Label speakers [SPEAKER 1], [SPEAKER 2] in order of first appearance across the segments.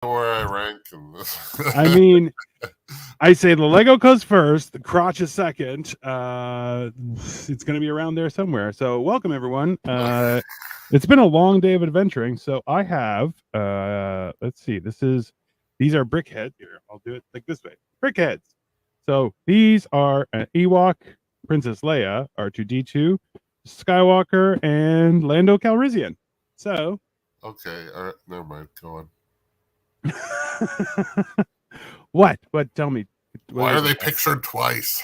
[SPEAKER 1] where I rank in this.
[SPEAKER 2] I mean, I say the Lego goes first, the crotch is second. It's going to be around there somewhere. So, welcome everyone. It's been a long day of adventuring. So, I have. Let's see. These are brickheads. Here, I'll do it like this way. Brickheads. So these are an Ewok, Princess Leia, R2D2, Skywalker, and Lando Calrissian. So,
[SPEAKER 1] Okay, all right, never mind. Go on.
[SPEAKER 2] what? What? Tell me.
[SPEAKER 1] Why are they pictured twice?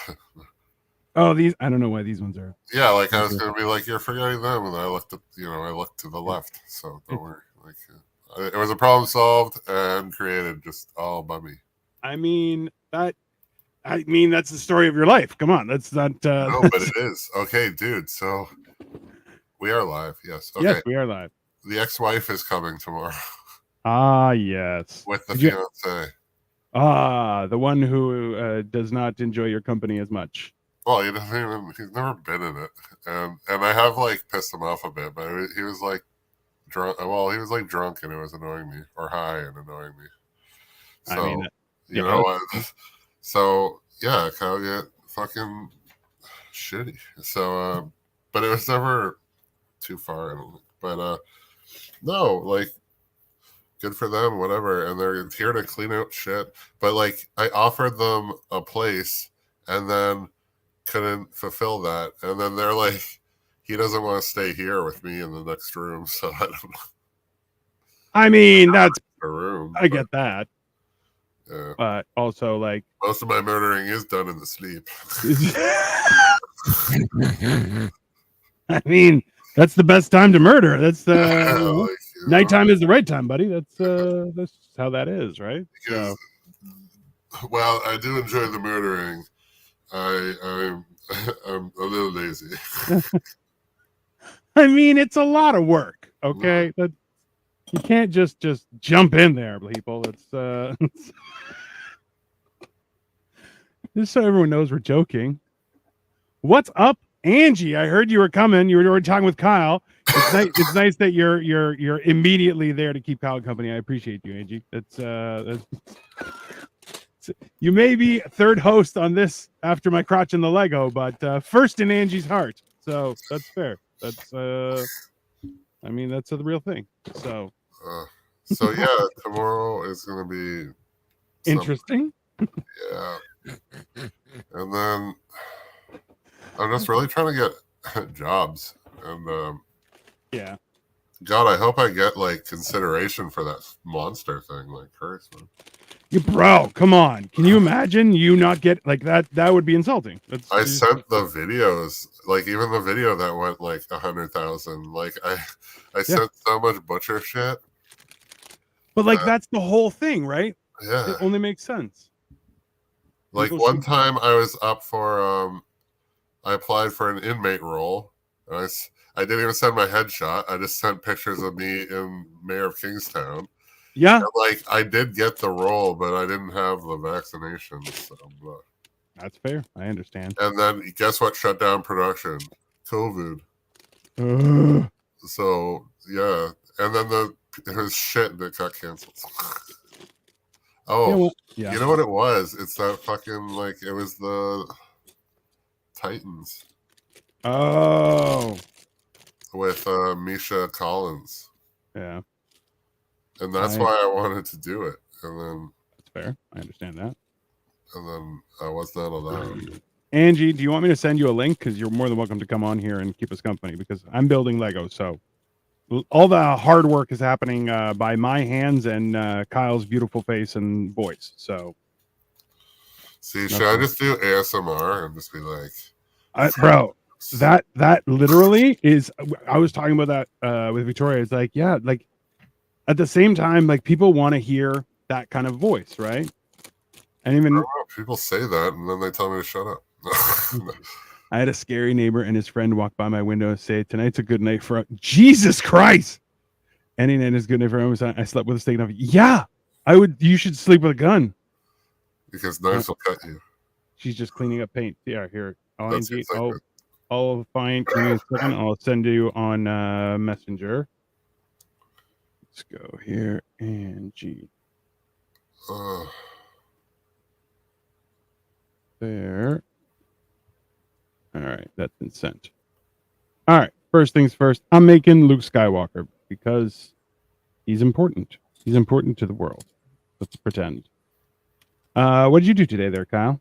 [SPEAKER 2] Oh, these. I don't know why these ones are.
[SPEAKER 1] Yeah, like I was gonna be like, you're forgetting them, and I looked at, I looked to the left. So don't worry. Like, it was a problem solved and created just all by me.
[SPEAKER 2] I mean that. I mean that's the story of your life. Come on, that's not.
[SPEAKER 1] No, but it is. Okay, dude. So we are live. Yes. Okay.
[SPEAKER 2] Yes, we are live.
[SPEAKER 1] The ex-wife is coming tomorrow.
[SPEAKER 2] Ah, yes.
[SPEAKER 1] With the fiance.
[SPEAKER 2] The one who does not enjoy your company as much.
[SPEAKER 1] Well, he doesn't even. He's never been in it, and I have like pissed him off a bit, but he was like drunk. Well, he was like drunk, and it was annoying me, or high and annoying me. So
[SPEAKER 2] I mean,
[SPEAKER 1] you know what? So yeah, Kyle get fucking shitty. So, but it was never too far. I don't think. But no, like, good for them, whatever. And they're here to clean out shit. But like, I offered them a place, and then couldn't fulfill that. And then they're like, he doesn't want to stay here with me in the next room. So I don't know.
[SPEAKER 2] I mean, that's
[SPEAKER 1] a room.
[SPEAKER 2] I get that.
[SPEAKER 1] Yeah.
[SPEAKER 2] But also, like,
[SPEAKER 1] most of my murdering is done in the sleep.
[SPEAKER 2] I mean, that's the best time to murder. That's like, nighttime is the right time, buddy. That's how that is, right?
[SPEAKER 1] Because, well, I do enjoy the murdering. I'm a little lazy.
[SPEAKER 2] I mean, it's a lot of work. Okay, that you can't just jump in there, people. It's just so everyone knows we're joking. What's up, Angie? I heard you were coming. You were already talking with Kyle. It's nice. It's nice that you're immediately there to keep Kyle company. I appreciate you, Angie. That's you may be third host on this after my crotch in the Lego, but first in Angie's heart. So that's fair. That's I mean, that's the real thing. So
[SPEAKER 1] yeah, tomorrow is gonna be
[SPEAKER 2] interesting.
[SPEAKER 1] Yeah, and then I'm just really trying to get jobs, and
[SPEAKER 2] yeah.
[SPEAKER 1] God, I hope I get like consideration for that monster thing. Like, Christ, man.
[SPEAKER 2] Bro, come on. Can you imagine you not get like that? That would be insulting.
[SPEAKER 1] I sent the videos, like even the video that went like 100,000. Like I sent so much butcher shit.
[SPEAKER 2] But like that's the whole thing, right?
[SPEAKER 1] Yeah,
[SPEAKER 2] it only makes sense.
[SPEAKER 1] Like one time, I was up for I applied for an inmate role. I didn't even send my headshot. I just sent pictures of me in Mayor of Kingstown.
[SPEAKER 2] Yeah.
[SPEAKER 1] And like, I did get the role, but I didn't have the vaccination. So,
[SPEAKER 2] that's fair. I understand.
[SPEAKER 1] And then guess what shut down production? COVID. So, yeah. And then there was shit that got canceled. Oh, yeah. You know what it was? It's that fucking, like, it was the Titans.
[SPEAKER 2] Oh.
[SPEAKER 1] With Misha Collins.
[SPEAKER 2] Yeah.
[SPEAKER 1] And that's why I wanted to do it. And then
[SPEAKER 2] that's fair. I understand that.
[SPEAKER 1] And then I was not allowed.
[SPEAKER 2] Angie, do you want me to send you a link? Because you're more than welcome to come on here and keep us company, because I'm building Lego. So all the hard work is happening by my hands and Kyle's beautiful face and voice. So
[SPEAKER 1] see, should I just do ASMR and just be like,
[SPEAKER 2] bro, that literally is, I was talking about that with Victoria. It's like, yeah, like at the same time, like people want to hear that kind of voice, right? And even
[SPEAKER 1] people say that and then they tell me to shut up.
[SPEAKER 2] I had a scary neighbor and his friend walk by my window and say, "Tonight's a good night for Jesus Christ. Any night is a good night for him." I slept with a steak knife. Yeah, I would. You should sleep with a gun.
[SPEAKER 1] Because knives will cut you.
[SPEAKER 2] She's just cleaning up paint. Yeah, here. I'll find. Give me a second. I'll send you on Messenger. Let's go here, Angie.
[SPEAKER 1] Uh,
[SPEAKER 2] There. All right, that's been sent. All right, first things first. I'm making Luke Skywalker because he's important. He's important to the world. Let's pretend. What did you do today, there, Kyle?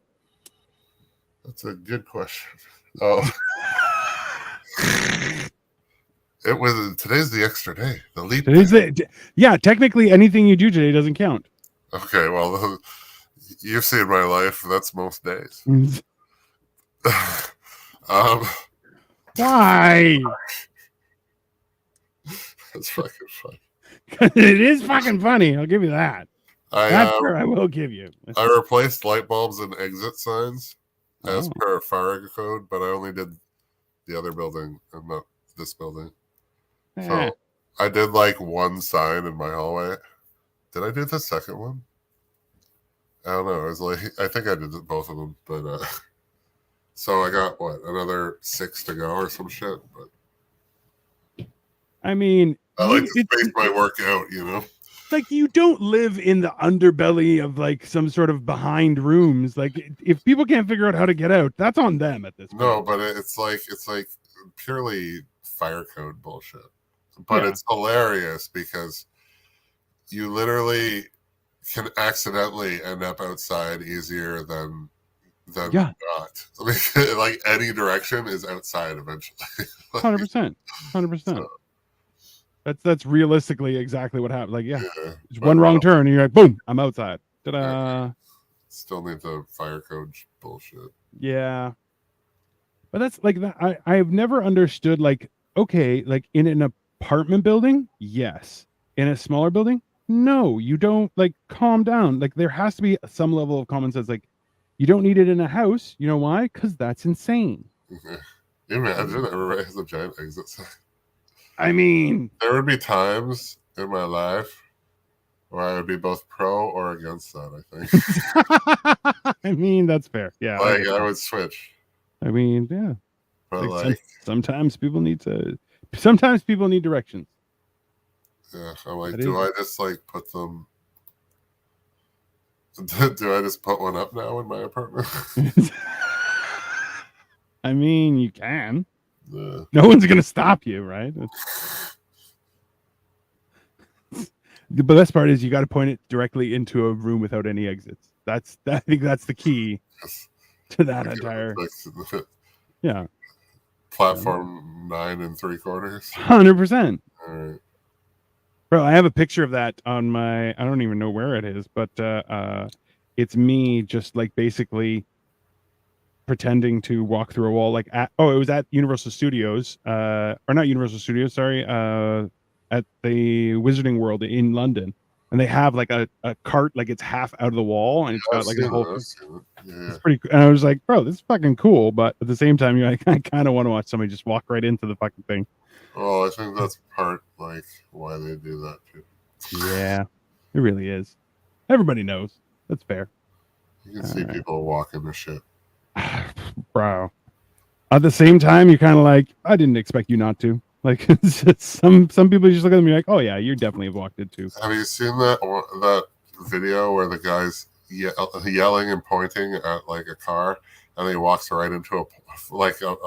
[SPEAKER 1] that's a good question. Oh, it was today's the extra day, the leap day.
[SPEAKER 2] Yeah, technically anything you do today doesn't count.
[SPEAKER 1] Okay, well, you've seen my life. That's most days. um,
[SPEAKER 2] Why?
[SPEAKER 1] that's fucking funny.
[SPEAKER 2] It is fucking funny. I'll give you that. That's fair. I will give you.
[SPEAKER 1] I replaced light bulbs and exit signs as
[SPEAKER 2] Oh.
[SPEAKER 1] per fire code, but I only did the other building and not this building. So I did like one sign in my hallway. Did I do the second one? I don't know. I was like, I think I did both of them, but so I got what, another 6 to go or some shit. But
[SPEAKER 2] I mean,
[SPEAKER 1] I like to space my work out, you know.
[SPEAKER 2] Like, you don't live in the underbelly of like some sort of behind rooms. Like, if people can't figure out how to get out, that's on them at this point.
[SPEAKER 1] No, but it's like purely fire code bullshit. But it's hilarious because you literally can accidentally end up outside easier than not. I mean, like any direction is outside eventually.
[SPEAKER 2] 100%. 100%. That's realistically exactly what happened. Like, it's one wrong turn and you're like, boom, I'm outside. Ta-da.
[SPEAKER 1] Still need the fire code bullshit.
[SPEAKER 2] Yeah. But that's like that. I've never understood, like, okay, like in an apartment building, yes. In a smaller building, no, you don't. Like, calm down. Like, there has to be some level of common sense. Like, you don't need it in a house. You know why? Because that's insane.
[SPEAKER 1] Imagine everybody has a giant exit sign.
[SPEAKER 2] I mean,
[SPEAKER 1] there would be times in my life where I would be both pro or against that, I
[SPEAKER 2] think. I mean, that's fair. Yeah.
[SPEAKER 1] Like, I would switch.
[SPEAKER 2] I mean, yeah.
[SPEAKER 1] But like
[SPEAKER 2] sometimes people need directions.
[SPEAKER 1] Yeah, I'm like, do I just like put them? Do I just put one up now in my apartment?
[SPEAKER 2] I mean, you can. No one's gonna stop you, right? The best part is you got to point it directly into a room without any exits. I think that's the key to that entire. Yeah.
[SPEAKER 1] Platform 9 3/4.
[SPEAKER 2] 100%.
[SPEAKER 1] All right.
[SPEAKER 2] Bro, I have a picture of that on my. I don't even know where it is, but it's me just like basically pretending to walk through a wall. Like, it was at Universal Studios, or not Universal Studios. Sorry, at the Wizarding World in London, and they have like a cart, like it's half out of the wall, and it's got like a whole. It's pretty. And I was like, bro, this is fucking cool, but at the same time, you're like, I kind of want to watch somebody just walk right into the fucking thing.
[SPEAKER 1] Well, I think that's part like why they do that too.
[SPEAKER 2] Yeah, it really is. Everybody knows. That's fair.
[SPEAKER 1] You can see people walking the shit.
[SPEAKER 2] Bro. At the same time, you're kind of like, I didn't expect you not to. Like, it's just some people just look at them and you're like, oh yeah, you definitely have walked it too.
[SPEAKER 1] Have you seen that video where the guy's yelling and pointing at like a car, and he walks right into a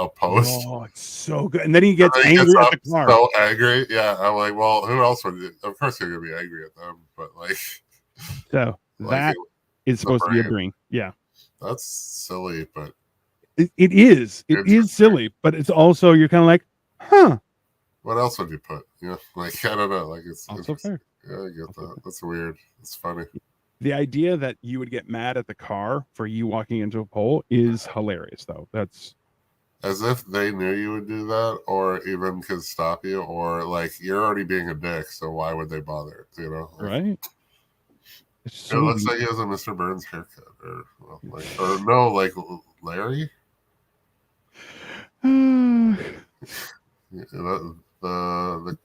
[SPEAKER 1] post?
[SPEAKER 2] Oh, it's so good. And then he gets angry at the car.
[SPEAKER 1] So angry. Yeah, I'm like, well, who else would you? Of course you're gonna be angry at them, but like,
[SPEAKER 2] so that is supposed to be a brain. Yeah,
[SPEAKER 1] that's silly, but
[SPEAKER 2] it is. It is silly, but it's also, you're kind of like, huh?
[SPEAKER 1] What else would you put? You know, like, I don't know. Like, it's
[SPEAKER 2] also fair.
[SPEAKER 1] Yeah, I get that. That's weird. It's funny.
[SPEAKER 2] The idea that you would get mad at the car for you walking into a pole is hilarious, though. That's
[SPEAKER 1] as if they knew you would do that, or even could stop you, or like, you're already being a dick, so why would they bother? You know, like,
[SPEAKER 2] right?
[SPEAKER 1] It looks like he has a Mr. Burns haircut, or no, like Larry. The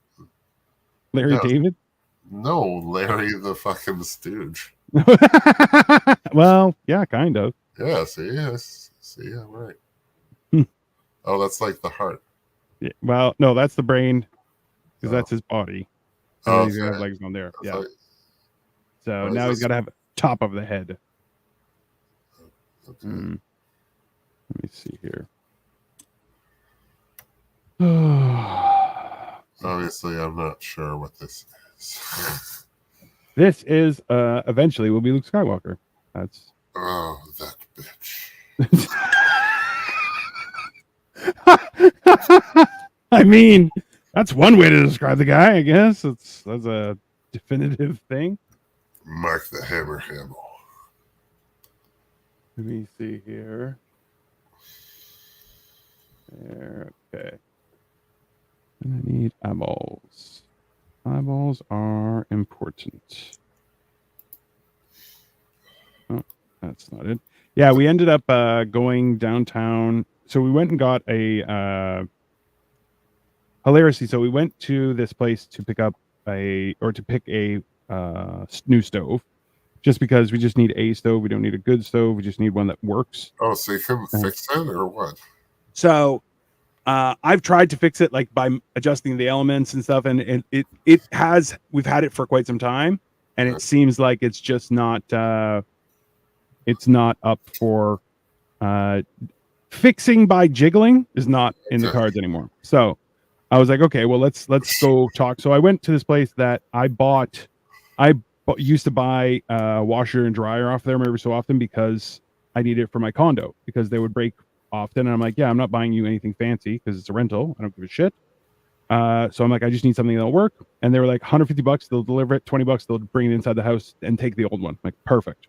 [SPEAKER 2] Larry David?
[SPEAKER 1] No, Larry the fucking Stooge.
[SPEAKER 2] Well, yeah, kind of.
[SPEAKER 1] Yeah, see, I'm right. Oh, that's like the heart.
[SPEAKER 2] Yeah, well, no, that's the brain, because that's his body.
[SPEAKER 1] Oh,
[SPEAKER 2] he's gonna have legs on there. Yeah.
[SPEAKER 1] Like,
[SPEAKER 2] so now he's got to have top of the head.
[SPEAKER 1] Okay.
[SPEAKER 2] Let me see here.
[SPEAKER 1] Obviously, I'm not sure what this is.
[SPEAKER 2] This is eventually will be Luke Skywalker. That's
[SPEAKER 1] Oh, that bitch.
[SPEAKER 2] I mean, that's one way to describe the guy, I guess. That's a definitive thing.
[SPEAKER 1] Mark the Hammer Hamill.
[SPEAKER 2] Let me see here. There, okay. And I need eyeballs. Eyeballs are important. Oh, that's not it. Yeah, we ended up going downtown. So we went and got a hilariously. So we went to this place to pick up a new stove, just because we just need a stove. We don't need a good stove. We just need one that works.
[SPEAKER 1] Oh, so you couldn't fix it or what?
[SPEAKER 2] So I've tried to fix it like by adjusting the elements and stuff, and it has. We've had it for quite some time, and it seems like it's just not. It's not up for fixing by jiggling is not in the cards anymore. So I was like, okay, well let's go talk. So I went to this place that I used to buy washer and dryer off there every so often because I need it for my condo because they would break often. And I'm like, yeah, I'm not buying you anything fancy because it's a rental. I don't give a shit. So I'm like, I just need something that'll work. And they were like $150. They'll deliver it. $20. They'll bring it inside the house and take the old one. I'm like, perfect.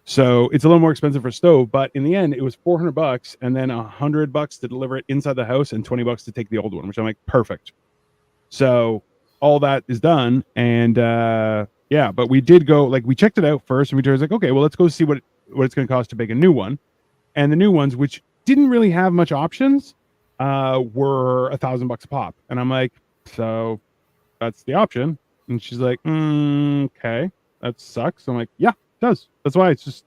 [SPEAKER 2] So it's a little more expensive for stove, but in the end, it was $400 and then $100 to deliver it inside the house and $20 to take the old one, which I'm like, perfect. So all that is done. And yeah, but we did go, like, we checked it out first and we was like, okay, well, let's go see what it's going to cost to make a new one. And the new ones, which didn't really have much options, were $1,000 a pop. And I'm like, so that's the option. And she's like, okay, that sucks. I'm like, yeah. Does. That's why it's just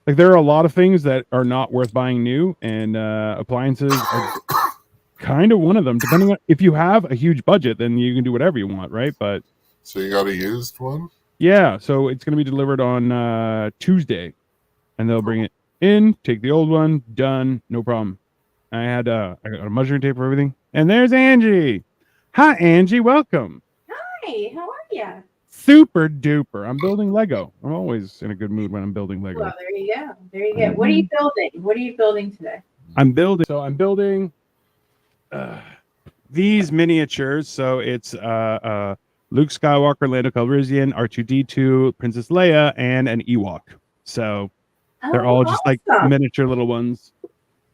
[SPEAKER 2] like there are a lot of things that are not worth buying new, and appliances are kind of one of them. Depending on if you have a huge budget, then you can do whatever you want, right? But
[SPEAKER 1] so you got a used one?
[SPEAKER 2] Yeah, so it's going to be delivered on Tuesday, and they'll bring it in, take the old one, done, no problem. I got a measuring tape for everything, and there's Angie. Hi, Angie, welcome.
[SPEAKER 3] Hi, how are you?
[SPEAKER 2] Super duper. I'm building Lego. I'm always in a good mood when I'm building Lego.
[SPEAKER 3] Well, there you go. There you go. What are you building? What are you building today?
[SPEAKER 2] I'm building these miniatures. So it's Luke Skywalker, Lando Calrissian, R2-D2, Princess Leia, and an Ewok. So they're all just like miniature little ones.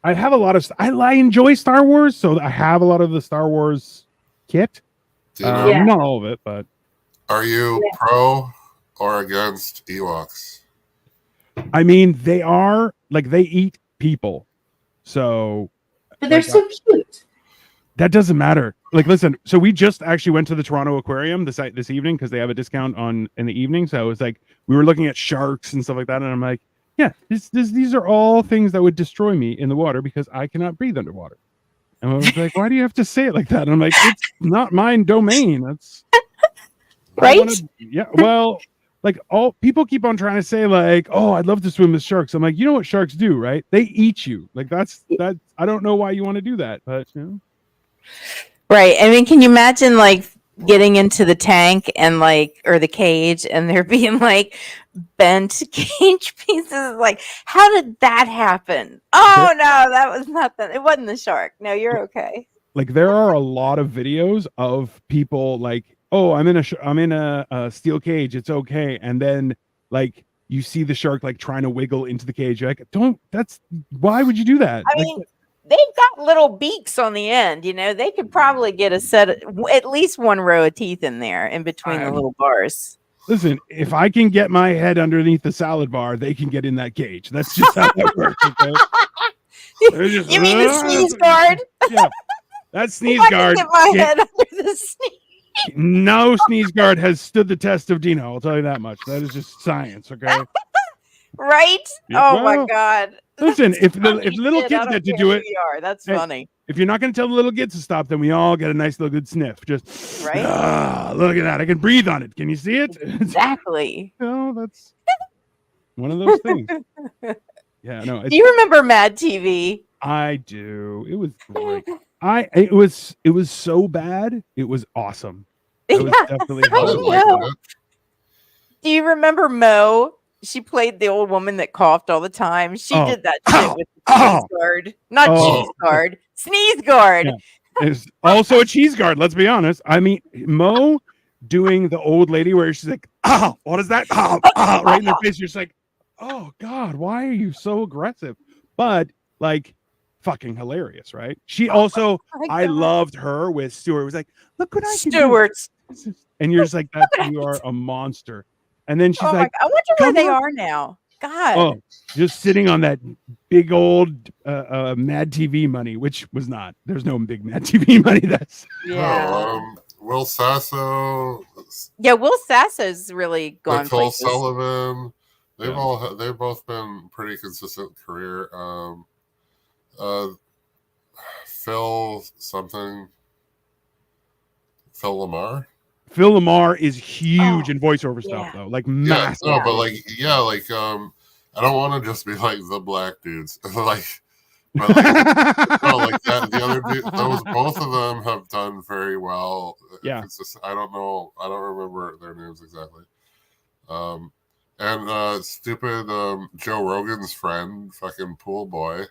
[SPEAKER 2] I have a lot of. I enjoy Star Wars, so I have a lot of the Star Wars kit. Not all of it, but.
[SPEAKER 1] Are you pro or against Ewoks?
[SPEAKER 2] I mean, they are like they eat people, so.
[SPEAKER 3] But they're so cute.
[SPEAKER 2] That doesn't matter. Like, listen. So we just actually went to the Toronto Aquarium this evening because they have a discount in the evening. So it was like we were looking at sharks and stuff like that, and I'm like, yeah, these are all things that would destroy me in the water because I cannot breathe underwater. And I was like, why do you have to say it like that? And I'm like, it's not my domain. That's.
[SPEAKER 3] Right?
[SPEAKER 2] Yeah. Well, like all people keep on trying to say like, oh, I'd love to swim with sharks. I'm like, you know what sharks do, right? They eat you. Like that's I don't know why you want to do that, but you know.
[SPEAKER 4] Right. I mean, can you imagine like getting into the tank and like or the cage and there being like bent cage pieces? Like, how did that happen? Oh no, that was not that. It wasn't the shark. No, you're okay.
[SPEAKER 2] Like there are a lot of videos of people like, oh, I'm in a steel cage. It's okay. And then like you see the shark like trying to wiggle into the cage. You're like, why would you do that?
[SPEAKER 4] I mean, they've got little beaks on the end. You know, they could probably get at least one row of teeth in there in between the little bars.
[SPEAKER 2] Listen, if I can get my head underneath the salad bar, they can get in that cage. That's just how that works. Okay?
[SPEAKER 4] You mean the sneeze guard?
[SPEAKER 2] Yeah. That sneeze guard.
[SPEAKER 4] Get my head under the sneeze.
[SPEAKER 2] No sneeze guard has stood the test of Dino. I'll tell you that much. That is just science, okay?
[SPEAKER 4] Right?
[SPEAKER 2] Yeah,
[SPEAKER 4] oh my God!
[SPEAKER 2] Listen, if little kids get to do it,
[SPEAKER 4] that's funny.
[SPEAKER 2] If you're not going to tell the little kids to stop, then we all get a nice little good sniff. Just
[SPEAKER 4] right.
[SPEAKER 2] Look at that! I can breathe on it. Can you see it?
[SPEAKER 4] Exactly.
[SPEAKER 2] No, that's One of those things. Yeah, no,
[SPEAKER 4] Do you remember Mad TV?
[SPEAKER 2] I do. It was great. It was so bad. It was awesome. It was
[SPEAKER 4] Yeah.
[SPEAKER 2] definitely
[SPEAKER 1] I
[SPEAKER 2] hard.
[SPEAKER 1] liked
[SPEAKER 4] know.
[SPEAKER 1] it.
[SPEAKER 4] Do you remember Mo? She played the old woman that coughed all the time. She
[SPEAKER 2] Oh.
[SPEAKER 4] did that shit with the
[SPEAKER 2] Oh.
[SPEAKER 4] cheese guard. Not
[SPEAKER 2] Oh.
[SPEAKER 4] cheese guard. Sneeze guard.
[SPEAKER 2] Yeah. It's also a cheese guard, let's be honest. I mean, Mo doing the old lady where she's like, oh, what is that? Oh, right in their face. You're just like, oh God, why are you so aggressive? But like fucking hilarious, right? She also,
[SPEAKER 4] my
[SPEAKER 2] I
[SPEAKER 4] God.
[SPEAKER 2] loved her with Stuart. It was like, look what I can do.
[SPEAKER 4] Stewart's.
[SPEAKER 2] And you're just like, that you are a monster. And then she's
[SPEAKER 4] Oh my
[SPEAKER 2] like,
[SPEAKER 4] God. I wonder where
[SPEAKER 2] "Come
[SPEAKER 4] they
[SPEAKER 2] on."
[SPEAKER 4] are now. God.
[SPEAKER 2] oh, just sitting on that big old Mad TV money, which was not. There's no big Mad TV money. That's
[SPEAKER 4] Yeah.
[SPEAKER 1] No, Will Sasso,
[SPEAKER 4] Yeah, Will Sasso's really gone
[SPEAKER 1] Nicole
[SPEAKER 4] places.
[SPEAKER 1] Sullivan.
[SPEAKER 2] Yeah.
[SPEAKER 1] They've both been pretty consistent career. Phil Lamar.
[SPEAKER 2] Phil Lamar is huge
[SPEAKER 4] Oh,
[SPEAKER 2] in voiceover stuff
[SPEAKER 4] yeah.
[SPEAKER 2] though, like
[SPEAKER 1] Yeah,
[SPEAKER 2] massive.
[SPEAKER 1] no, but like I don't want to just be like the black dudes, like, but like, no, like that. The other dude, both of them have done very well.
[SPEAKER 2] Yeah.
[SPEAKER 1] It's just, I don't remember their names exactly. And stupid Joe Rogan's friend, fucking pool boy.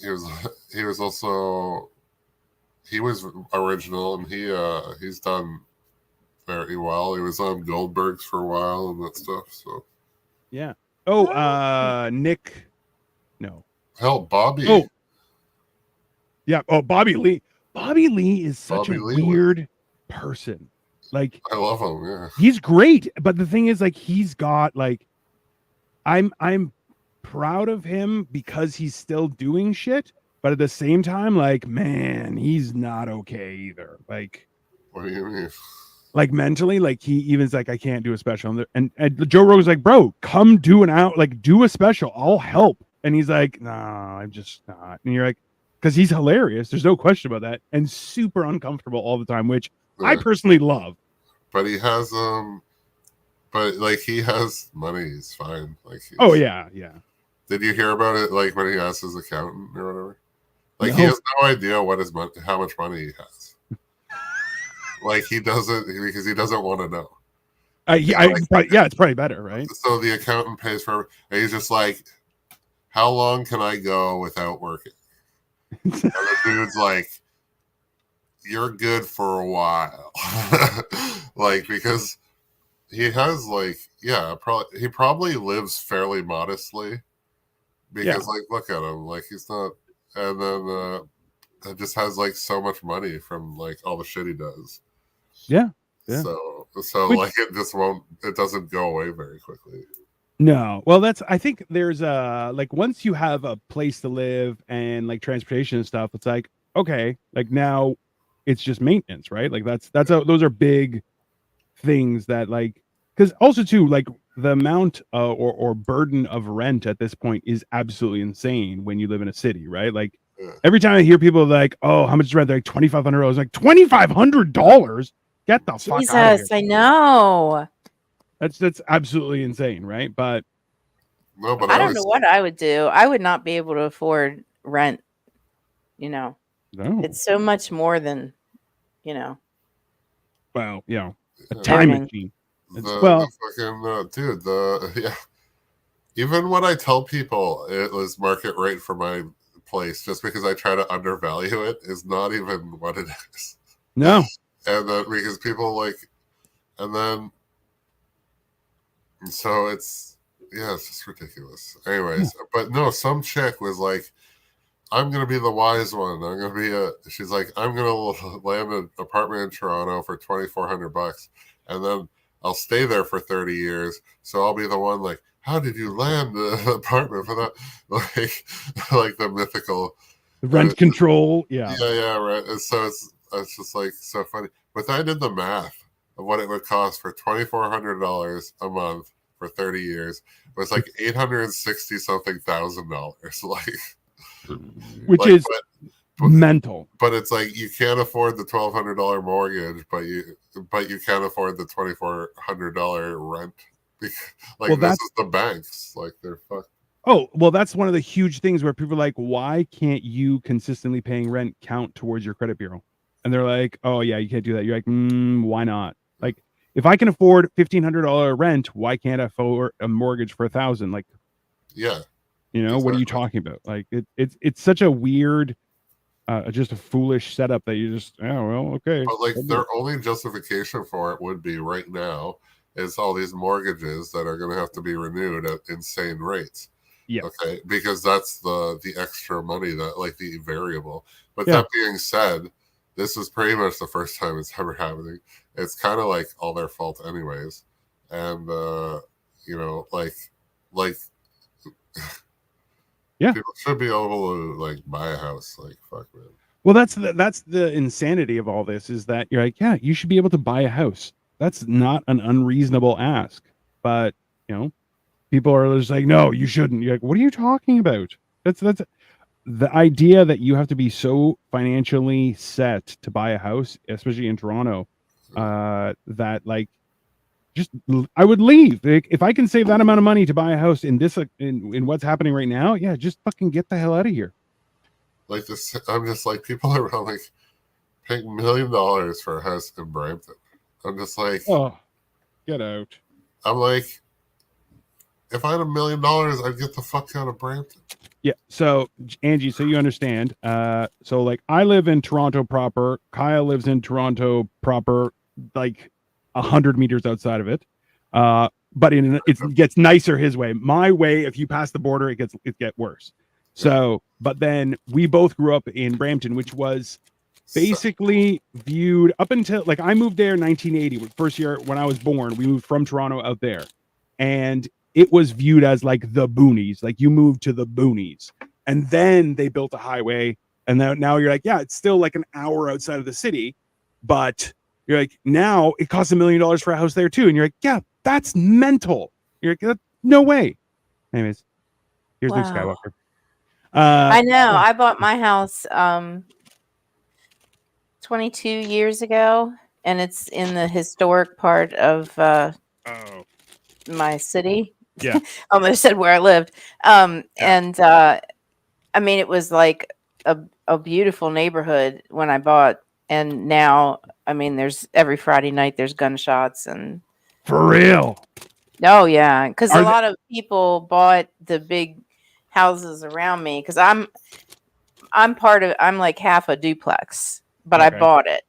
[SPEAKER 1] He was original, and he's done very well. He was on Goldberg's for a while and that stuff. So
[SPEAKER 2] Yeah. Oh, Nick. No.
[SPEAKER 1] hell, Bobby.
[SPEAKER 2] Oh. Yeah. Oh, Bobby Lee. Bobby Lee is such
[SPEAKER 1] Bobby
[SPEAKER 2] a
[SPEAKER 1] Lee
[SPEAKER 2] weird person. Like
[SPEAKER 1] I love him. Yeah.
[SPEAKER 2] he's great, but the thing is, like, he's got like, I'm proud of him because he's still doing shit, but at the same time, like, man, he's not okay either. Like,
[SPEAKER 1] What do you mean?
[SPEAKER 2] like mentally, like he even's like, I can't do a special, and Joe Rogan's like, bro, come do do a special, I'll help. And he's like, nah, I'm just not. And you're like, because he's hilarious, there's no question about that, and super uncomfortable all the time, which I
[SPEAKER 1] Yeah.
[SPEAKER 2] personally love.
[SPEAKER 1] But he has but like he has money. He's fine. Like
[SPEAKER 2] Oh yeah.
[SPEAKER 1] Did you hear about it? Like when he asked his accountant or whatever. Like
[SPEAKER 2] No.
[SPEAKER 1] he has no idea how much money he has. Like he doesn't because he doesn't want to know.
[SPEAKER 2] It's probably better, right?
[SPEAKER 1] So the accountant pays for, and he's just like, how long can I go without working? And the dude's like, you're good for a while. Like, because he has like, he probably lives fairly modestly because like, look at him, like he's not, and then it just has like so much money from like all the shit he does.
[SPEAKER 2] Yeah.
[SPEAKER 1] So
[SPEAKER 2] Which-
[SPEAKER 1] like it doesn't go away very quickly.
[SPEAKER 2] No. Well, I think there's like once you have a place to live and like transportation and stuff, it's like, okay, like now it's just maintenance, right? Like those are big things that like, because also too, like the amount or burden of rent at this point is absolutely insane when you live in a city, right? Like
[SPEAKER 1] Yeah.
[SPEAKER 2] every time I hear people like, oh, how much is rent? They're like $2,500. Like $2,500? Get the fuck out of here.
[SPEAKER 4] Jesus, I know.
[SPEAKER 2] That's absolutely insane, right? But
[SPEAKER 1] No, but
[SPEAKER 4] I don't know what I would do. I would not be able to afford rent. You know,
[SPEAKER 2] no.
[SPEAKER 4] it's so much more than, you know.
[SPEAKER 2] Well, you know, a
[SPEAKER 1] Yeah.
[SPEAKER 2] time
[SPEAKER 4] Owning.
[SPEAKER 2] machine.
[SPEAKER 1] The fucking dude, yeah. Even when I tell people it was market rate for my place, just because I try to undervalue it, is not even what it is.
[SPEAKER 2] No.
[SPEAKER 1] And then because people like, and then, so it's just ridiculous. Anyways, but no, some chick was like, I'm gonna be the wise one. She's like, I'm gonna land an apartment in Toronto for $2,400, and then I'll stay there for 30 years. So I'll be the one like, how did you land the apartment for that? Like the mythical
[SPEAKER 2] The rent control. Yeah.
[SPEAKER 1] yeah, right. And so it's just like so funny. But then I did the math of what it would cost for $2,400 a month for 30 years. It was like $860 something thousand. Like,
[SPEAKER 2] Which
[SPEAKER 1] like,
[SPEAKER 2] is mental.
[SPEAKER 1] but it's like you can't afford the $1,200 mortgage, but you can afford the $2,400 rent. Like
[SPEAKER 2] Well,
[SPEAKER 1] this
[SPEAKER 2] that's
[SPEAKER 1] is the banks. Like they're fucked.
[SPEAKER 2] Oh, well, that's one of the huge things where people are like, why can't you consistently paying rent count towards your credit bureau? And they're like, oh, yeah, you can't do that. You're like, why not? Like, if I can afford $1,500 rent, why can't I afford a mortgage for $1,000? Like,
[SPEAKER 1] Yeah.
[SPEAKER 2] what are you talking about? Like, it's such a weird, just a foolish setup that you just, oh, well, okay.
[SPEAKER 1] But like their only justification for it would be right now is all these mortgages that are going to have to be renewed at insane rates.
[SPEAKER 2] Yeah.
[SPEAKER 1] Okay, because that's the extra money that like the variable. But
[SPEAKER 2] Yeah.
[SPEAKER 1] that being said, this is pretty much the first time it's ever happening. It's kind of like all their fault anyways, and like
[SPEAKER 2] Yeah.
[SPEAKER 1] people should be able to like buy a house. Like fuck, man.
[SPEAKER 2] Well, that's the insanity of all this is that you're like, yeah, you should be able to buy a house. That's not an unreasonable ask, but people are just like, no, you shouldn't. You're like, what are you talking about? That's the idea that you have to be so financially set to buy a house, especially in Toronto, that like, I would leave. Like, if I can save that amount of money to buy a house in this in what's happening right now, yeah, just fucking get the hell out of here.
[SPEAKER 1] Like this, I'm just like people are like paying $1 million for a house in Brampton. I'm just like,
[SPEAKER 2] oh, get out.
[SPEAKER 1] I'm like, if I had $1 million, I'd get the fuck out of Brampton.
[SPEAKER 2] Yeah. So Angie, so you understand. So like I live in Toronto proper. Kyle lives in Toronto proper, like 100 meters outside of it. But it gets nicer his way. My way, if you pass the border, it gets worse. So, but then we both grew up in Brampton, which was basically viewed up until like I moved there in 1980, first year when I was born. We moved from Toronto out there, and it was viewed as like the boonies, like you moved to the boonies. And then they built a highway, and now you're like, yeah, it's still like an hour outside of the city, but you're like, now it costs $1 million for a house there too. And you're like, yeah, that's mental. You're like, no way. Anyways, here's Luke Skywalker.
[SPEAKER 4] I know. I bought my house 22 years ago, and it's in the historic part of my city.
[SPEAKER 2] Yeah.
[SPEAKER 4] Almost said where I lived. And I mean, it was like a beautiful neighborhood when I bought, and now, I mean, there's every Friday night there's gunshots and.
[SPEAKER 2] For real.
[SPEAKER 4] Oh yeah, because a lot of people bought the big houses around me because I'm like half a duplex, but I bought it,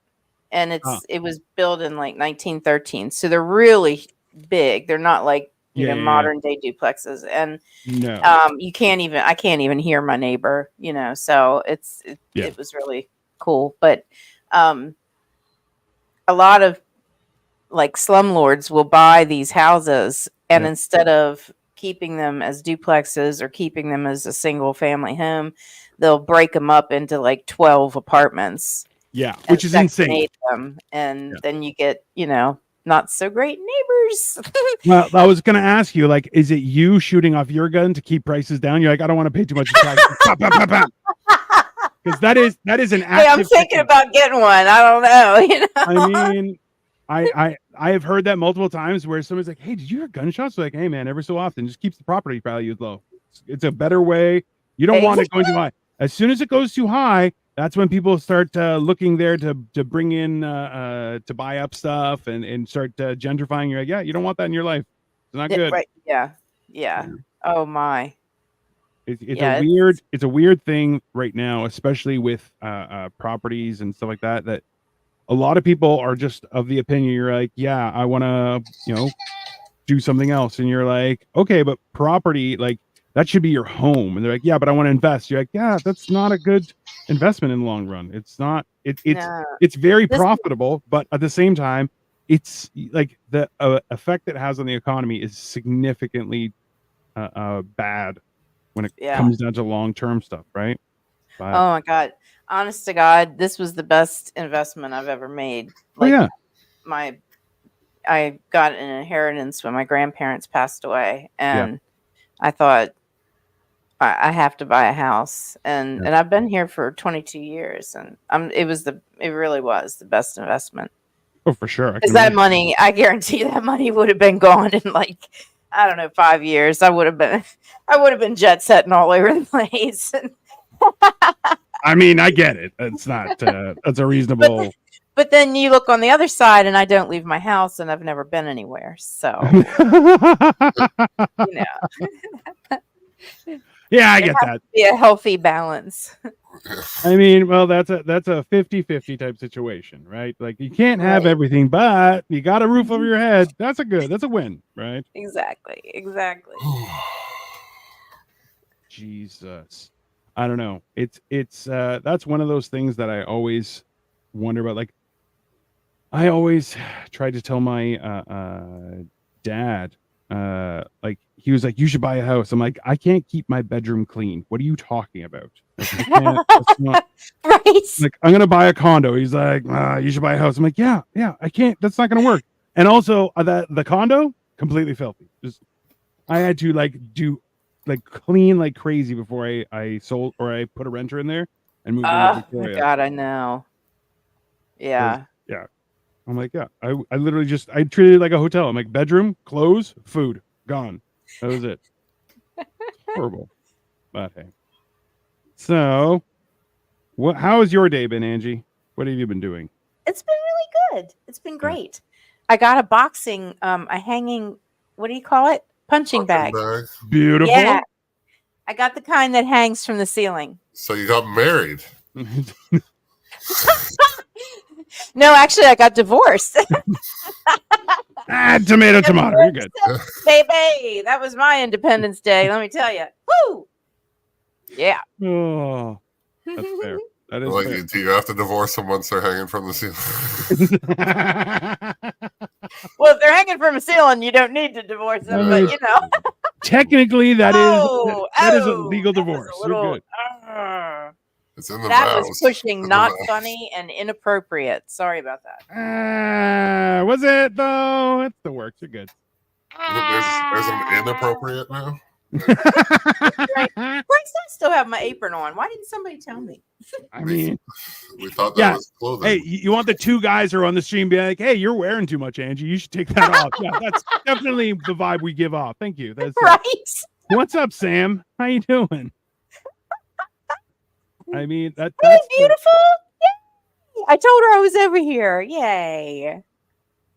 [SPEAKER 4] and it was built in like 1913, so they're really big. They're not like modern day duplexes, and I can't even hear my neighbor, so it was really cool. But a lot of like slumlords will buy these houses, and instead of keeping them as duplexes or keeping them as a single family home, they'll break them up into like 12 apartments.
[SPEAKER 2] Yeah, which is insane.
[SPEAKER 4] And then you get, not so great neighbors.
[SPEAKER 2] Well, I was going to ask you, like, is it you shooting off your gun to keep prices down? You're like, I don't want to pay too much tax. Because that is an active.
[SPEAKER 4] Hey, I'm thinking about getting one. I don't know.
[SPEAKER 2] I mean, I have heard that multiple times where somebody's like, hey, did you hear gunshots? Like, hey man, every so often, just keeps the property value low. It's a better way. You don't want it going too high. As soon as it goes too high, that's when people start looking there to bring in to buy up stuff and start gentrifying. You're like, yeah, you don't want that in your life. It's not good.
[SPEAKER 4] Right. Yeah. Oh my.
[SPEAKER 2] It's a weird thing right now, especially with properties and stuff like that. That a lot of people are just of the opinion. You're like, yeah, I want to, do something else, and you're like, okay, but property, like, that should be your home. And they're like, yeah, but I want to invest. You're like, yeah, that's not a good investment in the long run. It's not. It's very profitable, but at the same time, it's like the effect it has on the economy is significantly bad when it comes down to long-term stuff, right? But,
[SPEAKER 4] oh my God. Honest to God, this was the best investment I've ever made. Like, I got an inheritance when my grandparents passed away, and I thought, I have to buy a house, and I've been here for 22 years, and it really was the best investment.
[SPEAKER 2] Oh, for sure.
[SPEAKER 4] Because that money, I guarantee that money would have been gone in like, I don't know, 5 years. I would have been jet setting all over the place.
[SPEAKER 2] I mean, I get it. It's not. That's a reasonable.
[SPEAKER 4] But then you look on the other side, and I don't leave my house, and I've never been anywhere. So, you know,
[SPEAKER 2] Yeah, I get that.
[SPEAKER 4] be a healthy balance.
[SPEAKER 2] I mean, well, that's a 50-50 type situation, right? Like you can't have
[SPEAKER 4] Right.
[SPEAKER 2] everything, but you got a roof over your head. That's a win, right?
[SPEAKER 4] Exactly.
[SPEAKER 2] Jesus. I don't know. It's that's one of those things that I always wonder about. Like I always tried to tell my dad, like he was like, you should buy a house. I'm like, I can't keep my bedroom clean. What are you talking about? Like, I can't, that's not,
[SPEAKER 4] Right.
[SPEAKER 2] like I'm gonna buy a condo. He's like, you should buy a house. I'm like, yeah, I can't. That's not gonna work. And also the condo completely filthy. Just I had to like do like clean like crazy before I sold or I put a renter in there and moved into
[SPEAKER 4] Oh my
[SPEAKER 2] Victoria.
[SPEAKER 4] God, I know. Yeah.
[SPEAKER 2] Yeah. I'm like, yeah. I literally just I treated it like a hotel. I'm like bedroom, clothes, food, gone. That was it. Horrible. But hey. So how has your day been, Angie? What have you been doing?
[SPEAKER 4] It's been really good. It's been great. I got a boxing, a hanging, what do you call it? Punching bag.
[SPEAKER 2] Beautiful.
[SPEAKER 4] Yeah. I got the kind that hangs from the ceiling.
[SPEAKER 1] So you got married.
[SPEAKER 4] No, actually, I got divorced.
[SPEAKER 2] Tomato. You're good.
[SPEAKER 4] Baby, that was my Independence Day. Let me tell you. Woo! Yeah.
[SPEAKER 2] Oh, that's fair. That is
[SPEAKER 1] Like,
[SPEAKER 2] fair.
[SPEAKER 1] do you have to divorce them once they're hanging from the ceiling?
[SPEAKER 4] Well, if they're hanging from a ceiling, you don't need to divorce them, but you know.
[SPEAKER 2] Technically, that is a legal
[SPEAKER 4] that was
[SPEAKER 2] divorce.
[SPEAKER 4] a little,
[SPEAKER 2] You're good.
[SPEAKER 1] It's in the
[SPEAKER 4] that
[SPEAKER 1] vows.
[SPEAKER 4] was pushing
[SPEAKER 1] In the
[SPEAKER 4] not
[SPEAKER 1] vows.
[SPEAKER 4] funny and inappropriate. Sorry about that.
[SPEAKER 2] Was it though? It's the works. You're good.
[SPEAKER 1] There's an inappropriate now.
[SPEAKER 4] Right. Why does I still have my apron on? Why didn't somebody tell me?
[SPEAKER 2] I mean,
[SPEAKER 1] we thought that was clothing.
[SPEAKER 2] hey, you want the two guys who are on the stream be like, hey, you're wearing too much, Angie. You should take that off. Yeah, that's definitely the vibe we give off. Thank you. That's
[SPEAKER 4] right.
[SPEAKER 2] What's up, Sam? How you doing? I mean, that's
[SPEAKER 4] beautiful. Yay! I told her I was over here. Yay!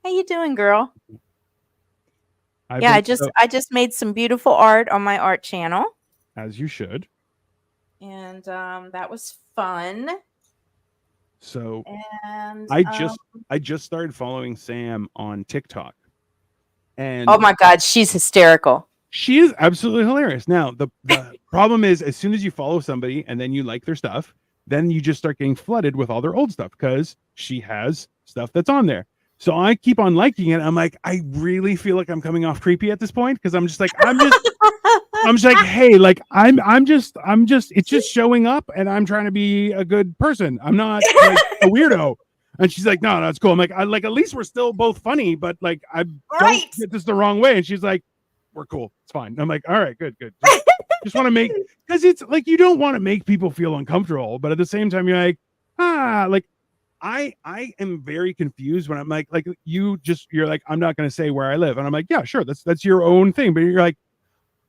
[SPEAKER 4] How you doing, girl? I just made some beautiful art on my art channel.
[SPEAKER 2] As you should.
[SPEAKER 4] And that was fun.
[SPEAKER 2] So
[SPEAKER 4] and
[SPEAKER 2] I just started following Sam on TikTok. And
[SPEAKER 4] oh my God, she's hysterical.
[SPEAKER 2] She is absolutely hilarious. Now, the problem is as soon as you follow somebody and then you like their stuff, then you just start getting flooded with all their old stuff because she has stuff that's on there. So I keep on liking it. I'm like, I really feel like I'm coming off creepy at this point because I'm just like, I'm just like, hey, like I'm just it's just showing up and I'm trying to be a good person. I'm not like a weirdo. And she's like, no, that's cool. I'm like, at least we're still both funny, but like I don't get this the wrong way. And she's like, we're cool. It's fine. I'm like, all right, good. Just want to make, because it's like you don't want to make people feel uncomfortable, but at the same time, you're like, like I am very confused when I'm like you're like, I'm not going to say where I live, and I'm like, yeah, sure, that's your own thing, but you're like,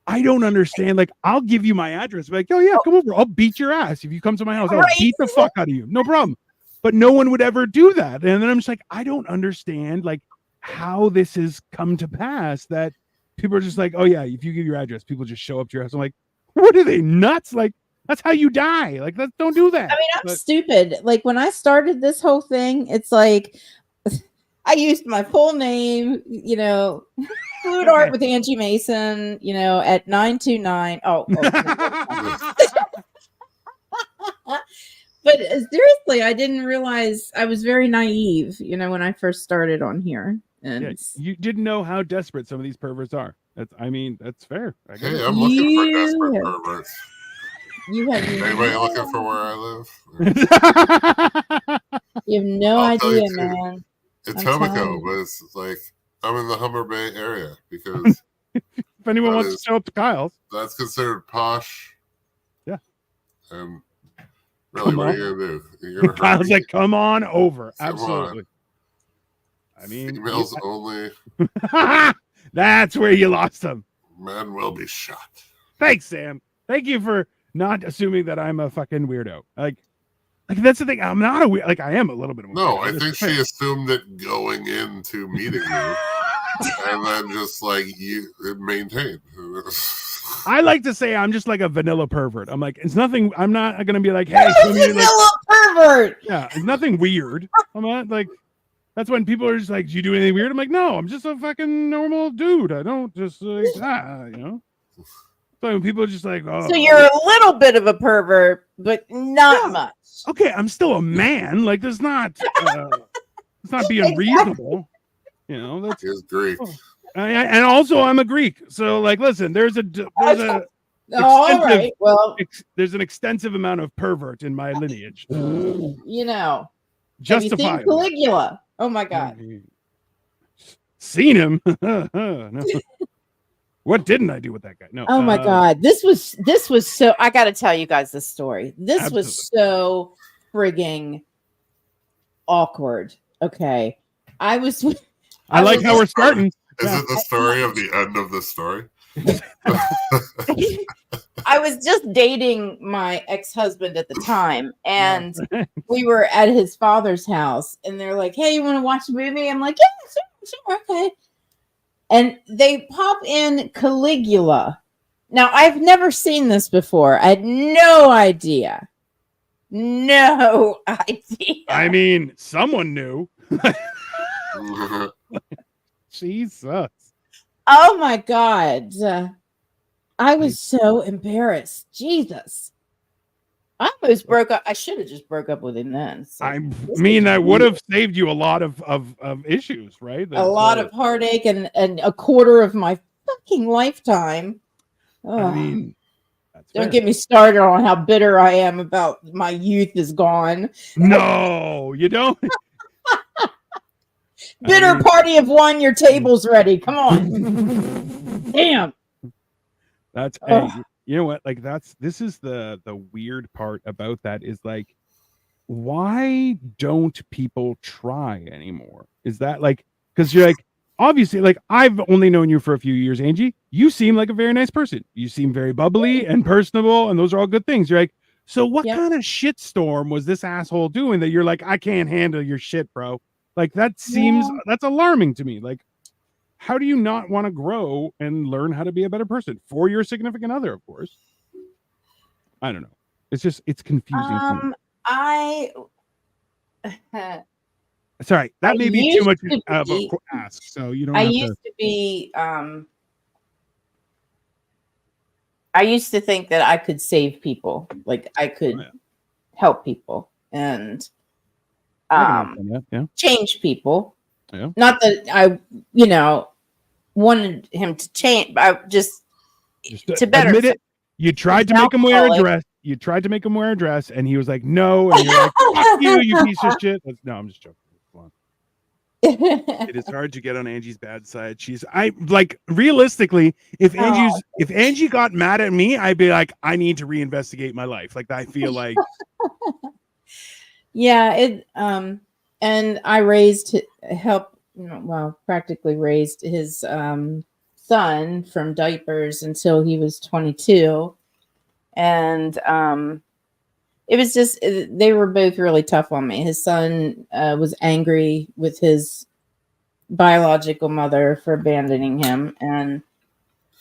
[SPEAKER 2] I don't understand. Like, I'll give you my address, like, oh yeah, come over, I'll beat your ass if you come to my house. I'll beat the fuck out of you, no problem. But no one would ever do that, and then I'm just like, I don't understand like how this has come to pass that people are just like, oh yeah, if you give your address, people just show up to your house. I'm like, what are they, nuts? Like, that's how you die. Like, don't do that.
[SPEAKER 5] I mean, I'm stupid. Like when I started this whole thing, it's like I used my full name, you know, Fluid Art with Angie Mason, you know, at 929. But seriously, I didn't realize. I was very naive, you know, when I first started on here. And
[SPEAKER 2] you didn't know how desperate some of these perverts are. That's fair.
[SPEAKER 1] Hey, I'm looking for desperate perverts.
[SPEAKER 5] You have
[SPEAKER 1] anybody looking for where I live?
[SPEAKER 5] You have no idea, man.
[SPEAKER 1] It's Homico, but it's like I'm in the Humber Bay area because
[SPEAKER 2] if anyone wants to show up to Kyle's,
[SPEAKER 1] that's considered posh.
[SPEAKER 2] Yeah.
[SPEAKER 1] And really, what are you gonna do?
[SPEAKER 2] Kyle's like, come on over. Absolutely. I mean,
[SPEAKER 1] Females only.
[SPEAKER 2] that's where you lost them.
[SPEAKER 1] Men will be shot.
[SPEAKER 2] Thanks, Sam. Thank you for not assuming that I'm a fucking weirdo. Like that's the thing. I'm not a weird. Like I am a little bit of a
[SPEAKER 1] No,
[SPEAKER 2] weirdo.
[SPEAKER 1] I think she assumed it going into meeting you, and then just like you maintained.
[SPEAKER 2] I like to say I'm just like a vanilla pervert. I'm like, it's nothing. I'm not gonna be like, hey, show me, like,
[SPEAKER 5] Vanilla pervert.
[SPEAKER 2] yeah, it's nothing weird. I'm not like. That's when people are just like, do you do anything weird? I'm like, no, I'm just a fucking normal dude. I don't just like you know. So when people are just like, oh,
[SPEAKER 5] So you're a little bit of a pervert, but not
[SPEAKER 2] Yeah.
[SPEAKER 5] much.
[SPEAKER 2] okay, I'm still a man. Like, there's not, it's not being reasonable. You know, that's
[SPEAKER 1] He is Greek.
[SPEAKER 2] and also I'm a Greek. So like, listen, there's a
[SPEAKER 5] Oh, all
[SPEAKER 2] extensive-
[SPEAKER 5] right. Well,
[SPEAKER 2] there's an extensive amount of pervert in my lineage.
[SPEAKER 5] you know, have you seen
[SPEAKER 2] Justified.
[SPEAKER 5] Caligula? Oh my God.
[SPEAKER 2] Seen him? No. What didn't I do with that guy? No.
[SPEAKER 5] Oh my God. This was so. I got to tell you guys this story. This was so frigging awkward. Okay, I was.
[SPEAKER 2] I like how we're starting.
[SPEAKER 1] Is it the story of the end of the story?
[SPEAKER 5] I was just dating my ex-husband at the time, and we were at his father's house, and they're like, "Hey, you want to watch a movie?" I'm like, "Yeah, sure, okay." And they pop in Caligula. Now, I've never seen this before. I had no idea. No idea.
[SPEAKER 2] I mean, someone knew. Jesus.
[SPEAKER 5] Oh my God. I was so embarrassed. Jesus. I almost broke up. I should have just broke up with him then. So
[SPEAKER 2] I
[SPEAKER 5] this
[SPEAKER 2] mean,
[SPEAKER 5] was
[SPEAKER 2] that would
[SPEAKER 5] weird.
[SPEAKER 2] have saved you a lot of issues, right?
[SPEAKER 5] A lot of heartache and a quarter of my fucking lifetime.
[SPEAKER 2] I
[SPEAKER 5] Ugh.
[SPEAKER 2] mean, that's
[SPEAKER 5] Don't
[SPEAKER 2] fair.
[SPEAKER 5] get me started on how bitter I am about my youth is gone.
[SPEAKER 2] No, you don't.
[SPEAKER 5] Bitter
[SPEAKER 2] mean-
[SPEAKER 5] party of one, your table's ready. Come on. Damn.
[SPEAKER 2] That's
[SPEAKER 5] Ugh.
[SPEAKER 2] hey, you know what? Like this is the weird part about that is like, why don't people try anymore? Is that like because you're like obviously like I've only known you for a few years, Angie. You seem like a very nice person. You seem very bubbly and personable, and those are all good things. You're like, so what
[SPEAKER 5] Yep.
[SPEAKER 2] kind of shitstorm was this asshole doing that you're like, I can't handle your shit, bro? Like that seems that's alarming to me. Like, how do you not want to grow and learn how to be a better person for your significant other, of course? I don't know. It's just it's confusing. to me.
[SPEAKER 5] I
[SPEAKER 2] Sorry, that
[SPEAKER 5] I
[SPEAKER 2] may be too
[SPEAKER 5] used
[SPEAKER 2] much
[SPEAKER 5] to
[SPEAKER 2] of a
[SPEAKER 5] be-
[SPEAKER 2] ask. So you don't
[SPEAKER 5] I
[SPEAKER 2] have
[SPEAKER 5] used
[SPEAKER 2] to.
[SPEAKER 5] to be I used to think that I could save people. Like I could
[SPEAKER 2] Oh, yeah.
[SPEAKER 5] help people and
[SPEAKER 2] I can understand that, yeah.
[SPEAKER 5] change people.
[SPEAKER 2] Yeah.
[SPEAKER 5] Not that I, wanted him to change. I just
[SPEAKER 2] Just
[SPEAKER 5] to better
[SPEAKER 2] admit it. You tried to make him wear a
[SPEAKER 5] alcoholic.
[SPEAKER 2] dress. You tried to make him wear a dress, and he was like, "No," and you're like, "Fuck you, you piece of shit." No, I'm just joking. Come on. It is hard to get on Angie's bad side. I like realistically, if Angie got mad at me, I'd be like, I need to reinvestigate my life. Like I feel like
[SPEAKER 5] Yeah, and I practically raised his son from diapers until he was 22. And it was just they were both really tough on me. His son was angry with his biological mother for abandoning him, and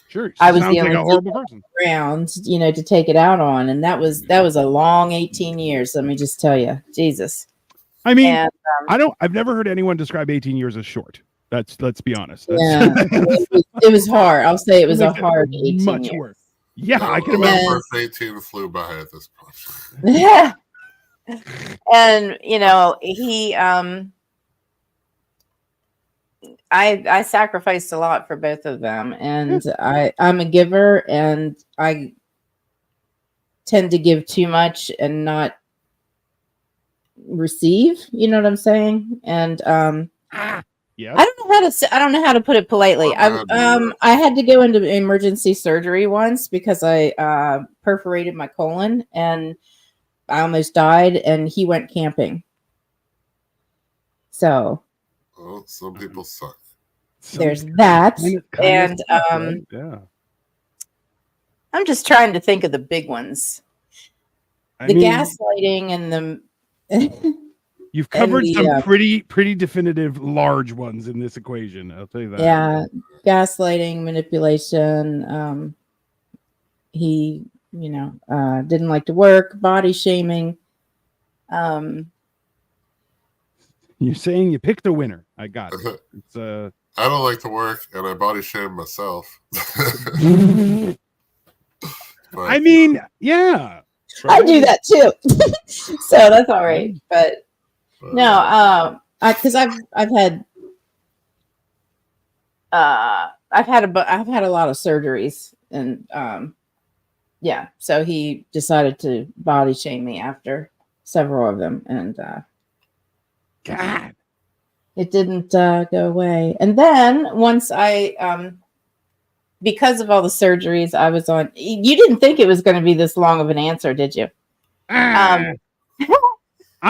[SPEAKER 2] sure, she
[SPEAKER 5] I was
[SPEAKER 2] sounds
[SPEAKER 5] the
[SPEAKER 2] like
[SPEAKER 5] only
[SPEAKER 2] a horrible person.
[SPEAKER 5] around, to take it out on, and that was a long 18 years. Let me just tell you, Jesus.
[SPEAKER 2] I mean,
[SPEAKER 5] And
[SPEAKER 2] I've never heard anyone describe 18 years as short. Let's be honest.
[SPEAKER 5] yeah, it was hard. I'll say it was a hard 18
[SPEAKER 2] much
[SPEAKER 5] years.
[SPEAKER 2] worse. Yeah, I can
[SPEAKER 1] The
[SPEAKER 2] imagine.
[SPEAKER 1] number 18 flew by at this point.
[SPEAKER 5] Yeah. And he I sacrificed a lot for both of them, and I'm a giver, and I tend to give too much and not receive, you know what I'm saying? And
[SPEAKER 2] Yeah.
[SPEAKER 5] I don't know how to put it politely. I had to go into emergency surgery once because I perforated my colon and I almost died, and he went camping. So
[SPEAKER 1] Well, some people suck.
[SPEAKER 5] There's that.
[SPEAKER 2] Kindness
[SPEAKER 5] And
[SPEAKER 2] sucks, right? Yeah.
[SPEAKER 4] I'm just trying to think of the big ones.
[SPEAKER 5] the gaslighting and the
[SPEAKER 2] You've covered
[SPEAKER 5] the,
[SPEAKER 2] some pretty definitive large ones in this equation. I'll tell you that.
[SPEAKER 5] yeah, gaslighting, manipulation. He, didn't like to work, body shaming.
[SPEAKER 2] You're saying you picked a winner. I got it. It's
[SPEAKER 1] I don't like to work, and I body shame myself. But,
[SPEAKER 2] I mean, yeah.
[SPEAKER 5] I do that too, so that's all right. But no, because I've had a lot of surgeries, and yeah, so he decided to body shame me after several of them, and
[SPEAKER 2] God,
[SPEAKER 5] it didn't go away. And then once I because of all the surgeries I was on, you didn't think it was going to be this long of an answer, did you?
[SPEAKER 2] I'm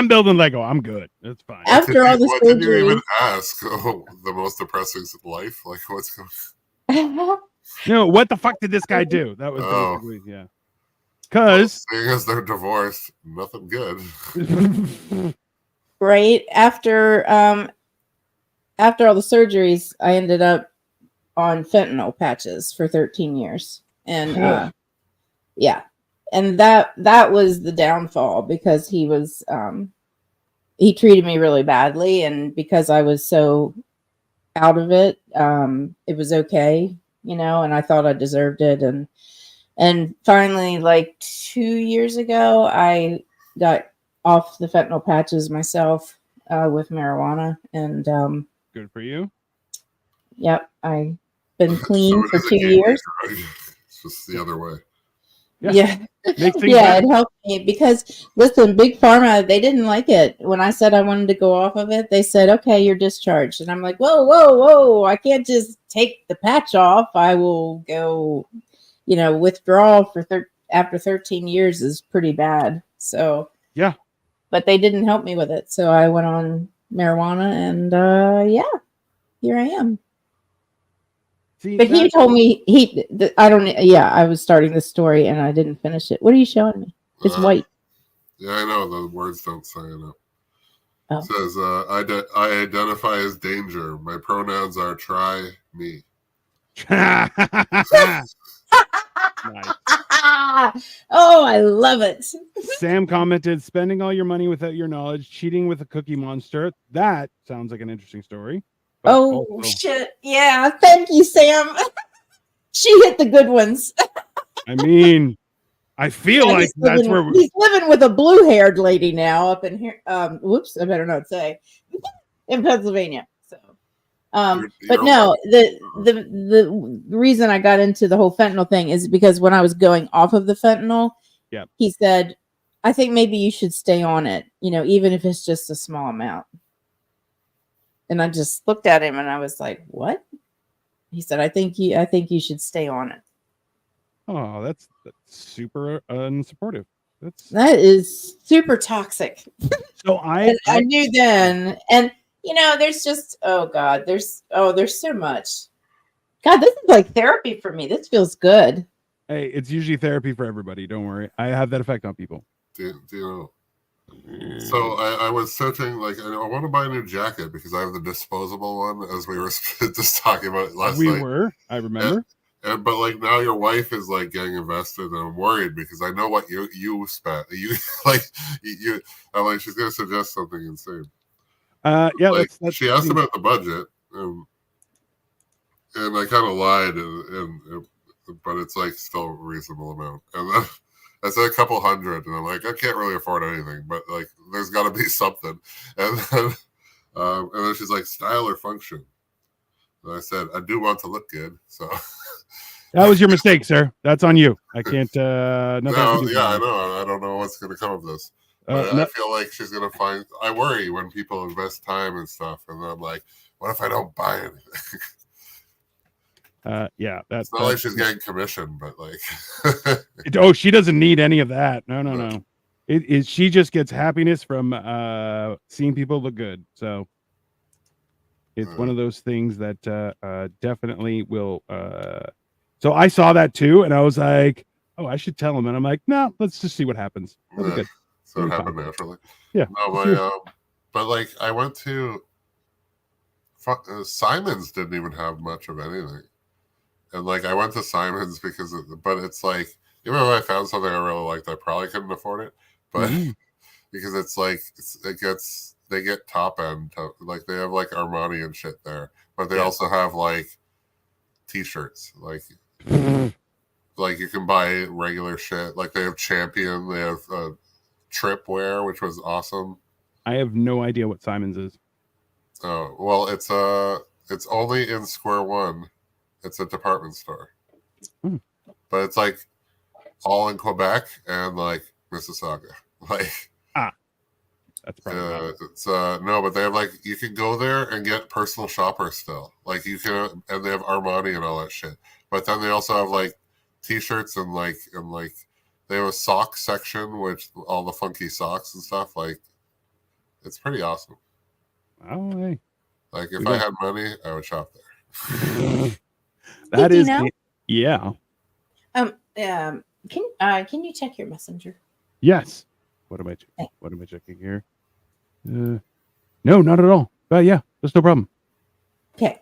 [SPEAKER 2] building Lego. I'm good. It's fine.
[SPEAKER 5] After all the
[SPEAKER 1] what
[SPEAKER 5] surgeries,
[SPEAKER 1] did you even ask? Oh, the most depressing life? Like, what's going?
[SPEAKER 2] No, what the fuck did this guy do? That was basically because
[SPEAKER 1] seeing as they're divorced, nothing good.
[SPEAKER 5] right after all the surgeries, I ended up on fentanyl patches for 13 years, and yeah, and that was the downfall, because he was he treated me really badly, and because I was so out of it, it was okay, and I thought I deserved it, and finally, like 2 years ago, I got off the fentanyl patches myself with marijuana, and
[SPEAKER 2] good for you.
[SPEAKER 5] yep, I've been clean
[SPEAKER 1] So
[SPEAKER 5] for
[SPEAKER 1] it is
[SPEAKER 5] 2
[SPEAKER 1] a game
[SPEAKER 5] years.
[SPEAKER 1] changer, right? It's just the other way.
[SPEAKER 5] Yeah.
[SPEAKER 2] Make things
[SPEAKER 5] Yeah,
[SPEAKER 2] better.
[SPEAKER 5] it helped me, because listen, Big Pharma, they didn't like it when I said I wanted to go off of it. They said, okay, you're discharged, and I'm like, whoa, I can't just take the patch off. I will go, withdrawal for after 13 years is pretty bad. So
[SPEAKER 2] Yeah,
[SPEAKER 5] but they didn't help me with it, so I went on marijuana, and yeah, here I am.
[SPEAKER 2] see,
[SPEAKER 5] But he told me I was starting this story and I didn't finish it. What are you showing me? It's white.
[SPEAKER 1] Yeah, I know. The words don't say enough.
[SPEAKER 5] Oh.
[SPEAKER 1] It says, I identify as danger. My pronouns are try me.
[SPEAKER 2] Nice.
[SPEAKER 5] Oh, I love it.
[SPEAKER 2] Sam commented, spending all your money without your knowledge, cheating with a cookie monster. That sounds like an interesting story. But
[SPEAKER 5] Oh,
[SPEAKER 2] also,
[SPEAKER 5] shit. Yeah. Thank you, Sam. She hit the good ones.
[SPEAKER 2] I mean, I feel like that's where
[SPEAKER 5] he's living with a blue-haired lady now up in here. Whoops, I better not say, in Pennsylvania. So, but no, the reason I got into the whole fentanyl thing is because when I was going off of the fentanyl, he said, I think maybe you should stay on it, even if it's just a small amount. And I just looked at him and I was like, what? He said, I think you should stay on it.
[SPEAKER 2] Oh, that's super unsupportive.
[SPEAKER 5] That is super toxic.
[SPEAKER 2] So I
[SPEAKER 5] knew then, and there's just there's so much. God, this is like therapy for me. This feels good.
[SPEAKER 2] Hey, it's usually therapy for everybody. Don't worry, I have that effect on people.
[SPEAKER 1] Do you know? So I was searching, like, I want to buy a new jacket because I have the disposable one, as we were just talking about it last night.
[SPEAKER 2] I remember.
[SPEAKER 1] But like now your wife is like getting invested, and I'm worried because I know what you spent. I'm like, she's gonna suggest something insane.
[SPEAKER 2] Yeah,
[SPEAKER 1] like,
[SPEAKER 2] let's
[SPEAKER 1] she asked about the budget, and I kind of lied, but it's like still a reasonable amount. And then I said a couple hundred, and I'm like, I can't really afford anything, but like, there's got to be something. And then she's like, style or function. And I said, I do want to look good, so.
[SPEAKER 2] That was your mistake, sir. That's on you. I can't.
[SPEAKER 1] I know. I don't know what's going to come of this. But I feel like she's going to find. I worry when people invest time and stuff, and then I'm like, what if I don't buy anything?
[SPEAKER 2] Yeah, that's
[SPEAKER 1] not like she's getting commission, but like.
[SPEAKER 2] Oh, she doesn't need any of that. No. She just gets happiness from seeing people look good. So. It's one of those things that definitely will. So I saw that too, and I was like, "Oh, I should tell him." And I'm like, "No, let's just see what happens. That'll be good."
[SPEAKER 1] So it
[SPEAKER 2] It'll be
[SPEAKER 1] happened
[SPEAKER 2] fine.
[SPEAKER 1] naturally.
[SPEAKER 2] Yeah.
[SPEAKER 1] No, my but like I went to Simon's didn't even have much of anything, and like I went to Simon's because, but it's like even if I found something I really liked, I probably couldn't afford it, but because it's like they get top end, like they have like Armani and shit there, but they also have like t-shirts, like you can buy regular shit, like they have Champion, they have Trip Wear, which was awesome.
[SPEAKER 2] I have no idea what Simon's is.
[SPEAKER 1] Oh well, it's only in Square One. It's a department store, but it's like all in Quebec and like Mississauga. Like
[SPEAKER 2] that's probably
[SPEAKER 1] it's no, but they have like you can go there and get personal shopper still. Like you can, and they have Armani and all that shit. But then they also have like t-shirts and like they have a sock section with all the funky socks and stuff. Like it's pretty awesome.
[SPEAKER 2] Oh, hey.
[SPEAKER 1] Like if I had money, I would shop there.
[SPEAKER 2] That is,
[SPEAKER 5] yeah. Can you check your messenger?
[SPEAKER 2] Yes. What am I checking? What am I checking here? No, not at all. But yeah, there's no problem.
[SPEAKER 5] Okay.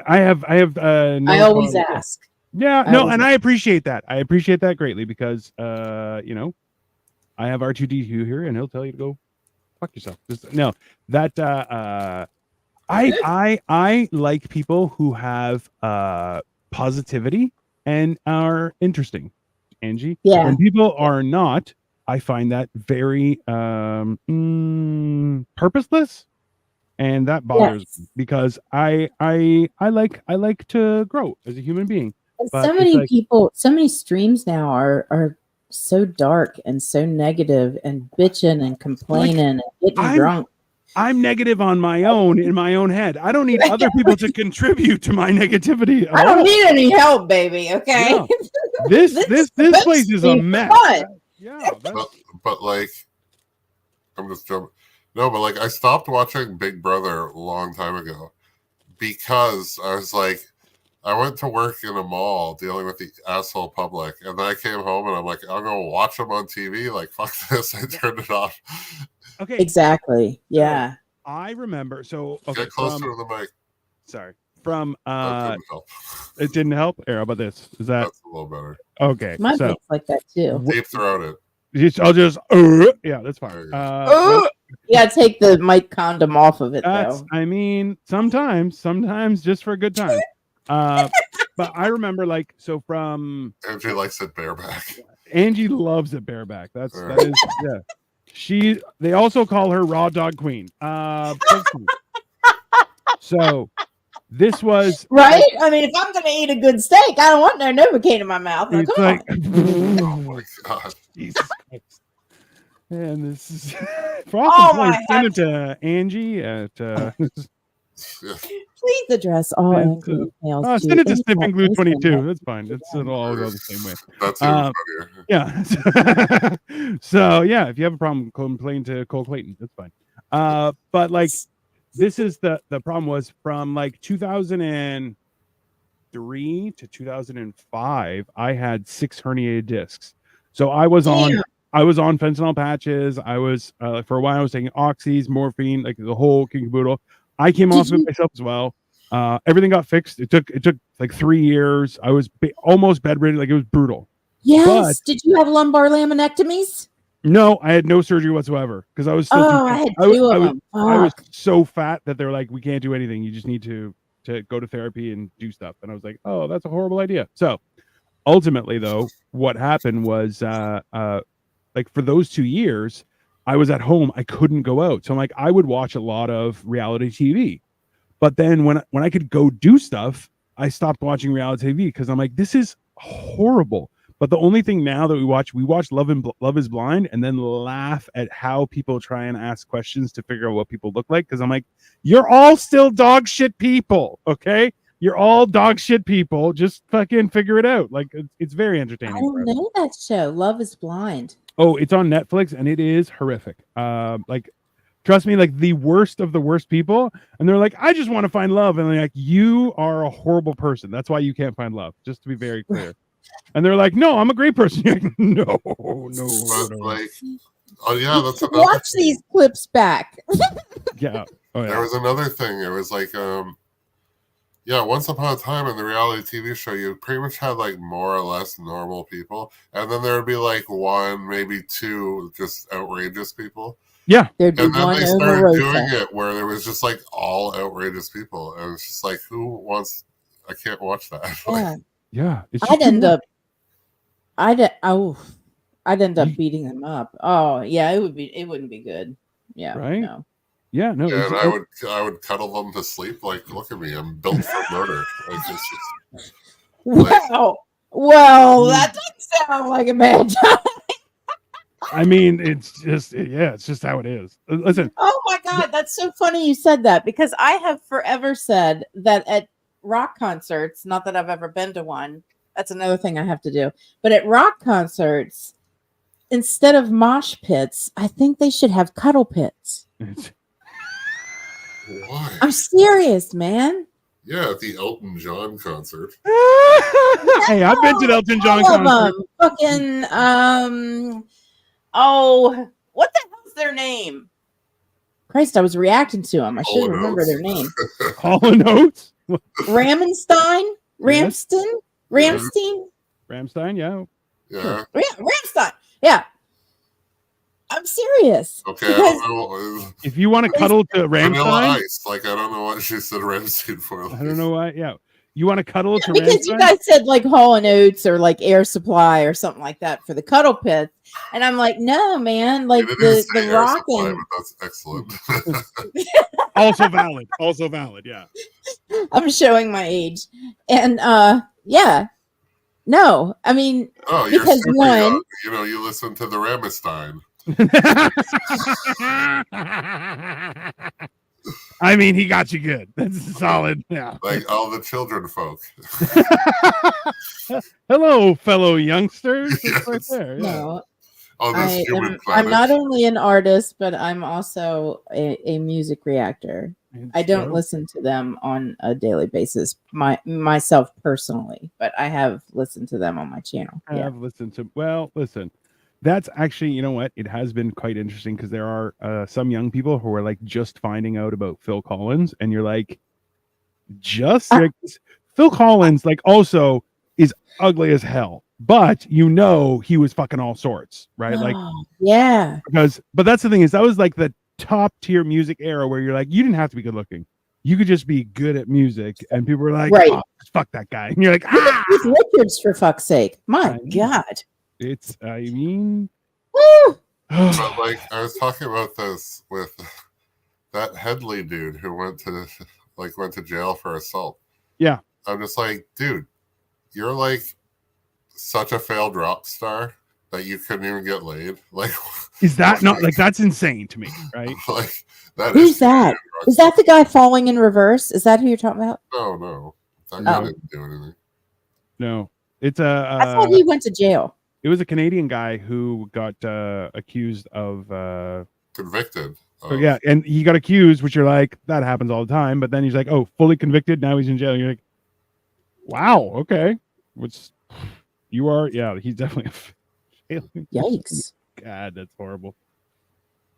[SPEAKER 2] I have. No
[SPEAKER 5] I always
[SPEAKER 2] problem.
[SPEAKER 5] ask.
[SPEAKER 2] Yeah, no, and I appreciate that. I appreciate that greatly because, you know, I have R2D2 here, and he'll tell you to go fuck yourself. No, that I like people who have positivity and are interesting, Angie.
[SPEAKER 5] Yeah.
[SPEAKER 2] When people are not, I find that very purposeless, and that bothers me because I like to grow as a human being.
[SPEAKER 5] So many people, so many streams now are so dark and so negative and bitching and complaining and getting drunk.
[SPEAKER 2] I'm negative on my own in my own head. I don't need other people to contribute to my negativity.
[SPEAKER 5] I don't need any help, baby. Okay.
[SPEAKER 2] Yeah. This place is a mess. Yeah.
[SPEAKER 1] But like, I'm just jumping. No, but like I stopped watching Big Brother a long time ago because I was like, I went to work in a mall dealing with the asshole public, and then I came home and I'm like, I'm gonna watch them on TV. Like, fuck this. I turned it off.
[SPEAKER 2] Okay.
[SPEAKER 5] Exactly. Yeah.
[SPEAKER 2] I remember. So okay,
[SPEAKER 1] get closer to the mic.
[SPEAKER 2] Sorry. From
[SPEAKER 1] that didn't help.
[SPEAKER 2] It didn't help. How about this? Is that's
[SPEAKER 1] a little better?
[SPEAKER 2] Okay.
[SPEAKER 5] Mine looks like that too.
[SPEAKER 1] Deep throated.
[SPEAKER 2] I'll just yeah, that's fine.
[SPEAKER 5] Yeah, take the mic condom off of it though.
[SPEAKER 2] I mean, sometimes just for a good time. But I remember like so from
[SPEAKER 1] Angie likes it bareback.
[SPEAKER 2] Angie loves it bareback. That is they also call her raw dog queen. So this was
[SPEAKER 5] right. I mean, if I'm gonna eat a good steak, I don't want no Novocaine in my mouth. Like,
[SPEAKER 1] oh my god,
[SPEAKER 2] Jesus Christ! And this is send it to Angie at.
[SPEAKER 5] Please address all angry emails.
[SPEAKER 2] Send it to Sniffing Glue 22. That's fine. It'll all go the same way.
[SPEAKER 1] That's even funnier.
[SPEAKER 2] Yeah. So yeah, if you have a problem, complain to Cole Clayton. That's fine. But like, this is the problem was from like 2003 to 2005. I had 6 herniated discs. So I was on fentanyl patches. I was for a while I was taking oxys, morphine, like the whole king caboodle. I came off of myself as well. Everything got fixed. It took like 3 years. I was almost bedridden. Like it was brutal.
[SPEAKER 5] Yes. But, did you have lumbar laminectomies?
[SPEAKER 2] No, I had no surgery whatsoever because I was still.
[SPEAKER 5] I had 2 of them.
[SPEAKER 2] I was so fat that they were like, we can't do anything. You just need to go to therapy and do stuff. And I was like, oh, that's a horrible idea. So ultimately, though, what happened was, like for those 2 years, I was at home. I couldn't go out. So I'm like, I would watch a lot of reality TV. But then when I could go do stuff, I stopped watching reality TV because I'm like, this is horrible. But the only thing now that we watch Love is Blind and then laugh at how people try and ask questions to figure out what people look like. Because I'm like, you're all still dog shit people. Okay. You're all dog shit people. Just fucking figure it out. Like it's very entertaining.
[SPEAKER 5] I don't know that show. Love is Blind.
[SPEAKER 2] Oh, it's on Netflix and it is horrific. Like Trust me, like the worst of the worst people, and they're like, I just want to find love, and they're like, you are a horrible person. That's why you can't find love. Just to be very clear. And they're like, no, I'm a great person. You're like, no.
[SPEAKER 1] But like, oh yeah, that's another
[SPEAKER 5] Watch
[SPEAKER 1] thing.
[SPEAKER 5] these clips back.
[SPEAKER 2] Yeah. Oh,
[SPEAKER 1] There
[SPEAKER 2] yeah.
[SPEAKER 1] was another thing. It was like, yeah, once upon a time in the reality TV show, you pretty much had like more or less normal people, and then there would be like one, maybe two, just outrageous people.
[SPEAKER 2] Yeah.
[SPEAKER 5] There'd be
[SPEAKER 1] And then
[SPEAKER 5] one
[SPEAKER 1] they started doing
[SPEAKER 5] Omarosa.
[SPEAKER 1] it where there was just like all outrageous people, and it's just like, who wants? I can't watch that.
[SPEAKER 5] Yeah.
[SPEAKER 2] Yeah. It's just
[SPEAKER 5] I'd
[SPEAKER 2] too
[SPEAKER 5] end
[SPEAKER 2] much.
[SPEAKER 5] up. I'd end up beating them up. Oh yeah, it wouldn't be good. Yeah.
[SPEAKER 2] Right?
[SPEAKER 5] No.
[SPEAKER 2] Yeah. No.
[SPEAKER 1] Yeah,
[SPEAKER 2] it's-
[SPEAKER 1] and I would cuddle them to sleep. Like, look at me, I'm built for murder. Like, it's just,
[SPEAKER 5] Wow. Well, that doesn't sound like a bad time.
[SPEAKER 2] I mean, it's just how it is. Listen,
[SPEAKER 5] Oh my god, that's so funny you said that because I have forever said that at rock concerts, not that I've ever been to one. That's another thing I have to do. But at rock concerts, instead of mosh pits, I think they should have cuddle pits.
[SPEAKER 2] it's-
[SPEAKER 1] why?
[SPEAKER 5] I'm serious, man.
[SPEAKER 1] Yeah, at the Elton John concert.
[SPEAKER 2] hey, I've been to the Elton John
[SPEAKER 5] All of
[SPEAKER 2] concert.
[SPEAKER 5] them. Fucking oh, what the hell's their name? Christ, I was reacting to them. I should
[SPEAKER 1] Hall &
[SPEAKER 5] remember
[SPEAKER 1] Oates.
[SPEAKER 5] their name.
[SPEAKER 2] Hall and Oates,
[SPEAKER 5] Ramenstein?
[SPEAKER 2] Yes.
[SPEAKER 5] Ramston? Ramstein?
[SPEAKER 2] Ramstein. Yeah.
[SPEAKER 1] Yeah.
[SPEAKER 5] Yeah, Ramstein. Yeah. I'm serious.
[SPEAKER 1] Okay, I
[SPEAKER 5] Because
[SPEAKER 1] don't know.
[SPEAKER 2] If you want to cuddle to
[SPEAKER 1] Vanilla
[SPEAKER 2] Ramstein,
[SPEAKER 1] Ice. Like, I don't know what she said Ramstein for.
[SPEAKER 2] I don't know why. Yeah, you want to cuddle to
[SPEAKER 5] because you
[SPEAKER 2] Ramstein.
[SPEAKER 5] guys said like Hall and Oates or like Air Supply or something like that for the cuddle pits, and I'm like, no, man, like
[SPEAKER 1] You didn't say
[SPEAKER 5] the
[SPEAKER 1] Air
[SPEAKER 5] rock
[SPEAKER 1] Supply,
[SPEAKER 5] and
[SPEAKER 1] but that's excellent.
[SPEAKER 2] Also valid. Also valid. Yeah.
[SPEAKER 5] I'm showing my age, and yeah, no, I mean
[SPEAKER 1] Oh, you're
[SPEAKER 5] Because
[SPEAKER 1] super
[SPEAKER 5] one-
[SPEAKER 1] young. You know, you listen to the Ramstein.
[SPEAKER 2] I mean, he got you good. That's solid. Yeah.
[SPEAKER 1] Like all the children folk.
[SPEAKER 2] Hello, fellow youngsters. It's right
[SPEAKER 1] Yes.
[SPEAKER 2] there. Yeah.
[SPEAKER 5] no,
[SPEAKER 1] On this human
[SPEAKER 5] I'm
[SPEAKER 1] planet.
[SPEAKER 5] not only an artist, but I'm also a music reactor. I don't listen to them on a daily basis, myself personally, but I have listened to them on my channel.
[SPEAKER 2] I
[SPEAKER 5] Yeah.
[SPEAKER 2] have listened to. Well, listen. That's actually, you know what? It has been quite interesting because there are some young people who are like just finding out about Phil Collins, and you're like, like, Phil Collins, like, also is ugly as hell, but you know he was fucking all sorts, right? Like,
[SPEAKER 5] yeah.
[SPEAKER 2] but that's the thing is that was like the top tier music era where you're like, you didn't have to be good looking, you could just be good at music, and people were like,
[SPEAKER 5] Right.
[SPEAKER 2] oh, fuck that guy, and you're like,
[SPEAKER 5] Look at
[SPEAKER 2] ah,
[SPEAKER 5] Keith Richards, for fuck's sake. My
[SPEAKER 2] I know.
[SPEAKER 5] God.
[SPEAKER 2] it's, I mean,
[SPEAKER 5] Woo!
[SPEAKER 1] But like I was talking about this with that Headley dude who went to jail for assault.
[SPEAKER 2] Yeah.
[SPEAKER 1] I'm just like, dude, you're like such a failed rock star that you couldn't even get laid. Like,
[SPEAKER 2] is that not like, that's insane to me, right?
[SPEAKER 1] like that
[SPEAKER 5] Who's
[SPEAKER 1] is
[SPEAKER 5] that? Is that the guy falling in reverse? Is that who you're talking about?
[SPEAKER 1] No. That guy
[SPEAKER 5] Oh.
[SPEAKER 1] didn't do anything.
[SPEAKER 2] No, it's
[SPEAKER 5] I thought he went to jail.
[SPEAKER 2] it was a Canadian guy who got accused of
[SPEAKER 1] Convicted.
[SPEAKER 2] so yeah, and he got accused, which you're like, that happens all the time, but then he's like, oh, fully convicted, now he's in jail. And you're like, wow, okay. Which you are, yeah, he's definitely a failing.
[SPEAKER 5] Yikes.
[SPEAKER 2] God, that's horrible.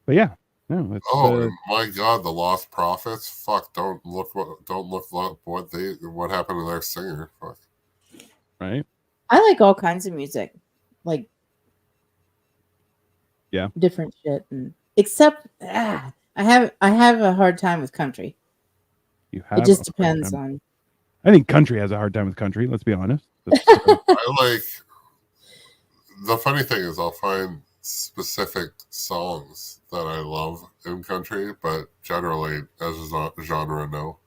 [SPEAKER 2] But yeah, no, it's
[SPEAKER 1] Oh and my God, the Lost Prophets. Fuck! Don't look what happened to their singer. Fuck.
[SPEAKER 2] right.
[SPEAKER 5] I like all kinds of music. Like
[SPEAKER 2] Yeah.
[SPEAKER 5] different shit and except I have a hard time with country.
[SPEAKER 2] You have
[SPEAKER 5] It just
[SPEAKER 2] a hard
[SPEAKER 5] depends
[SPEAKER 2] time.
[SPEAKER 5] on
[SPEAKER 2] I think country has a hard time with country, let's be honest.
[SPEAKER 1] I like. The funny thing is, I'll find specific songs that I love in country, but generally, as a genre, no.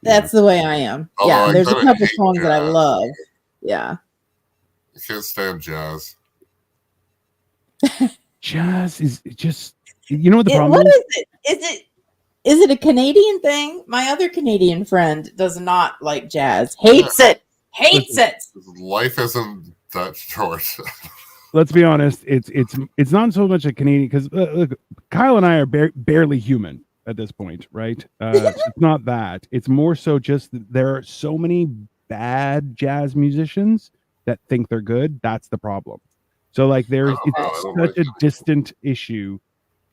[SPEAKER 5] that's the way I am.
[SPEAKER 1] Although
[SPEAKER 5] Yeah,
[SPEAKER 1] I
[SPEAKER 5] there's a
[SPEAKER 1] kinda
[SPEAKER 5] couple
[SPEAKER 1] hate
[SPEAKER 5] songs that I
[SPEAKER 1] jazz.
[SPEAKER 5] love. Yeah.
[SPEAKER 1] I can't stand jazz.
[SPEAKER 2] Jazz is just, you know what the
[SPEAKER 5] What
[SPEAKER 2] problem
[SPEAKER 5] is
[SPEAKER 2] is?
[SPEAKER 5] it? Is it a Canadian thing? My other Canadian friend does not like jazz. Hates it. Hates it.
[SPEAKER 1] Life isn't that short.
[SPEAKER 2] let's be honest. It's not so much a Canadian because look, Kyle and I are barely human at this point, right? It's not that. It's more so just that there are so many bad jazz musicians that think they're good. That's the problem. So like there's
[SPEAKER 1] I
[SPEAKER 2] it's
[SPEAKER 1] don't
[SPEAKER 2] such
[SPEAKER 1] like
[SPEAKER 2] a distant issue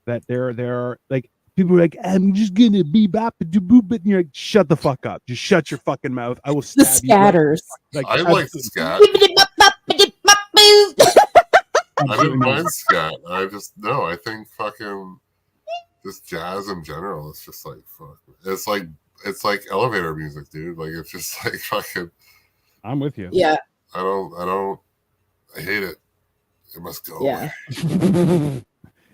[SPEAKER 2] that there are like people are like, I'm just gonna be bop do boop it, and you're like, shut the fuck up. Just shut your fucking mouth. I will
[SPEAKER 5] The
[SPEAKER 2] stab you.
[SPEAKER 5] scatters.
[SPEAKER 2] Like
[SPEAKER 1] I like
[SPEAKER 2] absolutely.
[SPEAKER 1] scat. I didn't mind scat. I just no. I think fucking just jazz in general. It's just like fuck. It's like elevator music, dude. Like it's just like fucking.
[SPEAKER 2] I'm with you.
[SPEAKER 5] Yeah.
[SPEAKER 1] I hate it. It must go.
[SPEAKER 5] Yeah.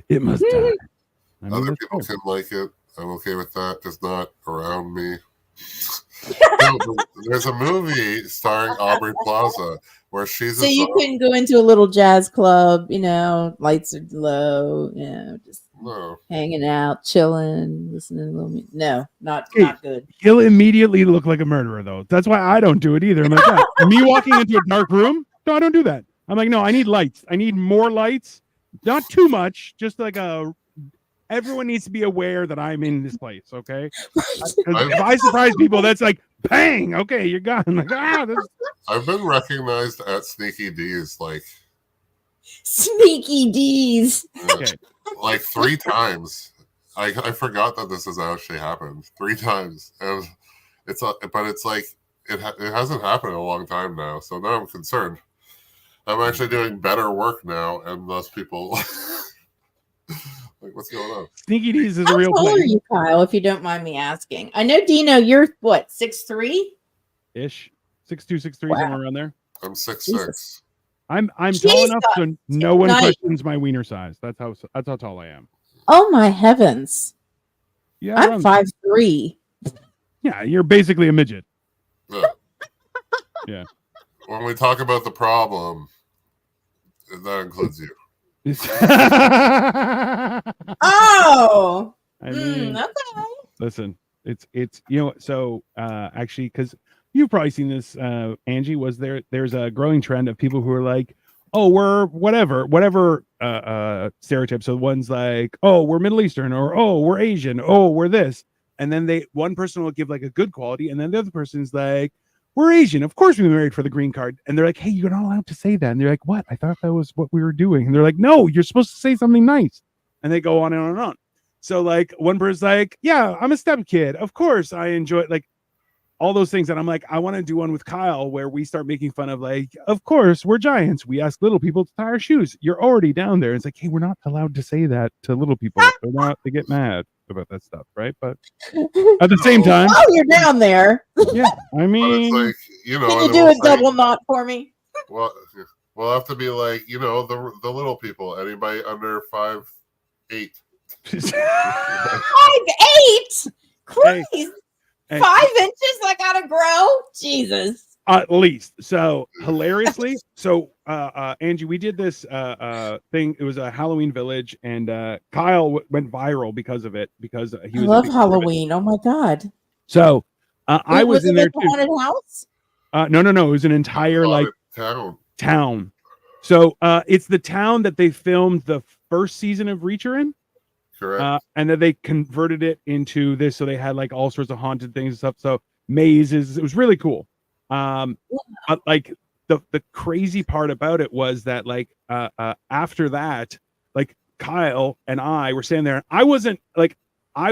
[SPEAKER 2] It must die. I mean,
[SPEAKER 1] Other
[SPEAKER 2] that's
[SPEAKER 1] people
[SPEAKER 2] good.
[SPEAKER 1] can like it. I'm okay with that. Just not around me. No, there's a movie starring Aubrey Plaza where she's
[SPEAKER 5] So
[SPEAKER 1] a
[SPEAKER 5] you
[SPEAKER 1] zombie.
[SPEAKER 5] couldn't go into a little jazz club, lights are low, just
[SPEAKER 1] No,
[SPEAKER 5] hanging out, chilling, listening to a little music. No, not good.
[SPEAKER 2] He'll immediately look like a murderer, though. That's why I don't do it either. I'm like, yeah, me walking into a dark room? No, I don't do that. I'm like, no, I need lights. I need more lights. Not too much. Just like everyone needs to be aware that I'm in this place, okay? Because if I surprise people, that's like, bang, okay, you're gone. Like,
[SPEAKER 1] I've been recognized at Sneaky D's
[SPEAKER 5] Sneaky D's.
[SPEAKER 2] Okay.
[SPEAKER 1] like 3 times. I forgot that this has actually happened 3 times, and but it's like it hasn't happened in a long time now. So now I'm concerned. I'm actually doing better work now, and less people. Like, what's going on?
[SPEAKER 2] Sneaky D's is a
[SPEAKER 5] How
[SPEAKER 2] real
[SPEAKER 5] tall are
[SPEAKER 2] place.
[SPEAKER 5] you, Kyle, if you don't mind me asking? I know, Dino, you're what, 6'3"?
[SPEAKER 2] Ish. 6'2", 6'3",
[SPEAKER 5] Wow.
[SPEAKER 2] somewhere around there.
[SPEAKER 1] I'm 6'6".
[SPEAKER 5] Jesus.
[SPEAKER 2] I'm tall
[SPEAKER 5] Jesus.
[SPEAKER 2] enough so no one
[SPEAKER 5] Nice.
[SPEAKER 2] questions my wiener size. That's how tall I am.
[SPEAKER 5] Oh my heavens.
[SPEAKER 2] Yeah,
[SPEAKER 5] I'm
[SPEAKER 2] around-
[SPEAKER 5] 5'3".
[SPEAKER 2] Yeah, you're basically a midget.
[SPEAKER 1] Yeah.
[SPEAKER 2] Yeah.
[SPEAKER 1] When we talk about the problem, that includes you.
[SPEAKER 5] Oh.
[SPEAKER 2] I mean,
[SPEAKER 5] Okay.
[SPEAKER 2] listen, it's so actually, because you've probably seen this, Angie, there's a growing trend of people who are like, oh, we're whatever stereotypes. So one's like, oh, we're Middle Eastern, or oh, we're Asian, oh, we're this, and then one person will give like a good quality, and then the other person's like, we're Asian, of course we married for the green card, and they're like, hey, you're not allowed to say that, and they're like, what? I thought that was what we were doing, and they're like, no, you're supposed to say something nice, and they go on and on and on. So like one person's like, yeah, I'm a step kid, of course I enjoy it, like all those things, and I'm like, I want to do one with Kyle where we start making fun of like, of course we're giants, we ask little people to tie our shoes. You're already down there. It's like, hey, we're not allowed to say that to little people. They get mad about that stuff, right? But at the same time,
[SPEAKER 5] Oh, you're down there.
[SPEAKER 2] yeah, I
[SPEAKER 1] But
[SPEAKER 2] mean,
[SPEAKER 1] it's like,
[SPEAKER 5] Can you
[SPEAKER 1] and
[SPEAKER 5] do
[SPEAKER 1] we'll
[SPEAKER 5] a
[SPEAKER 1] say,
[SPEAKER 5] double knot for me?
[SPEAKER 1] Well, we'll have to be like, the little people. Anybody under 5'8".
[SPEAKER 5] 5'8".
[SPEAKER 2] Hey.
[SPEAKER 5] Christ.
[SPEAKER 2] Hey.
[SPEAKER 5] 5 inches I gotta grow? Jesus.
[SPEAKER 2] At least. So hilariously, so Angie, we did this thing. It was a Halloween Village, and Kyle went viral because of it, because he
[SPEAKER 5] I
[SPEAKER 2] was a
[SPEAKER 5] love
[SPEAKER 2] big part of it.
[SPEAKER 5] Halloween. Oh my god.
[SPEAKER 2] So I was in
[SPEAKER 5] it
[SPEAKER 2] there
[SPEAKER 5] a
[SPEAKER 2] too.
[SPEAKER 5] haunted house?
[SPEAKER 2] No, it was an entire like town. So it's the town that they filmed the first season of Reacher in.
[SPEAKER 1] Correct.
[SPEAKER 2] And then they converted it into this, so they had like all sorts of haunted things and stuff. So mazes, it was really cool. But like the crazy part about it was that like after that, like Kyle and I were standing there, and I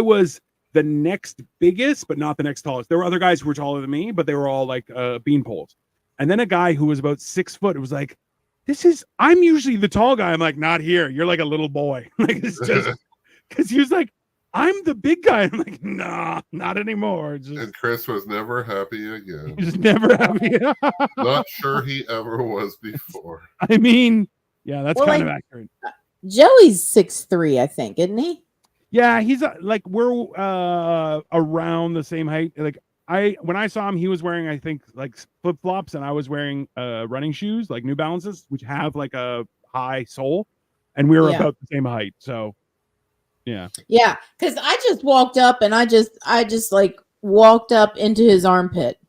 [SPEAKER 2] was the next biggest, but not the next tallest. There were other guys who were taller than me, but they were all like bean poles. And then a guy who was about 6 foot, it was like, I'm usually the tall guy. I'm like, not here. You're like a little boy. Like, it's just because he was like, I'm the big guy. I'm like, nah, not anymore.
[SPEAKER 1] And Chris was never happy again.
[SPEAKER 2] He's never happy.
[SPEAKER 1] Not sure he ever was before.
[SPEAKER 2] I mean, yeah, that's
[SPEAKER 5] Well,
[SPEAKER 2] kind
[SPEAKER 5] like-
[SPEAKER 2] of accurate.
[SPEAKER 5] Joey's 6'3", I think, isn't he?
[SPEAKER 2] Yeah, he's like, we're around the same height. Like when I saw him, he was wearing, I think, like flip flops, and I was wearing running shoes, like New Balances, which have like a high sole, and we were
[SPEAKER 5] Yeah.
[SPEAKER 2] about the same height. So, yeah.
[SPEAKER 5] Yeah, because I just walked up and I just like walked up into his armpit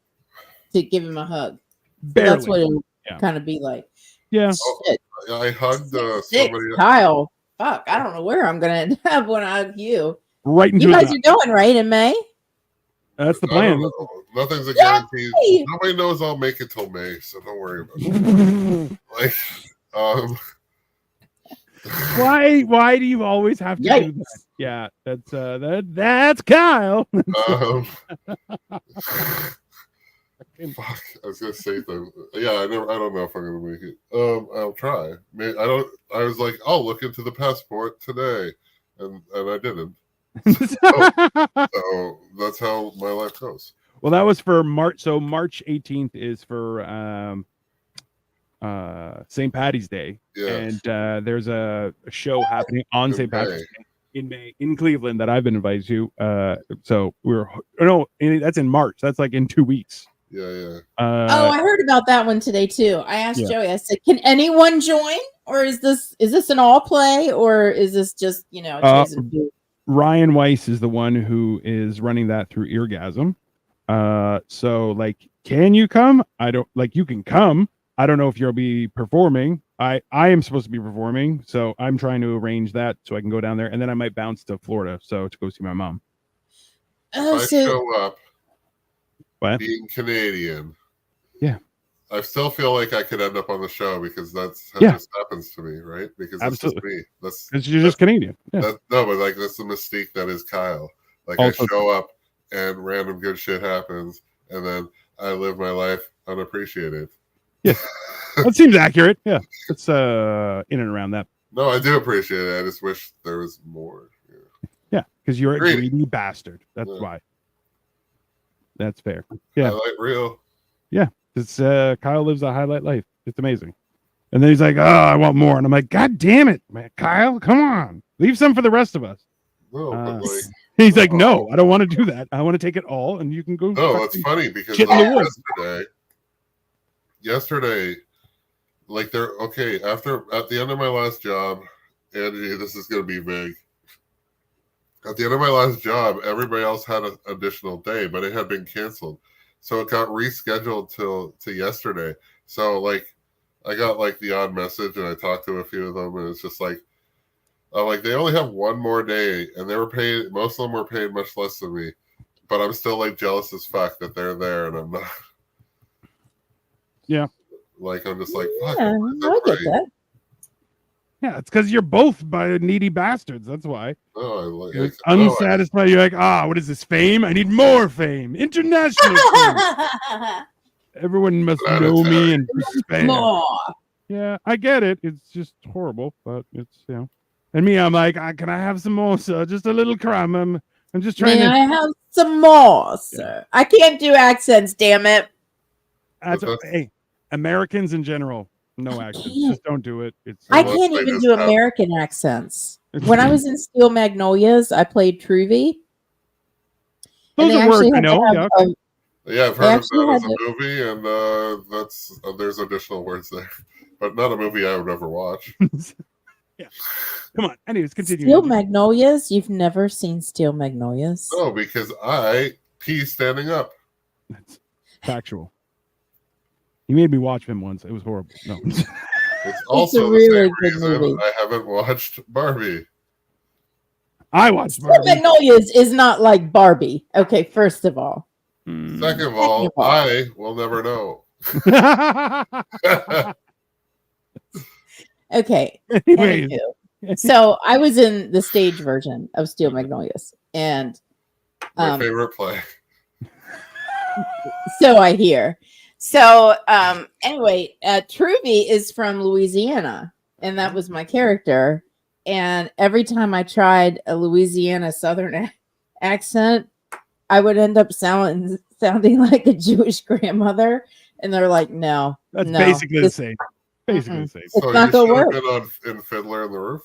[SPEAKER 5] to give him a hug.
[SPEAKER 2] Barely.
[SPEAKER 5] That's what it would
[SPEAKER 2] Yeah.
[SPEAKER 5] kind of be like.
[SPEAKER 2] Yeah.
[SPEAKER 5] Shit.
[SPEAKER 1] I hugged
[SPEAKER 5] Six,
[SPEAKER 1] somebody.
[SPEAKER 5] Kyle. Fuck, I don't know where I'm gonna end up when I hug you.
[SPEAKER 2] Right into
[SPEAKER 5] You
[SPEAKER 2] his
[SPEAKER 5] guys
[SPEAKER 2] mouth.
[SPEAKER 5] are going right in May.
[SPEAKER 2] That's the
[SPEAKER 1] I don't
[SPEAKER 2] plan.
[SPEAKER 1] know. Nothing's a guarantee.
[SPEAKER 5] Yay!
[SPEAKER 1] Nobody knows I'll make it till May, so don't worry about it. Like,
[SPEAKER 2] Why do you always have to do
[SPEAKER 5] Yikes.
[SPEAKER 2] that? Yeah, that's Kyle.
[SPEAKER 1] fuck, I was gonna say things. Yeah, I don't know if I'm gonna make it. I'll try. I was like, I'll look into the passport today, and I didn't. So that's how my life goes.
[SPEAKER 2] Well, that was for March. So March 18th is for St. Patty's Day,
[SPEAKER 1] Yeah.
[SPEAKER 2] and there's a show happening on
[SPEAKER 1] In
[SPEAKER 2] St. Patrick's
[SPEAKER 1] May.
[SPEAKER 2] Day in May in Cleveland that I've been invited to. So that's in March. That's like in 2 weeks.
[SPEAKER 1] Yeah.
[SPEAKER 5] Oh, I heard about that one today too. I asked
[SPEAKER 2] Yeah.
[SPEAKER 5] Joey. I said, "Can anyone join, or is this an all play, or is this just a choose and do?"
[SPEAKER 2] Ryan Weiss is the one who is running that through Eargasm. So like, can you come? You can come. I don't know if you'll be performing. I am supposed to be performing, so I'm trying to arrange that so I can go down there, and then I might bounce to Florida to go see my mom.
[SPEAKER 5] Oh,
[SPEAKER 1] If I
[SPEAKER 5] so
[SPEAKER 1] show up,
[SPEAKER 2] What?
[SPEAKER 1] being Canadian,
[SPEAKER 2] Yeah.
[SPEAKER 1] I still feel like I could end up on the show because that
[SPEAKER 2] Yeah.
[SPEAKER 1] just happens to me, right? Because
[SPEAKER 2] Absolutely.
[SPEAKER 1] it's just me. That's
[SPEAKER 2] Because you're just Canadian. Yeah.
[SPEAKER 1] no, but like that's the mystique that is Kyle. Like
[SPEAKER 2] Also
[SPEAKER 1] I show up and random good shit happens, and then I live my life unappreciated.
[SPEAKER 2] Yeah. That seems accurate. Yeah. It's in and around that.
[SPEAKER 1] No, I do appreciate it. I just wish there was more.
[SPEAKER 2] Yeah, because you're a
[SPEAKER 1] Greedy.
[SPEAKER 2] greedy bastard. That's
[SPEAKER 1] Yeah.
[SPEAKER 2] why. That's fair. Yeah.
[SPEAKER 1] I like real.
[SPEAKER 2] It's Kyle lives a highlight life. It's amazing. And then he's like, "Oh, I want more." And I'm like, "God damn it, man, Kyle, come on, leave some for the rest of us."
[SPEAKER 1] No, but like
[SPEAKER 2] He's like, "No, I don't want to do that. I want to take it all, and you can go."
[SPEAKER 1] no, it's funny because
[SPEAKER 2] shit in
[SPEAKER 1] like,
[SPEAKER 2] the woods.
[SPEAKER 1] yesterday, like they're okay. At the end of my last job, Angie, this is gonna be vague. At the end of my last job, everybody else had an additional day, but it had been canceled. So it got rescheduled to yesterday. So like I got like the odd message and I talked to a few of them and it's just like they only have one more day and they were paid, most of them were paid much less than me. But I'm still like jealous as fuck that they're there and I'm not.
[SPEAKER 2] Yeah.
[SPEAKER 1] Like I'm just like, fuck.
[SPEAKER 5] yeah, I get that.
[SPEAKER 2] Yeah, it's because you're both by needy bastards. That's why.
[SPEAKER 1] No,
[SPEAKER 2] You're unsatisfied. You're like, what is this fame? I need more fame. International fame. Everyone must know me and despair.
[SPEAKER 5] More.
[SPEAKER 2] Yeah, I get it. It's just horrible, but it's And me, I'm like, can I have some more, sir? Just a little crumb. I'm just trying
[SPEAKER 5] May
[SPEAKER 2] to.
[SPEAKER 5] I have some more, sir? I can't do accents. Damn it!
[SPEAKER 2] Hey, Americans in general, no accents. Just don't do it. It's.
[SPEAKER 5] I
[SPEAKER 1] Unless
[SPEAKER 5] can't
[SPEAKER 1] they
[SPEAKER 5] even
[SPEAKER 1] just
[SPEAKER 5] do
[SPEAKER 1] have-
[SPEAKER 5] American accents. When I was in Steel Magnolias, I played Truvy.
[SPEAKER 2] Those
[SPEAKER 5] they
[SPEAKER 2] are words
[SPEAKER 5] actually
[SPEAKER 2] I
[SPEAKER 5] had to
[SPEAKER 2] know.
[SPEAKER 5] have
[SPEAKER 2] Yeah.
[SPEAKER 5] a-
[SPEAKER 1] Yeah, I've
[SPEAKER 5] They
[SPEAKER 1] heard of
[SPEAKER 5] actually
[SPEAKER 1] that as
[SPEAKER 5] had
[SPEAKER 1] a movie, and that's there's additional words there, but not a movie I would ever watch.
[SPEAKER 2] Yeah. Come on. Anyways, continue.
[SPEAKER 5] Steel
[SPEAKER 2] Angie.
[SPEAKER 5] Magnolias? You've never seen Steel Magnolias?
[SPEAKER 1] No, because I pee standing up.
[SPEAKER 2] That's factual. He made me watch him once. It was horrible. No.
[SPEAKER 1] It's also
[SPEAKER 5] really
[SPEAKER 1] the same
[SPEAKER 5] good
[SPEAKER 1] reason
[SPEAKER 5] movie.
[SPEAKER 1] I haven't watched Barbie.
[SPEAKER 2] I watched
[SPEAKER 5] Steel
[SPEAKER 2] Barbie.
[SPEAKER 5] Magnolias is not like Barbie. Okay, first of all.
[SPEAKER 2] Mm.
[SPEAKER 1] Second of all,
[SPEAKER 5] of all.
[SPEAKER 1] I will never know.
[SPEAKER 5] Okay.
[SPEAKER 2] Anyways,
[SPEAKER 5] Anywho. So I was in the stage version of Steel Magnolias, and
[SPEAKER 1] My favorite play.
[SPEAKER 5] so I hear. So anyway, Truvy is from Louisiana, and that was my character. And every time I tried a Louisiana Southern accent, I would end up sounding like a Jewish grandmother. And they're like, no,
[SPEAKER 2] that's
[SPEAKER 5] no,
[SPEAKER 2] basically the
[SPEAKER 5] this-
[SPEAKER 2] same. Basically the same.
[SPEAKER 5] It's
[SPEAKER 1] So
[SPEAKER 5] not
[SPEAKER 1] you
[SPEAKER 5] gonna
[SPEAKER 1] should have
[SPEAKER 5] work.
[SPEAKER 1] been in Fiddler on the Roof.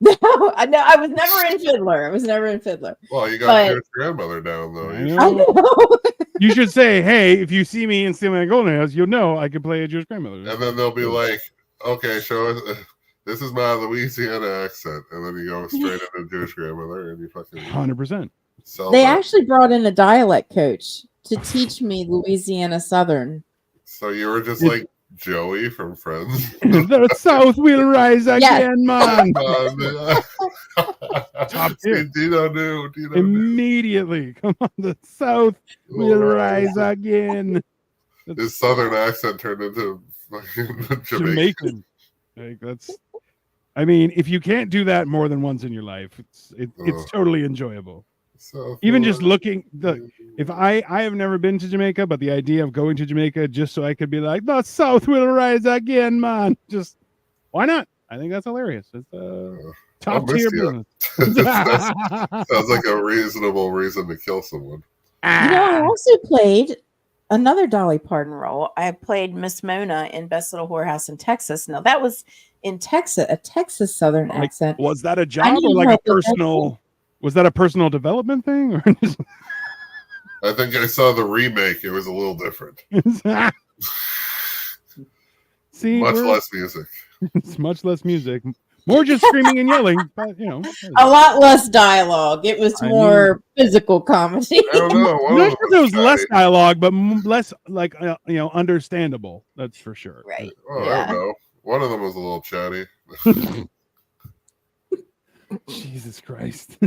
[SPEAKER 5] No, I was never in Fiddler. I was never in Fiddler.
[SPEAKER 1] Well, you got
[SPEAKER 5] But-
[SPEAKER 1] your grandmother down though.
[SPEAKER 2] I
[SPEAKER 1] You
[SPEAKER 2] know.
[SPEAKER 5] I know.
[SPEAKER 2] You should say, "Hey, if you see me in Steel Magnolias, you'll know I can play a Jewish grandmother."
[SPEAKER 1] And then they'll be like, okay, show us. This is my Louisiana accent. And then you go straight into Jewish grandmother and you fucking
[SPEAKER 2] 100%.
[SPEAKER 1] sell
[SPEAKER 5] They
[SPEAKER 1] that.
[SPEAKER 5] actually brought in a dialect coach to teach me Louisiana Southern.
[SPEAKER 1] So you were just
[SPEAKER 2] It-
[SPEAKER 1] like Joey from Friends.
[SPEAKER 2] The South will rise again, man. Top tier.
[SPEAKER 1] Dino knew.
[SPEAKER 2] Immediately. Come on, the South will rise again.
[SPEAKER 1] His southern accent turned into fucking
[SPEAKER 2] Jamaican. Like I mean, if you can't do that more than once in your life, it's totally enjoyable. Even just looking, if I have never been to Jamaica, but the idea of going to Jamaica just so I could be like, the South will rise again, man. Just why not? I think that's hilarious. It's top tier business.
[SPEAKER 1] Sounds like a reasonable reason to kill someone.
[SPEAKER 5] I also played another Dolly Parton role. I played Miss Mona in Best Little Whorehouse in Texas. Now that was in Texas, a Texas Southern accent.
[SPEAKER 2] Was that a job or like a personal? Was that a personal development thing? Or
[SPEAKER 1] I think I saw the remake. It was a little different.
[SPEAKER 2] See,
[SPEAKER 1] less music.
[SPEAKER 2] It's much less music. More just screaming and yelling, but you know,
[SPEAKER 5] a lot less dialogue. It was more physical comedy.
[SPEAKER 1] I don't know.
[SPEAKER 2] Not sure there was less dialogue, but less like understandable. That's for sure.
[SPEAKER 5] Right.
[SPEAKER 1] Oh, I don't know. One of them was a little chatty.
[SPEAKER 2] Jesus Christ!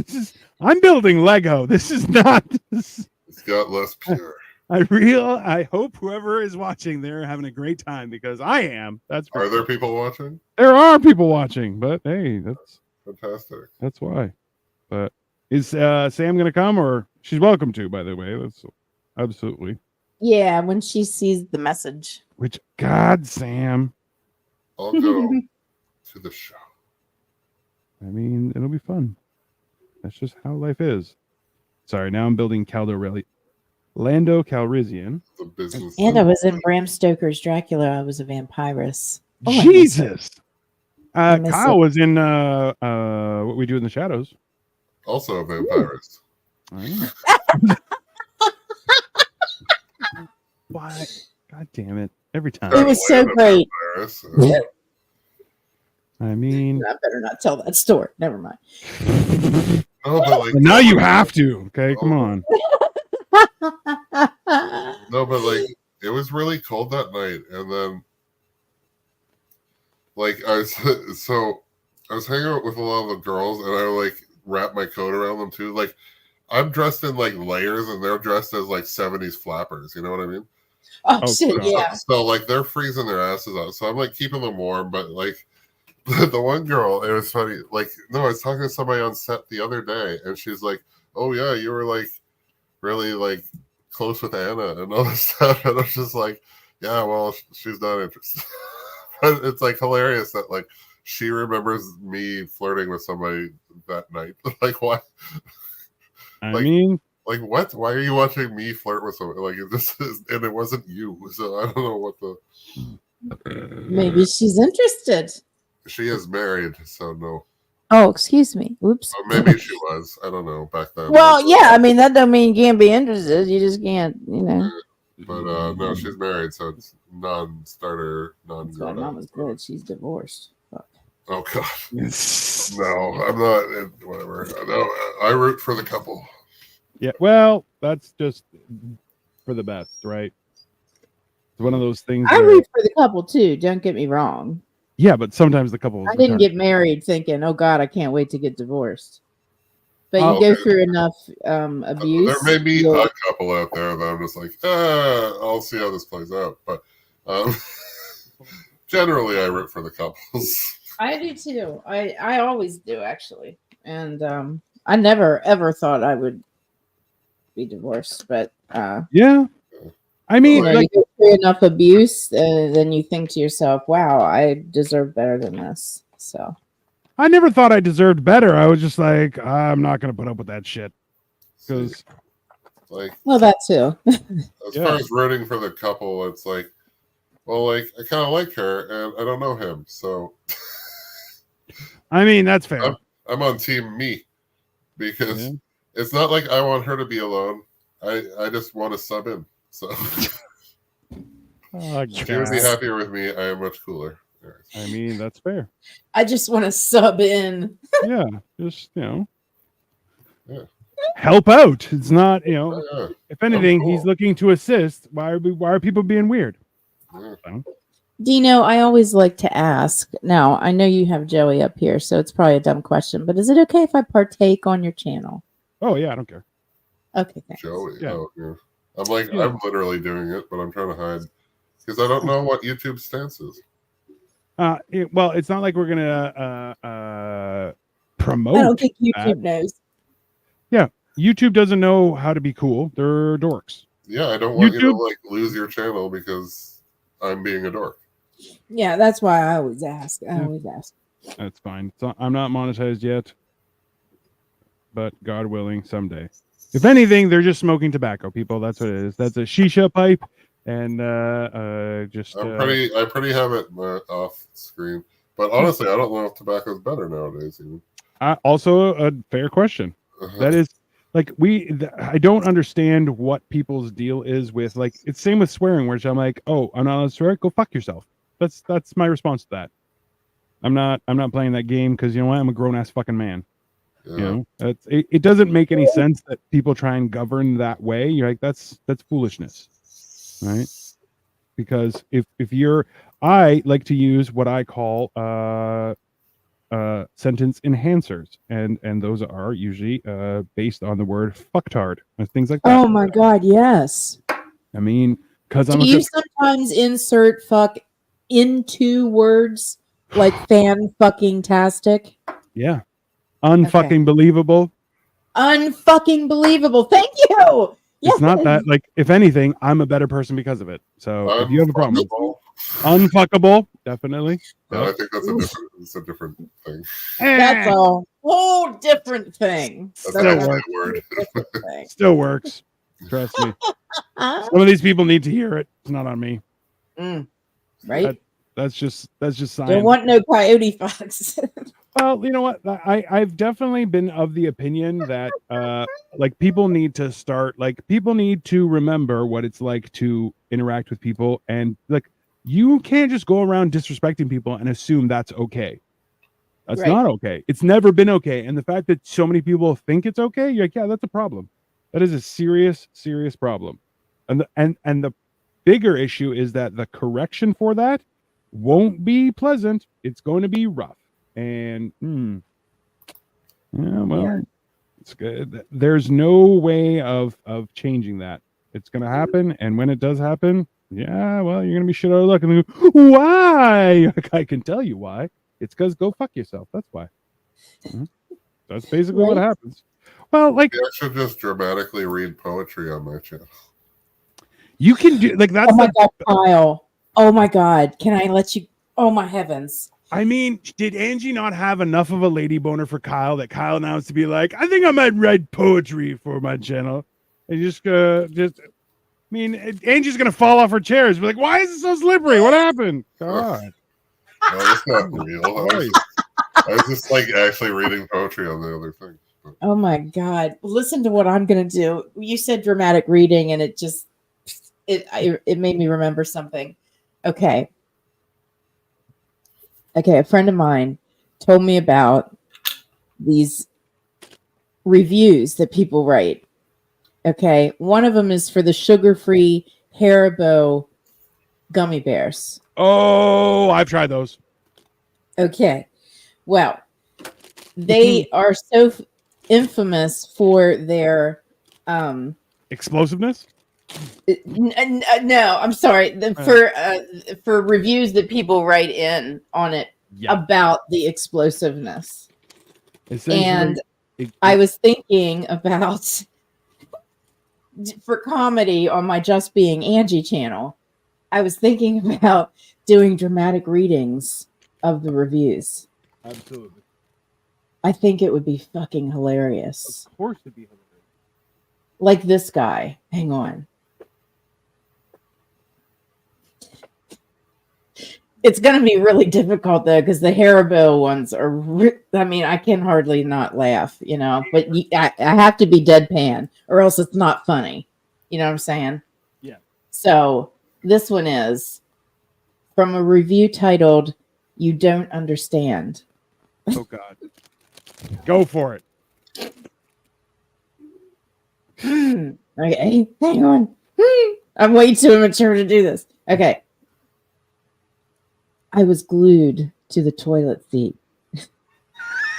[SPEAKER 2] I'm building Lego. This is not.
[SPEAKER 1] It's got less pure.
[SPEAKER 2] I hope whoever is watching, they're having a great time because I am.
[SPEAKER 1] Are there people watching?
[SPEAKER 2] There are people watching, but hey, that's
[SPEAKER 1] fantastic.
[SPEAKER 2] That's why. But is Sam gonna come, or she's welcome to? By the way, that's absolutely.
[SPEAKER 5] Yeah, when she sees the message.
[SPEAKER 2] Which God, Sam.
[SPEAKER 1] I'll go to the show.
[SPEAKER 2] I mean, it'll be fun. That's just how life is. Sorry, now I'm building Lando Calrissian.
[SPEAKER 1] The business.
[SPEAKER 5] And I was in Bram Stoker's Dracula. I was a vampirus.
[SPEAKER 2] Oh, Jesus. Kyle was in What We Do in the Shadows.
[SPEAKER 1] Also a vampirist.
[SPEAKER 2] Why? God damn it. Every time.
[SPEAKER 5] It was so great.
[SPEAKER 2] I mean,
[SPEAKER 5] I better not tell that story. Never mind.
[SPEAKER 1] No, but like,
[SPEAKER 2] now you have to. Okay, come on.
[SPEAKER 1] No, but like it was really cold that night, and then like I was hanging out with a lot of the girls, and I like wrapped my coat around them too. Like I'm dressed in like layers, and they're dressed as like 70s flappers. You know what I mean?
[SPEAKER 5] Oh shit! Yeah.
[SPEAKER 1] So like they're freezing their asses off. So I'm like keeping them warm, but like. The one girl, it was funny. Like, no, I was talking to somebody on set the other day, and she's like, "Oh yeah, you were like really like close with Anna and all this stuff." And I was just like, "Yeah, well, she's not interested." But it's like hilarious that like she remembers me flirting with somebody that night. Like, what?
[SPEAKER 2] I mean,
[SPEAKER 1] like what? Why are you watching me flirt with somebody? Like, and it wasn't you. So I don't know what the.
[SPEAKER 5] Maybe she's interested.
[SPEAKER 1] She is married, so no.
[SPEAKER 5] Oh, excuse me. Oops.
[SPEAKER 1] Or maybe she was. I don't know. Back then.
[SPEAKER 5] Well, yeah. I mean, that don't mean you can't be interested. You just can't, you know.
[SPEAKER 1] But no, she's married, so it's non-starter, non-girl.
[SPEAKER 5] My mama's good. She's divorced. Fuck.
[SPEAKER 1] Oh God. No, I'm not. Whatever. No, I root for the couple.
[SPEAKER 2] Yeah. Well, that's just for the best, right? It's one of those things.
[SPEAKER 5] I root for the couple too. Don't get me wrong.
[SPEAKER 2] Yeah, but sometimes the couple.
[SPEAKER 5] I didn't get married thinking, "Oh God, I can't wait to get divorced." But you go through enough abuse.
[SPEAKER 1] There may be a couple out there that I'm just like, I'll see how this plays out. But generally, I root for the couples.
[SPEAKER 5] I do too. I always do actually, and I never ever thought I would be divorced. But
[SPEAKER 2] yeah. I mean,
[SPEAKER 5] you go through enough abuse, then you think to yourself, "Wow, I deserve better than this." So,
[SPEAKER 2] I never thought I deserved better. I was just like, I'm not going to put up with that shit. Because,
[SPEAKER 1] like,
[SPEAKER 5] well, that too.
[SPEAKER 1] As far as rooting for the couple, it's like, well, like I kind of like her, and I don't know him, so.
[SPEAKER 2] I mean, that's fair.
[SPEAKER 1] I'm on team me, because it's not like I want her to be alone. I just want to sub in. So she would be happier with me. I am much cooler.
[SPEAKER 2] I mean, that's fair.
[SPEAKER 5] I just want to sub in.
[SPEAKER 2] Yeah, just help out. It's not If anything, he's looking to assist. Why are people being weird?
[SPEAKER 1] Yeah.
[SPEAKER 2] So,
[SPEAKER 5] Dino, I always like to ask. Now, I know you have Joey up here, so it's probably a dumb question, but is it okay if I partake on your channel?
[SPEAKER 2] Oh yeah, I don't care.
[SPEAKER 5] Okay, thanks.
[SPEAKER 1] Joey.
[SPEAKER 2] Yeah.
[SPEAKER 1] Oh, yeah. I'm like,
[SPEAKER 2] Yeah.
[SPEAKER 1] I'm literally doing it, but I'm trying to hide because I don't know what YouTube's stance is.
[SPEAKER 2] Well, it's not like we're gonna
[SPEAKER 5] I
[SPEAKER 2] promote.
[SPEAKER 5] don't think
[SPEAKER 2] that.
[SPEAKER 5] YouTube knows.
[SPEAKER 2] YouTube doesn't know how to be cool. They're dorks.
[SPEAKER 1] Yeah, I don't want you to
[SPEAKER 2] YouTube-
[SPEAKER 1] like lose your channel because I'm being a dork.
[SPEAKER 5] Yeah, that's why I always ask. I
[SPEAKER 2] Yeah.
[SPEAKER 5] always ask.
[SPEAKER 2] That's fine. So I'm not monetized yet, but God willing, someday. If anything, they're just smoking tobacco, people. That's what it is. That's a shisha pipe, and just.
[SPEAKER 1] I pretty have it off screen, but honestly, I don't know if tobacco's better nowadays. Even.
[SPEAKER 2] Also, a fair question. That is like I don't understand what people's deal is with like it's same with swearing, where I'm like, oh, I'm not allowed to swear. Go fuck yourself. That's my response to that. I'm not playing that game because you know what? I'm a grown ass fucking man.
[SPEAKER 1] Yeah.
[SPEAKER 2] You know, it doesn't make any sense that people try and govern that way. You're like, that's foolishness, right? Because if I like to use what I call sentence enhancers, and those are usually based on the word fucktard and things like that.
[SPEAKER 5] Oh my God, yes.
[SPEAKER 2] I mean, because I'm
[SPEAKER 5] Do you sometimes insert fuck into words like fan fucking tastic?
[SPEAKER 2] yeah, unfucking believable.
[SPEAKER 5] Unfucking believable. Thank you.
[SPEAKER 2] It's not that like if anything, I'm a better person because of it. So if you have a problem, unfuckable, definitely.
[SPEAKER 1] No, I think that's a different thing.
[SPEAKER 5] That's a whole different thing.
[SPEAKER 1] That's
[SPEAKER 2] Still
[SPEAKER 1] actually
[SPEAKER 2] works.
[SPEAKER 1] a word.
[SPEAKER 2] Still works. Trust me. Some of these people need to hear it. It's not on me.
[SPEAKER 5] Right?
[SPEAKER 2] That's just science.
[SPEAKER 5] Don't want no coyote fox.
[SPEAKER 2] Well, you know what? I've definitely been of the opinion that like people need to remember what it's like to interact with people, and like you can't just go around disrespecting people and assume that's okay. That's
[SPEAKER 5] Right.
[SPEAKER 2] not okay. It's never been okay. And the fact that so many people think it's okay, you're like, yeah, that's a problem. That is a serious, serious problem. And the bigger issue is that the correction for that won't be pleasant. It's going to be rough. And yeah, well,
[SPEAKER 5] Yeah.
[SPEAKER 2] it's good. There's no way of changing that. It's going to happen, and when it does happen, yeah, well, you're going to be shit out of luck. And go, why? I can tell you why. It's because go fuck yourself. That's why. That's basically what
[SPEAKER 5] Right.
[SPEAKER 2] happens. Well, like
[SPEAKER 1] I should just dramatically read poetry on my channel.
[SPEAKER 2] you can do like that's.
[SPEAKER 5] Oh my God, Kyle. Oh my God. Can I let you? Oh my heavens.
[SPEAKER 2] I mean, did Angie not have enough of a lady boner for Kyle that Kyle now has to be like, I think I might write poetry for my channel, and I mean, Angie's gonna fall off her chairs. Be like, why is it so slippery? What happened? God.
[SPEAKER 1] No, that's not real. I was just like actually reading poetry on the other thing. But
[SPEAKER 5] Oh my God. Listen to what I'm going to do. You said dramatic reading, and it made me remember something. Okay. A friend of mine told me about these reviews that people write. Okay. One of them is for the sugar-free Haribo gummy bears.
[SPEAKER 2] Oh, I've tried those.
[SPEAKER 5] Okay. Well, they are so infamous for their
[SPEAKER 2] Explosiveness?
[SPEAKER 5] no, I'm sorry. For reviews that people write in on it about the explosiveness. And I was thinking about for comedy on my Just Being Angie channel. I was thinking about doing dramatic readings of the reviews.
[SPEAKER 2] Absolutely.
[SPEAKER 5] I think it would be fucking hilarious.
[SPEAKER 2] Of course it'd be hilarious.
[SPEAKER 5] Like this guy. Hang on. It's going to be really difficult though, because the Haribo ones are. I mean, I can hardly not laugh, you know. But I have to be deadpan, or else it's not funny. You know what I'm saying?
[SPEAKER 2] Yeah.
[SPEAKER 5] So this one is from a review titled "You Don't Understand."
[SPEAKER 2] Oh God. Go for it.
[SPEAKER 5] Okay, hang on. I'm way too immature to do this. Okay. I was glued to the toilet seat.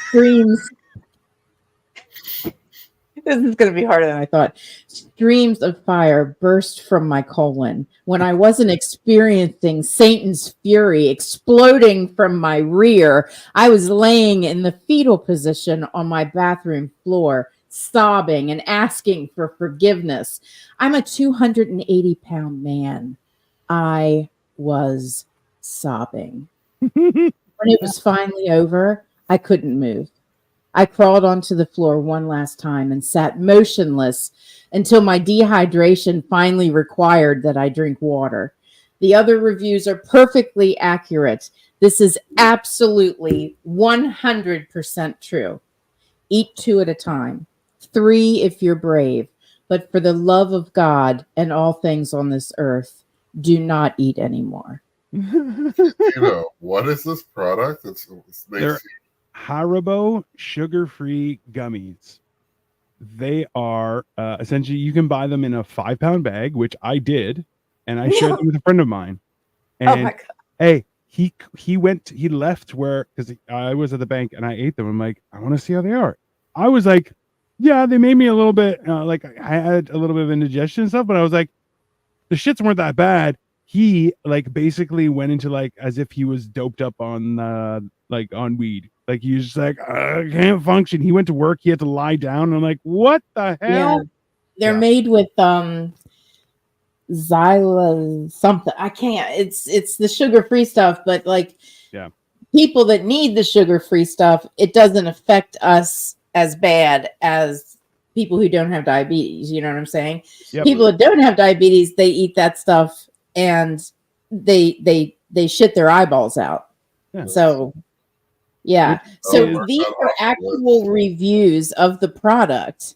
[SPEAKER 5] Streams. This is going to be harder than I thought. Streams of fire burst from my colon when I wasn't experiencing Satan's fury exploding from my rear. I was laying in the fetal position on my bathroom floor, sobbing and asking for forgiveness. I'm a 280-pound man. I was sobbing. When it was finally over, I couldn't move. I crawled onto the floor one last time and sat motionless until my dehydration finally required that I drink water. The other reviews are perfectly accurate. This is absolutely 100% true. Eat 2 at a time, 3 if you're brave. But for the love of God and all things on this earth, do not eat anymore.
[SPEAKER 1] What is this product? It
[SPEAKER 2] They're Haribo sugar-free gummies. They are essentially, you can buy them in a 5-pound bag, which I did, and I shared them with a friend of mine. And
[SPEAKER 4] Oh my God.
[SPEAKER 2] hey, he left where, because I was at the bank and I ate them. I'm like, I want to see how they are. I was like, yeah, they made me a little bit like I had a little bit of indigestion and stuff, but I was like, the shits weren't that bad. He like basically went into like as if he was doped up on like on weed. Like he was just like, I can't function. He went to work. He had to lie down. And I'm like, what the hell?
[SPEAKER 5] Yeah. They're
[SPEAKER 2] Yeah.
[SPEAKER 5] made with Xyla something. I can't. It's the sugar-free stuff, but like people that need the sugar-free stuff, it doesn't affect us as bad as people who don't have diabetes. You know what I'm saying?
[SPEAKER 2] Yep.
[SPEAKER 5] People that don't have diabetes, they eat that stuff and they shit their eyeballs out.
[SPEAKER 2] Yeah.
[SPEAKER 5] So yeah. So these are actual reviews of the product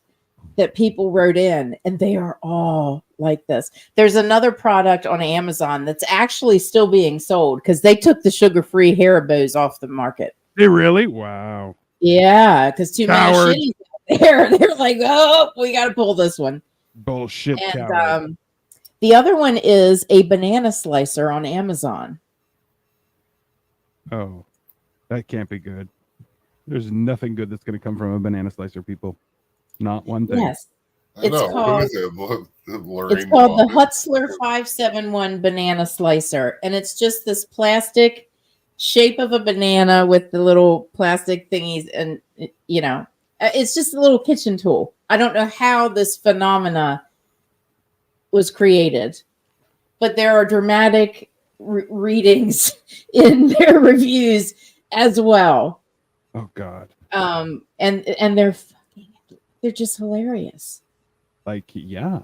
[SPEAKER 5] that people wrote in, and they are all like this. There's another product on Amazon that's actually still being sold because they took the sugar-free Haribos off the market.
[SPEAKER 2] They really? Wow.
[SPEAKER 5] Yeah, because too many shitties out there. They're like, oh, we got to pull this one.
[SPEAKER 2] Bullshit.
[SPEAKER 5] And the other one is a banana slicer on Amazon.
[SPEAKER 2] Oh, that can't be good. There's nothing good that's going to come from a banana slicer, people. Not one thing.
[SPEAKER 5] Yes.
[SPEAKER 1] It's called
[SPEAKER 5] the Hutzler 571 banana slicer, and it's just this plastic shape of a banana with the little plastic thingies, and it's just a little kitchen tool. I don't know how this phenomena was created, but there are dramatic readings in their reviews as well.
[SPEAKER 2] Oh God.
[SPEAKER 5] And they're just hilarious.
[SPEAKER 2] Like, yeah.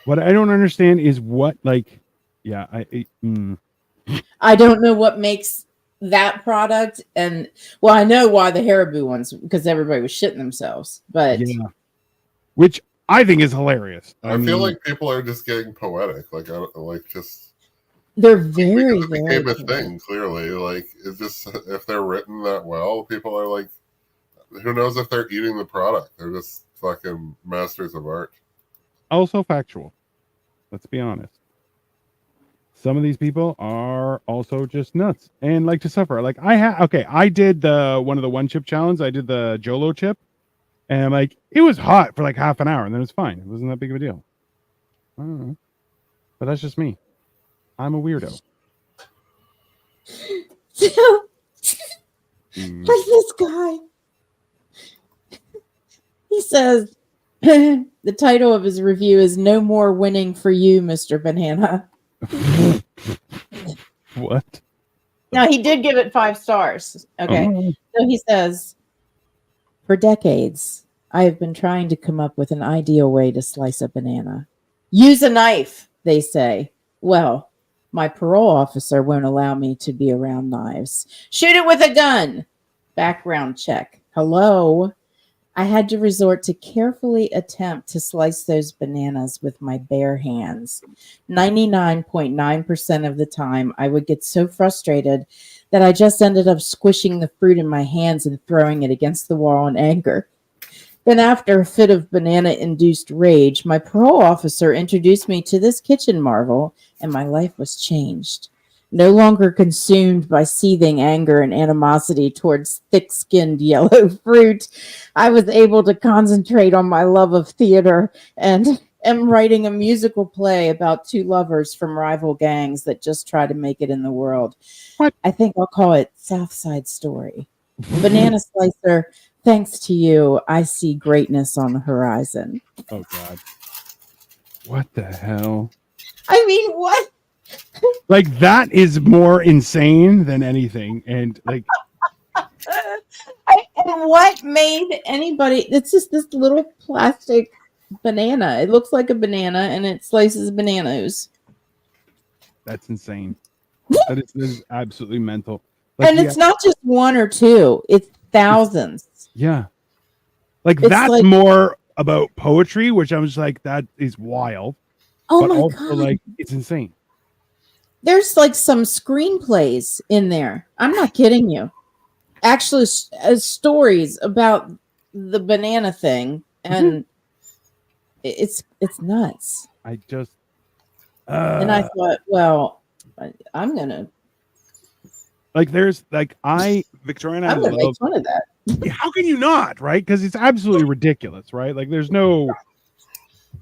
[SPEAKER 2] What I don't understand is what, like, yeah,
[SPEAKER 5] I don't know what makes that product, and well, I know why the Haribo ones, because everybody was shitting themselves, but
[SPEAKER 2] yeah, which I think is hilarious.
[SPEAKER 1] I feel like people are just getting poetic, like
[SPEAKER 5] they're very,
[SPEAKER 1] it became a thing. Clearly, like it's just if they're written that well, people are like, who knows if they're eating the product? They're just fucking masters of art.
[SPEAKER 2] Also factual. Let's be honest. Some of these people are also just nuts and like to suffer. Like I did one of the 1-chip challenge. I did the Jolo chip, and like it was hot for like half an hour, and then it was fine. It wasn't that big of a deal. I don't know, but that's just me. I'm a weirdo.
[SPEAKER 5] Like this guy. He says the title of his review is "No More Winning for You, Mr. Banana."
[SPEAKER 2] What?
[SPEAKER 5] No, he did give it 5 stars. Okay. So he says, for decades, I have been trying to come up with an ideal way to slice a banana. Use a knife, they say. Well, my parole officer won't allow me to be around knives. Shoot it with a gun. Background check. Hello. I had to resort to carefully attempt to slice those bananas with my bare hands. 99.9% of the time, I would get so frustrated that I just ended up squishing the fruit in my hands and throwing it against the wall in anger. Then after a fit of banana-induced rage, my parole officer introduced me to this kitchen marvel, and my life was changed. no longer consumed by seething anger and animosity towards thick-skinned yellow fruit, I was able to concentrate on my love of theater and am writing a musical play about two lovers from rival gangs that just try to make it in the world.
[SPEAKER 2] What?
[SPEAKER 5] I think I'll call it South Side Story. Banana Slicer, thanks to you, I see greatness on the horizon.
[SPEAKER 2] Oh God. What the hell?
[SPEAKER 5] I mean, what?
[SPEAKER 2] Like that is more insane than anything. And like
[SPEAKER 5] And what made anybody? It's just this little plastic banana. It looks like a banana, and it slices bananas.
[SPEAKER 2] that's insane. That is absolutely mental.
[SPEAKER 5] And it's not just one or two; it's thousands.
[SPEAKER 2] Yeah. Like
[SPEAKER 5] It's
[SPEAKER 2] that's
[SPEAKER 5] like-
[SPEAKER 2] more about poetry, which I was like, that is wild.
[SPEAKER 5] Oh
[SPEAKER 2] but
[SPEAKER 5] my
[SPEAKER 2] also
[SPEAKER 5] god!
[SPEAKER 2] like it's insane.
[SPEAKER 5] There's like some screenplays in there. I'm not kidding you. Actually, stories about the banana thing, and it's nuts.
[SPEAKER 2] I just
[SPEAKER 5] And I thought, well, I'm gonna
[SPEAKER 2] like there's like Victoria and I
[SPEAKER 5] make
[SPEAKER 2] love.
[SPEAKER 5] fun of that.
[SPEAKER 2] How can you not, right? Because it's absolutely ridiculous, right? Like there's no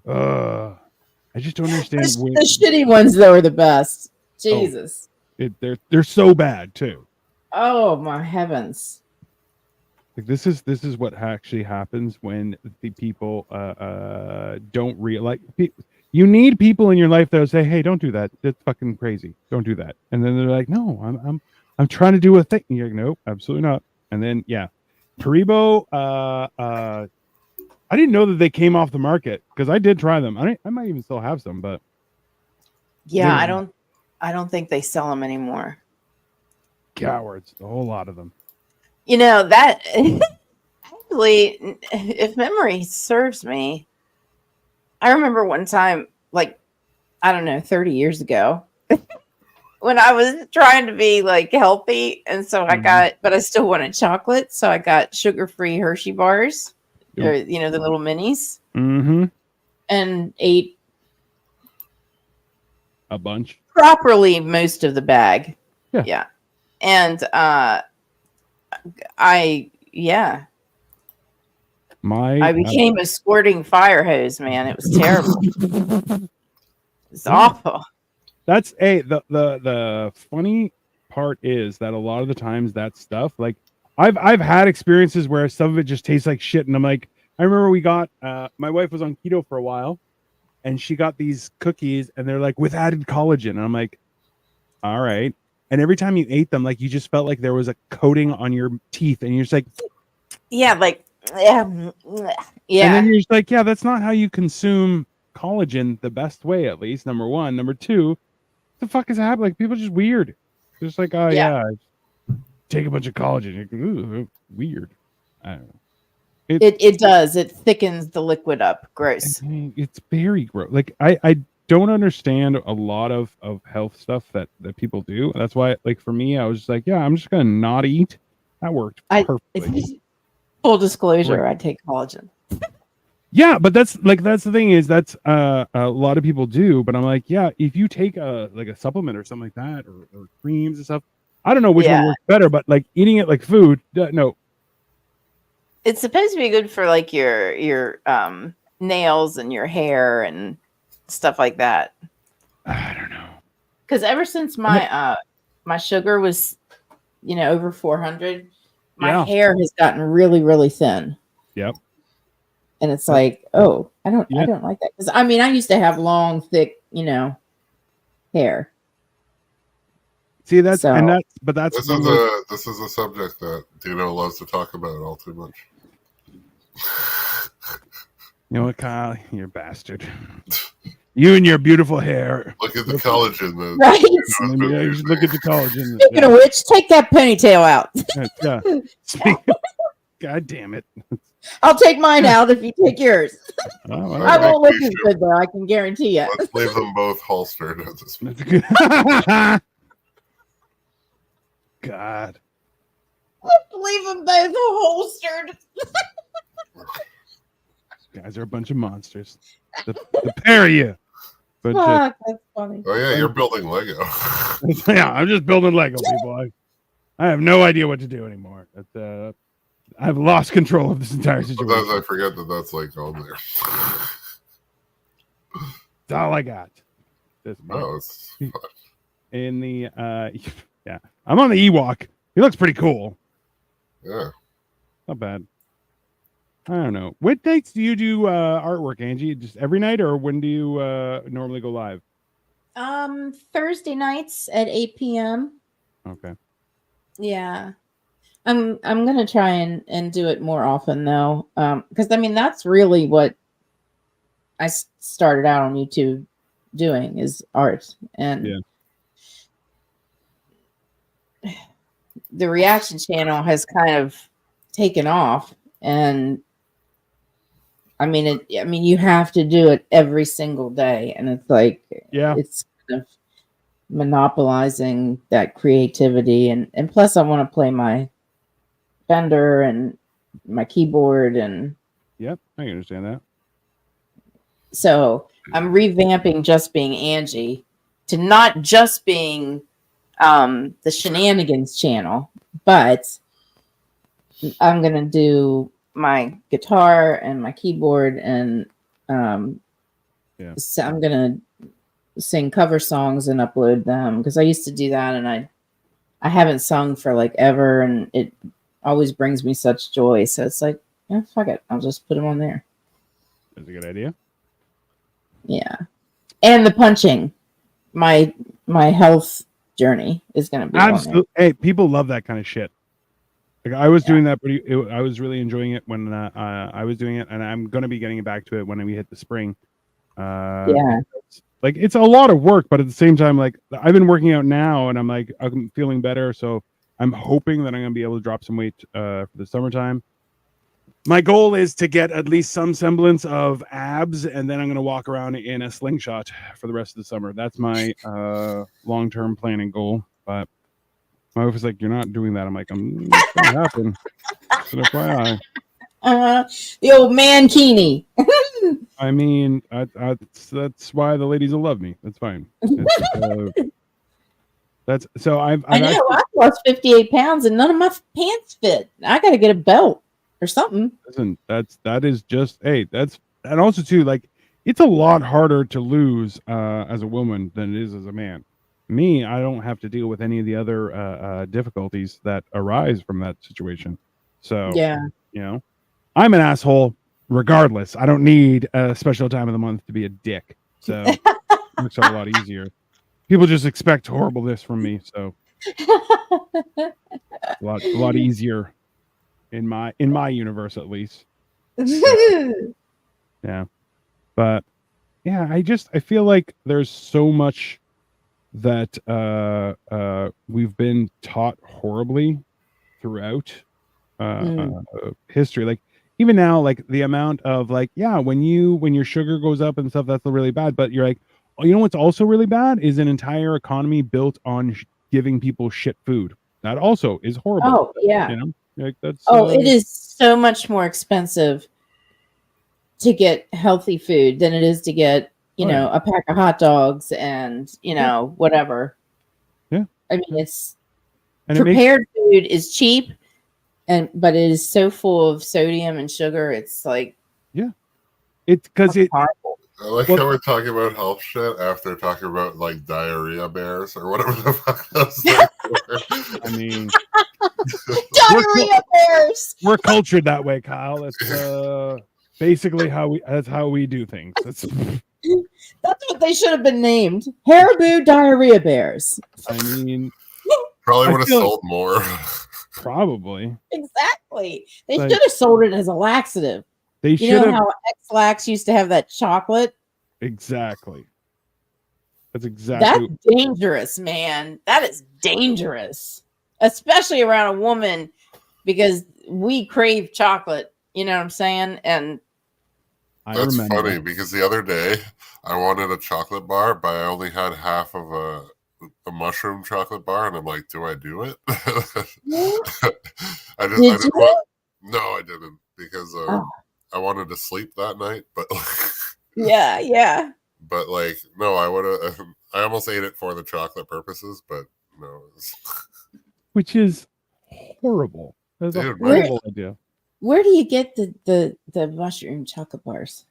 [SPEAKER 2] I just don't understand
[SPEAKER 5] The shitty ones though are the best. Jesus.
[SPEAKER 2] they're so bad too.
[SPEAKER 5] Oh my heavens.
[SPEAKER 2] Like this is what actually happens when the people don't realize. You need people in your life that will say, "Hey, don't do that. That's fucking crazy. Don't do that." And then they're like, "No, I'm trying to do a thing." And you're like, "Nope, absolutely not." And then yeah, Haribo. I didn't know that they came off the market because I did try them. I might even still have some, but
[SPEAKER 4] Yeah,
[SPEAKER 2] Yeah.
[SPEAKER 4] I don't think they sell them anymore.
[SPEAKER 2] cowards, a whole lot of them.
[SPEAKER 4] You know, that actually, if memory serves me, I remember one time, like, I don't know, 30 years ago, when I was trying to be like healthy. And so I got, but I still wanted chocolate. So I got sugar-free Hershey bars, or, you know, the little minis,
[SPEAKER 2] Mm-hmm.
[SPEAKER 4] and ate
[SPEAKER 2] A bunch.
[SPEAKER 4] properly most of the bag.
[SPEAKER 2] Yeah.
[SPEAKER 4] And I became a squirting fire hose, man. It was terrible. It's awful.
[SPEAKER 2] That's the funny part is that a lot of the times that stuff, like I've had experiences where some of it just tastes like shit, and I'm like, I remember we got my wife was on keto for a while, and she got these cookies, and they're like with added collagen, and I'm like, all right. And every time you ate them, like you just felt like there was a coating on your teeth, and you're just like,
[SPEAKER 4] Yeah, like
[SPEAKER 2] And then you're just like, yeah, that's not how you consume collagen the best way, at least. Number one. Number two, what the fuck is happening? Like, people are just weird. They're just like, oh, yeah, take a bunch of collagen. You're like, ooh, weird. I don't know.
[SPEAKER 4] It does. It thickens the liquid up. Gross.
[SPEAKER 2] I mean, it's very gross. Like, I don't understand a lot of health stuff that people do. That's why, like, for me, I was just like, yeah, I'm just going to not eat. That worked perfectly.
[SPEAKER 4] Full disclosure, I take collagen.
[SPEAKER 2] Yeah, but that's the thing is that's a lot of people do, but I'm like, yeah, if you take a supplement or something like that or creams and stuff, I don't know which one works better, but like eating it like food, no.
[SPEAKER 4] It's supposed to be good for like your nails and your hair and stuff like that.
[SPEAKER 2] I don't know.
[SPEAKER 4] Because ever since my my sugar was, you know, over 400, my hair has gotten really, really thin.
[SPEAKER 2] Yep.
[SPEAKER 5] And it's like, oh, I don't like that. Because I mean, I used to have long, thick, you know, hair.
[SPEAKER 2] See, that's
[SPEAKER 5] So-
[SPEAKER 2] and that's but that's
[SPEAKER 1] This is a subject that Dino loves to talk about all too much.
[SPEAKER 2] you know what, Kyle, you're a bastard. You and your beautiful hair.
[SPEAKER 1] Look at the collagen.
[SPEAKER 5] Right.
[SPEAKER 2] Yeah, you should look at the collagen.
[SPEAKER 5] Speaking of which, take that ponytail out.
[SPEAKER 2] Yeah. God damn it.
[SPEAKER 5] I'll take mine out if you take yours.
[SPEAKER 2] Oh, well,
[SPEAKER 5] I won't look
[SPEAKER 1] we
[SPEAKER 5] as
[SPEAKER 1] should.
[SPEAKER 5] good though. I can guarantee you.
[SPEAKER 1] Let's leave them both holstered at this point.
[SPEAKER 2] that's good. God.
[SPEAKER 5] Leave them both holstered.
[SPEAKER 2] Guys are a bunch of monsters. The pair of you. But
[SPEAKER 5] Fuck, that's funny.
[SPEAKER 1] Oh yeah, you're building Lego.
[SPEAKER 2] Yeah, I'm just building Lego, people. I have no idea what to do anymore. I've lost control of this entire situation.
[SPEAKER 1] Sometimes I forget that that's like on there.
[SPEAKER 2] That's all I got. This
[SPEAKER 1] No, it's fun.
[SPEAKER 2] in the yeah, I'm on the Ewok. He looks pretty cool.
[SPEAKER 1] Yeah.
[SPEAKER 2] Not bad. I don't know. What nights do you do artwork, Angie? Just every night, or when do you normally go live?
[SPEAKER 5] Thursday nights at 8 p.m.
[SPEAKER 2] Okay.
[SPEAKER 5] Yeah. I'm gonna try and do it more often though. Because I mean that's really what I started out on YouTube doing is art. And the reaction channel has kind of taken off, and I mean you have to do it every single day, and it's like it's kind of monopolizing that creativity, and plus I want to play my Fender and my keyboard, and
[SPEAKER 2] yep, I can understand that.
[SPEAKER 5] So I'm revamping Just Being Angie to not just being the Shenanigans channel, but I'm gonna do my guitar and my keyboard, and so I'm gonna sing cover songs and upload them because I used to do that, and I haven't sung for like ever, and it always brings me such joy. So it's like, yeah, fuck it, I'll just put them on there.
[SPEAKER 2] That's a good idea.
[SPEAKER 5] Yeah, and the punching, my health journey is going to be
[SPEAKER 2] absolutely. Hey, people love that kind of shit. Like I was doing that, but I was really enjoying it when I was doing it, and I'm going to be getting back to it when we hit the spring. Like it's a lot of work, but at the same time, like I've been working out now, and I'm feeling better, so I'm hoping that I'm going to be able to drop some weight for the summertime. My goal is to get at least some semblance of abs, and then I'm going to walk around in a slingshot for the rest of the summer. That's my long-term planning goal. But my wife was like, "You're not doing that." I'm like, "I'm not going to happen." But FYI.
[SPEAKER 5] The old mankini.
[SPEAKER 2] I mean, that's why the ladies will love me. That's fine. That's so. I know.
[SPEAKER 5] I lost 58 pounds, and none of my pants fit. I got to get a belt or something.
[SPEAKER 2] Listen, that is just and also too, like it's a lot harder to lose as a woman than it is as a man. Me, I don't have to deal with any of the other difficulties that arise from that situation. So I'm an asshole regardless. I don't need a special time of the month to be a dick. So it makes it a lot easier. People just expect horribleness from me, so a lot easier. In my universe, at least. Yeah. But yeah, I feel like there's so much that we've been taught horribly throughout history. Like even now, like the amount of like, when your sugar goes up and stuff, that's really bad. But you're like, oh, you know what's also really bad is an entire economy built on giving people shit food. That also is horrible.
[SPEAKER 5] Oh yeah.
[SPEAKER 2] You know? Like that's
[SPEAKER 5] it is so much more expensive to get healthy food than it is to get a pack of hot dogs and whatever.
[SPEAKER 2] Yeah,
[SPEAKER 5] I mean it's prepared food is cheap, but it is so full of sodium and sugar. It's like
[SPEAKER 2] it's because
[SPEAKER 5] horrible.
[SPEAKER 1] I like how we're talking about health shit after talking about like diarrhea bears or whatever the fuck else.
[SPEAKER 2] I mean,
[SPEAKER 5] diarrhea bears.
[SPEAKER 2] We're cultured that way, Kyle. That's basically how we do things. That's
[SPEAKER 5] what they should have been named. Haribo diarrhea bears.
[SPEAKER 2] I mean,
[SPEAKER 1] probably would have sold more.
[SPEAKER 2] Probably.
[SPEAKER 5] Exactly. They should have sold it as a laxative.
[SPEAKER 2] They should have.
[SPEAKER 5] How X-Lax used to have that chocolate?
[SPEAKER 2] Exactly. That's exactly.
[SPEAKER 5] That's dangerous, man. That is dangerous, especially around a woman, because we crave chocolate. You know what I'm saying? And
[SPEAKER 1] that's funny because the other day I wanted a chocolate bar, but I only had half of a mushroom chocolate bar, and I'm like, do I do it? No, I didn't because I wanted to sleep that night, but
[SPEAKER 5] yeah.
[SPEAKER 1] But like, no, I would have. I almost ate it for the chocolate purposes, but no.
[SPEAKER 2] Which is horrible. That's a
[SPEAKER 1] Dude,
[SPEAKER 2] horrible idea.
[SPEAKER 5] Where do you get the mushroom chocolate bars?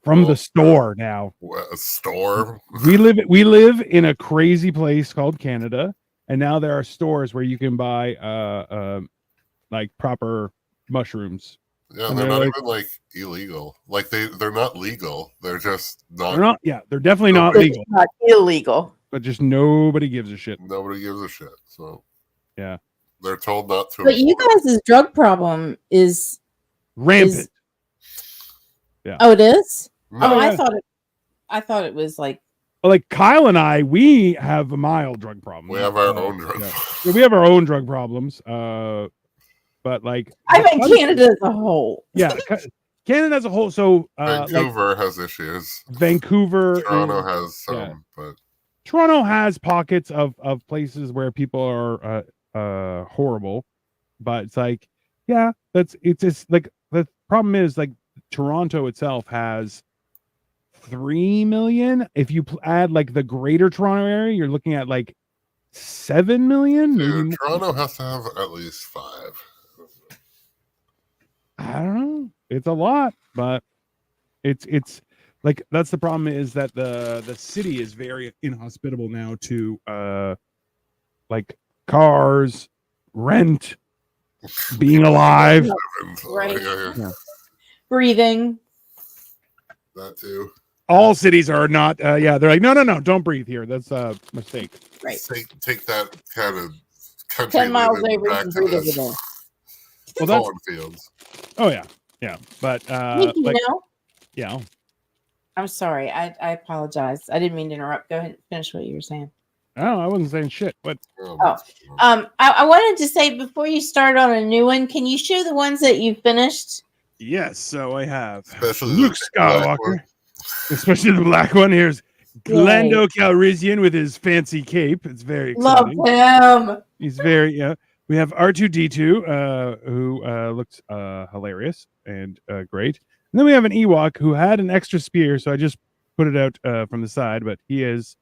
[SPEAKER 2] From the store now.
[SPEAKER 1] A store.
[SPEAKER 2] We live in a crazy place called Canada, and now there are stores where you can buy like proper mushrooms.
[SPEAKER 1] Yeah,
[SPEAKER 2] And
[SPEAKER 1] they're
[SPEAKER 2] they're
[SPEAKER 1] not
[SPEAKER 2] like-
[SPEAKER 1] even like illegal. Like they're not legal. They're just not.
[SPEAKER 2] They're not. Yeah, they're definitely not
[SPEAKER 1] Nobody-
[SPEAKER 2] legal,
[SPEAKER 4] It's not illegal.
[SPEAKER 2] but just nobody gives a shit.
[SPEAKER 1] Nobody gives a shit. So
[SPEAKER 2] Yeah.
[SPEAKER 1] they're told not to.
[SPEAKER 5] But you
[SPEAKER 1] import.
[SPEAKER 5] guys' drug problem is
[SPEAKER 2] Rampant.
[SPEAKER 5] oh, it is.
[SPEAKER 1] No,
[SPEAKER 5] Oh,
[SPEAKER 2] yeah.
[SPEAKER 5] I thought it was like
[SPEAKER 2] Like Kyle and I, we have a mild drug problem.
[SPEAKER 1] we have our own drug.
[SPEAKER 2] Yeah. Yeah, we have our own drug problems. But like
[SPEAKER 5] I meant
[SPEAKER 2] the-
[SPEAKER 5] Canada as a whole.
[SPEAKER 2] Yeah, Canada as a whole. So like
[SPEAKER 1] Vancouver has issues.
[SPEAKER 2] Vancouver,
[SPEAKER 1] Toronto
[SPEAKER 2] is-
[SPEAKER 1] has some,
[SPEAKER 2] yeah.
[SPEAKER 1] but
[SPEAKER 2] Toronto has pockets of places where people are horrible, but it's like, yeah, it's just like the problem is like Toronto itself has 3 million. If you add like the greater Toronto area, you're looking at like 7 million. Maybe
[SPEAKER 1] dude,
[SPEAKER 2] more.
[SPEAKER 1] Toronto has to have at least 5.
[SPEAKER 2] I don't know. It's a lot, but it's like that's the problem is that the city is very inhospitable now to like cars, rent, being alive.
[SPEAKER 1] And,
[SPEAKER 5] Right.
[SPEAKER 1] yeah,
[SPEAKER 5] Breathing.
[SPEAKER 1] that too.
[SPEAKER 2] All cities are not yeah, they're like, no, don't breathe here. That's a mistake.
[SPEAKER 5] Right.
[SPEAKER 1] Take that kind of country
[SPEAKER 5] 10 miles
[SPEAKER 1] living
[SPEAKER 5] over, you
[SPEAKER 1] back
[SPEAKER 5] can
[SPEAKER 1] to
[SPEAKER 5] breathe over
[SPEAKER 1] this
[SPEAKER 5] there.
[SPEAKER 2] Well, that's
[SPEAKER 1] cornfields.
[SPEAKER 2] oh yeah. Yeah. But
[SPEAKER 5] Nikki,
[SPEAKER 2] like
[SPEAKER 5] you know,
[SPEAKER 2] yeah.
[SPEAKER 5] I'm sorry. I apologize. I didn't mean to interrupt. Go ahead and finish what you were saying.
[SPEAKER 2] Oh, I wasn't saying shit. But
[SPEAKER 5] Oh. I wanted to say before you start on a new one, can you show the ones that you finished?
[SPEAKER 2] yes, so I have
[SPEAKER 1] Especially
[SPEAKER 2] Luke
[SPEAKER 1] the black
[SPEAKER 2] Skywalker.
[SPEAKER 1] one.
[SPEAKER 2] Especially the black one. Here's
[SPEAKER 5] Yay.
[SPEAKER 2] Glendo Calrissian with his fancy cape. It's very
[SPEAKER 5] Love
[SPEAKER 2] exciting.
[SPEAKER 5] him.
[SPEAKER 2] He's very yeah. We have R2D2, who looks hilarious and great. And then we have an Ewok who had an extra spear, so I just put it out from the side. But he is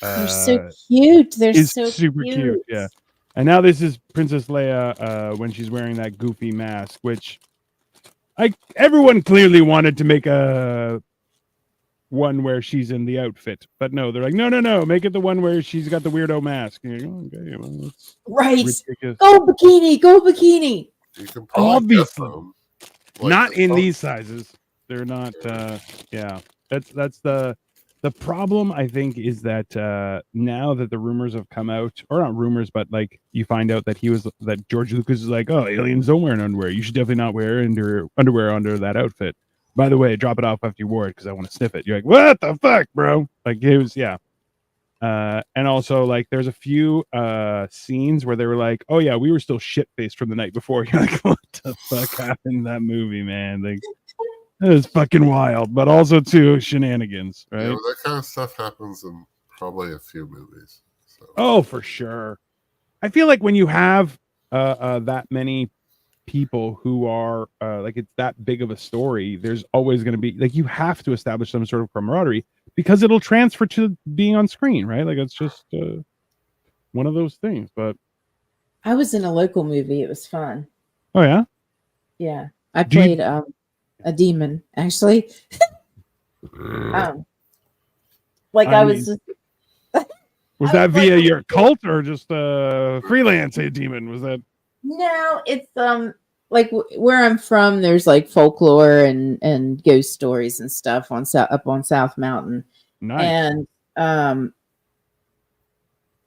[SPEAKER 5] They're so cute. They're
[SPEAKER 2] is
[SPEAKER 5] so
[SPEAKER 2] super cute. Yeah. And now this is Princess Leia when she's wearing that goofy mask, which everyone clearly wanted to make a one where she's in the outfit, but no, they're like, no, make it the one where she's got the weirdo mask. And you're like, okay, well, that's
[SPEAKER 5] Right.
[SPEAKER 2] ridiculous.
[SPEAKER 5] Go bikini. Go bikini.
[SPEAKER 1] You can probably get
[SPEAKER 2] Obviously.
[SPEAKER 1] them, like,
[SPEAKER 2] Not
[SPEAKER 1] the
[SPEAKER 2] in
[SPEAKER 1] phone-
[SPEAKER 2] these sizes. They're not. Yeah, that's the problem. I think is that now that the rumors have come out, or not rumors, but like you find out that that George Lucas is like, oh, aliens don't wear an underwear. You should definitely not wear underwear under that outfit. By the way, drop it off after you wore it because I want to sniff it. You're like, what the fuck, bro? Like it was, yeah. And also, like, there's a few scenes where they were like, "Oh yeah, we were still shit faced from the night before." You're like, "What the fuck happened in that movie, man?" Like, it was fucking wild, but also too shenanigans, right?
[SPEAKER 1] Yeah, that kind of stuff happens in probably a few movies. So.
[SPEAKER 2] Oh, for sure. I feel like when you have that many people who are like it's that big of a story, there's always going to be like you have to establish some sort of camaraderie because it'll transfer to being on screen, right? Like it's just one of those things. But
[SPEAKER 5] I was in a local movie. It was fun.
[SPEAKER 2] oh yeah,
[SPEAKER 5] Yeah. I
[SPEAKER 2] Do you-
[SPEAKER 5] played a demon, actually. Like
[SPEAKER 2] I
[SPEAKER 5] I was
[SPEAKER 2] mean-
[SPEAKER 5] just,
[SPEAKER 2] was
[SPEAKER 5] I
[SPEAKER 2] that
[SPEAKER 5] was
[SPEAKER 2] via
[SPEAKER 5] like-
[SPEAKER 2] your cult or just freelance a demon? Was that
[SPEAKER 5] no, it's like where I'm from, there's like folklore and ghost stories and stuff up on South Mountain.
[SPEAKER 2] nice?
[SPEAKER 5] And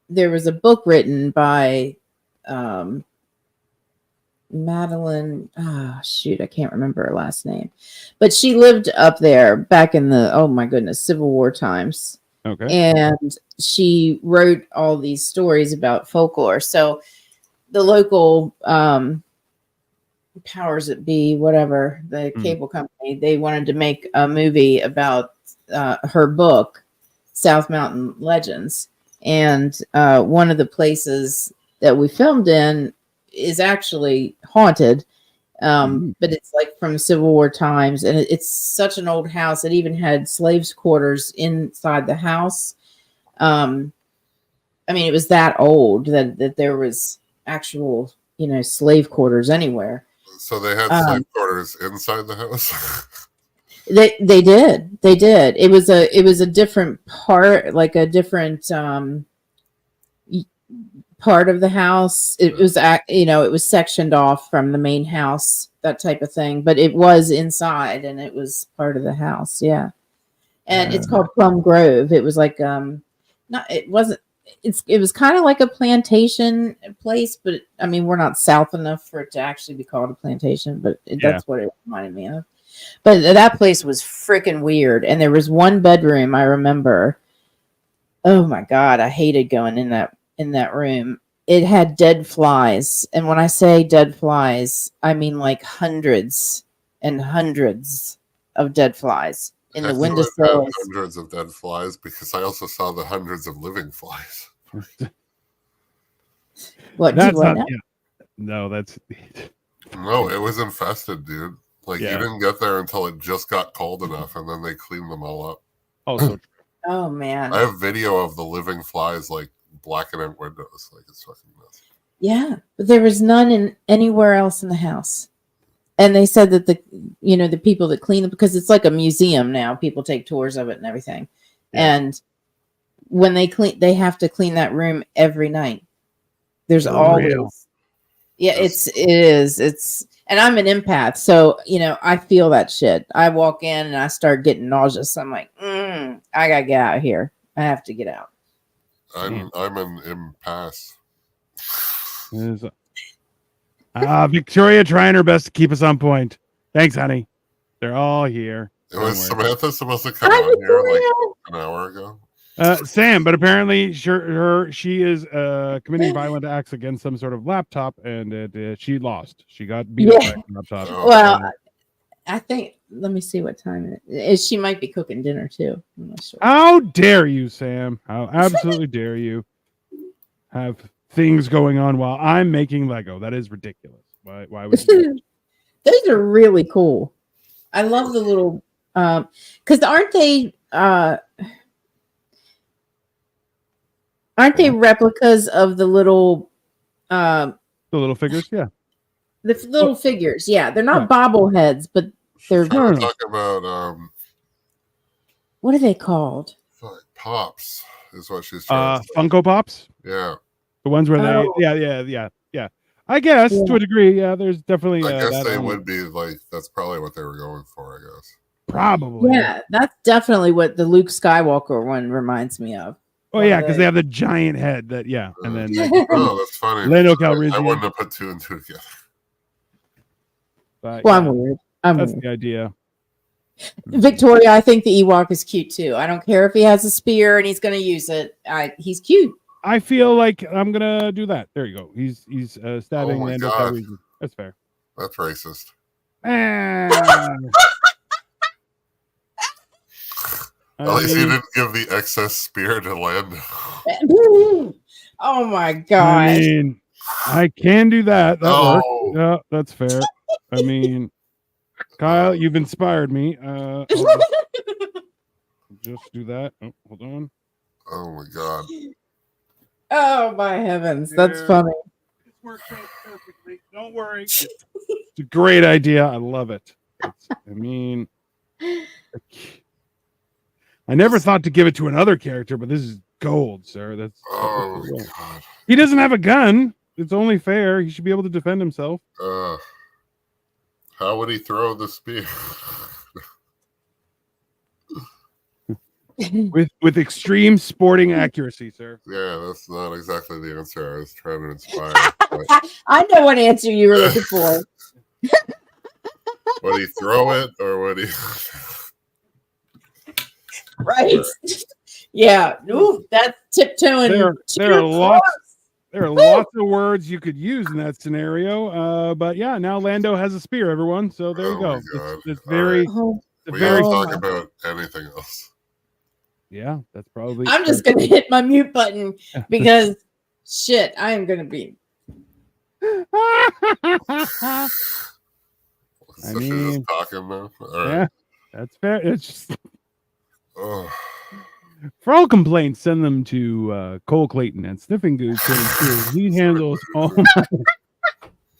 [SPEAKER 5] there was a book written by Madeline. Oh shoot, I can't remember her last name, but she lived up there back in the Civil War times,
[SPEAKER 2] Okay.
[SPEAKER 5] and she wrote all these stories about folklore. So the local powers that be, whatever, the cable company, they wanted to make a movie about her book, South Mountain Legends. And one of the places that we filmed in is actually haunted. But it's like from Civil War times, and it's such an old house. It even had slaves' quarters inside the house. I mean, it was that old that there was actual, slave quarters anywhere.
[SPEAKER 1] So they had slave quarters inside the house.
[SPEAKER 5] They did. It was a different part, like a different part of the house. It was it was sectioned off from the main house, that type of thing. But it was inside, and it was part of the house. Yeah, and it's called Plum Grove. It was like it wasn't. It was kind of like a plantation place, but I mean, we're not south enough for it to actually be called a plantation. But that's what it reminded me of. But that place was freaking weird, and there was one bedroom I remember. Oh my god, I hated going in that room. It had dead flies, and when I say dead flies, I mean like hundreds and hundreds of dead flies in the windowsills.
[SPEAKER 1] Hundreds of dead flies, because I also saw the hundreds of living flies.
[SPEAKER 5] What?
[SPEAKER 2] That's not. Yeah. No, that's.
[SPEAKER 1] No, it was infested, dude. Like you didn't get there until it just got cold enough, and then they cleaned them all up.
[SPEAKER 2] Also,
[SPEAKER 5] oh man,
[SPEAKER 1] I have video of the living flies like blacking out windows. Like it's fucking nuts.
[SPEAKER 5] Yeah, but there was none anywhere else in the house. And they said that the people that clean it, because it's like a museum now, people take tours of it and everything. Yeah. And when they clean, they have to clean that room every night. There's always, it is. And I'm an empath, so I feel that shit. I walk in and I start getting nauseous. I'm like, I gotta get out of here. I have to get out.
[SPEAKER 1] I'm an impasse.
[SPEAKER 2] Victoria trying her best to keep us on point. Thanks, honey. They're all here.
[SPEAKER 1] It was Samantha supposed to come on here like an hour ago.
[SPEAKER 2] Sam, but apparently she is committing violent acts against some sort of laptop, and she lost. She got beat up by a laptop.
[SPEAKER 1] Oh.
[SPEAKER 5] Well, I think. Let me see what time it is. She might be cooking dinner too. I'm not sure.
[SPEAKER 2] How dare you, Sam? How absolutely dare you have things going on while I'm making Lego? That is ridiculous. Why would you do that?
[SPEAKER 5] Those are really cool. I love the little because aren't they replicas of the little
[SPEAKER 2] figures? Yeah.
[SPEAKER 5] The little figures, yeah. They're not bobbleheads, but they're
[SPEAKER 1] talking about
[SPEAKER 5] what are they called?
[SPEAKER 1] Pops is what she's trying to say.
[SPEAKER 2] Funko Pops?
[SPEAKER 1] Yeah.
[SPEAKER 2] The ones where they I guess to a degree, there's definitely
[SPEAKER 1] I guess they would be like that's probably what they were going for, I guess.
[SPEAKER 2] Probably.
[SPEAKER 5] Yeah, that's definitely what the Luke Skywalker one reminds me of.
[SPEAKER 2] Oh yeah, because they have the giant head that and then
[SPEAKER 1] oh, that's funny.
[SPEAKER 2] Lando Calrissian.
[SPEAKER 1] I wouldn't have put two and two together.
[SPEAKER 2] But,
[SPEAKER 5] I'm weird.
[SPEAKER 2] That's the idea.
[SPEAKER 5] Victoria, I think the Ewok is cute too. I don't care if he has a spear and he's going to use it. He's cute.
[SPEAKER 2] I feel like I'm gonna do that. There you go. He's stabbing Lando
[SPEAKER 1] God.
[SPEAKER 2] Calrissian. That's fair.
[SPEAKER 1] That's racist. At least you didn't give the excess spear to Lando.
[SPEAKER 5] Oh my god!
[SPEAKER 2] I mean, I can do that. That works. Yeah, that's fair. I mean, Kyle, you've inspired me. I'll just do that. Oh, hold on.
[SPEAKER 1] Oh my god.
[SPEAKER 5] Oh my heavens, that's funny.
[SPEAKER 2] This works out perfectly. Don't worry. It's a great idea. I love it. I mean, I never thought to give it to another character, but this is gold, sir. That's
[SPEAKER 1] oh my god.
[SPEAKER 2] He doesn't have a gun. It's only fair. He should be able to defend himself.
[SPEAKER 1] How would he throw the spear?
[SPEAKER 2] with extreme sporting accuracy, sir.
[SPEAKER 1] Yeah, that's not exactly the answer I was trying to inspire.
[SPEAKER 5] I know what answer you were looking for.
[SPEAKER 1] Would he throw it or would he?
[SPEAKER 5] Right. Yeah. Ooh, that's tiptoeing.
[SPEAKER 2] There are lots of words you could use in that scenario. But yeah, now Lando has a spear, everyone. So there you go. It's very.
[SPEAKER 1] Right. We gotta talk about anything else.
[SPEAKER 2] Yeah, that's probably.
[SPEAKER 5] I'm just gonna hit my mute button because shit, I am gonna be.
[SPEAKER 2] I
[SPEAKER 1] So she's
[SPEAKER 2] mean,
[SPEAKER 1] just talking now. All right.
[SPEAKER 2] yeah, that's fair. It's just
[SPEAKER 1] Oh,
[SPEAKER 2] for all complaints, send them to Cole Clayton at Sniffing Goo 22. He handles all.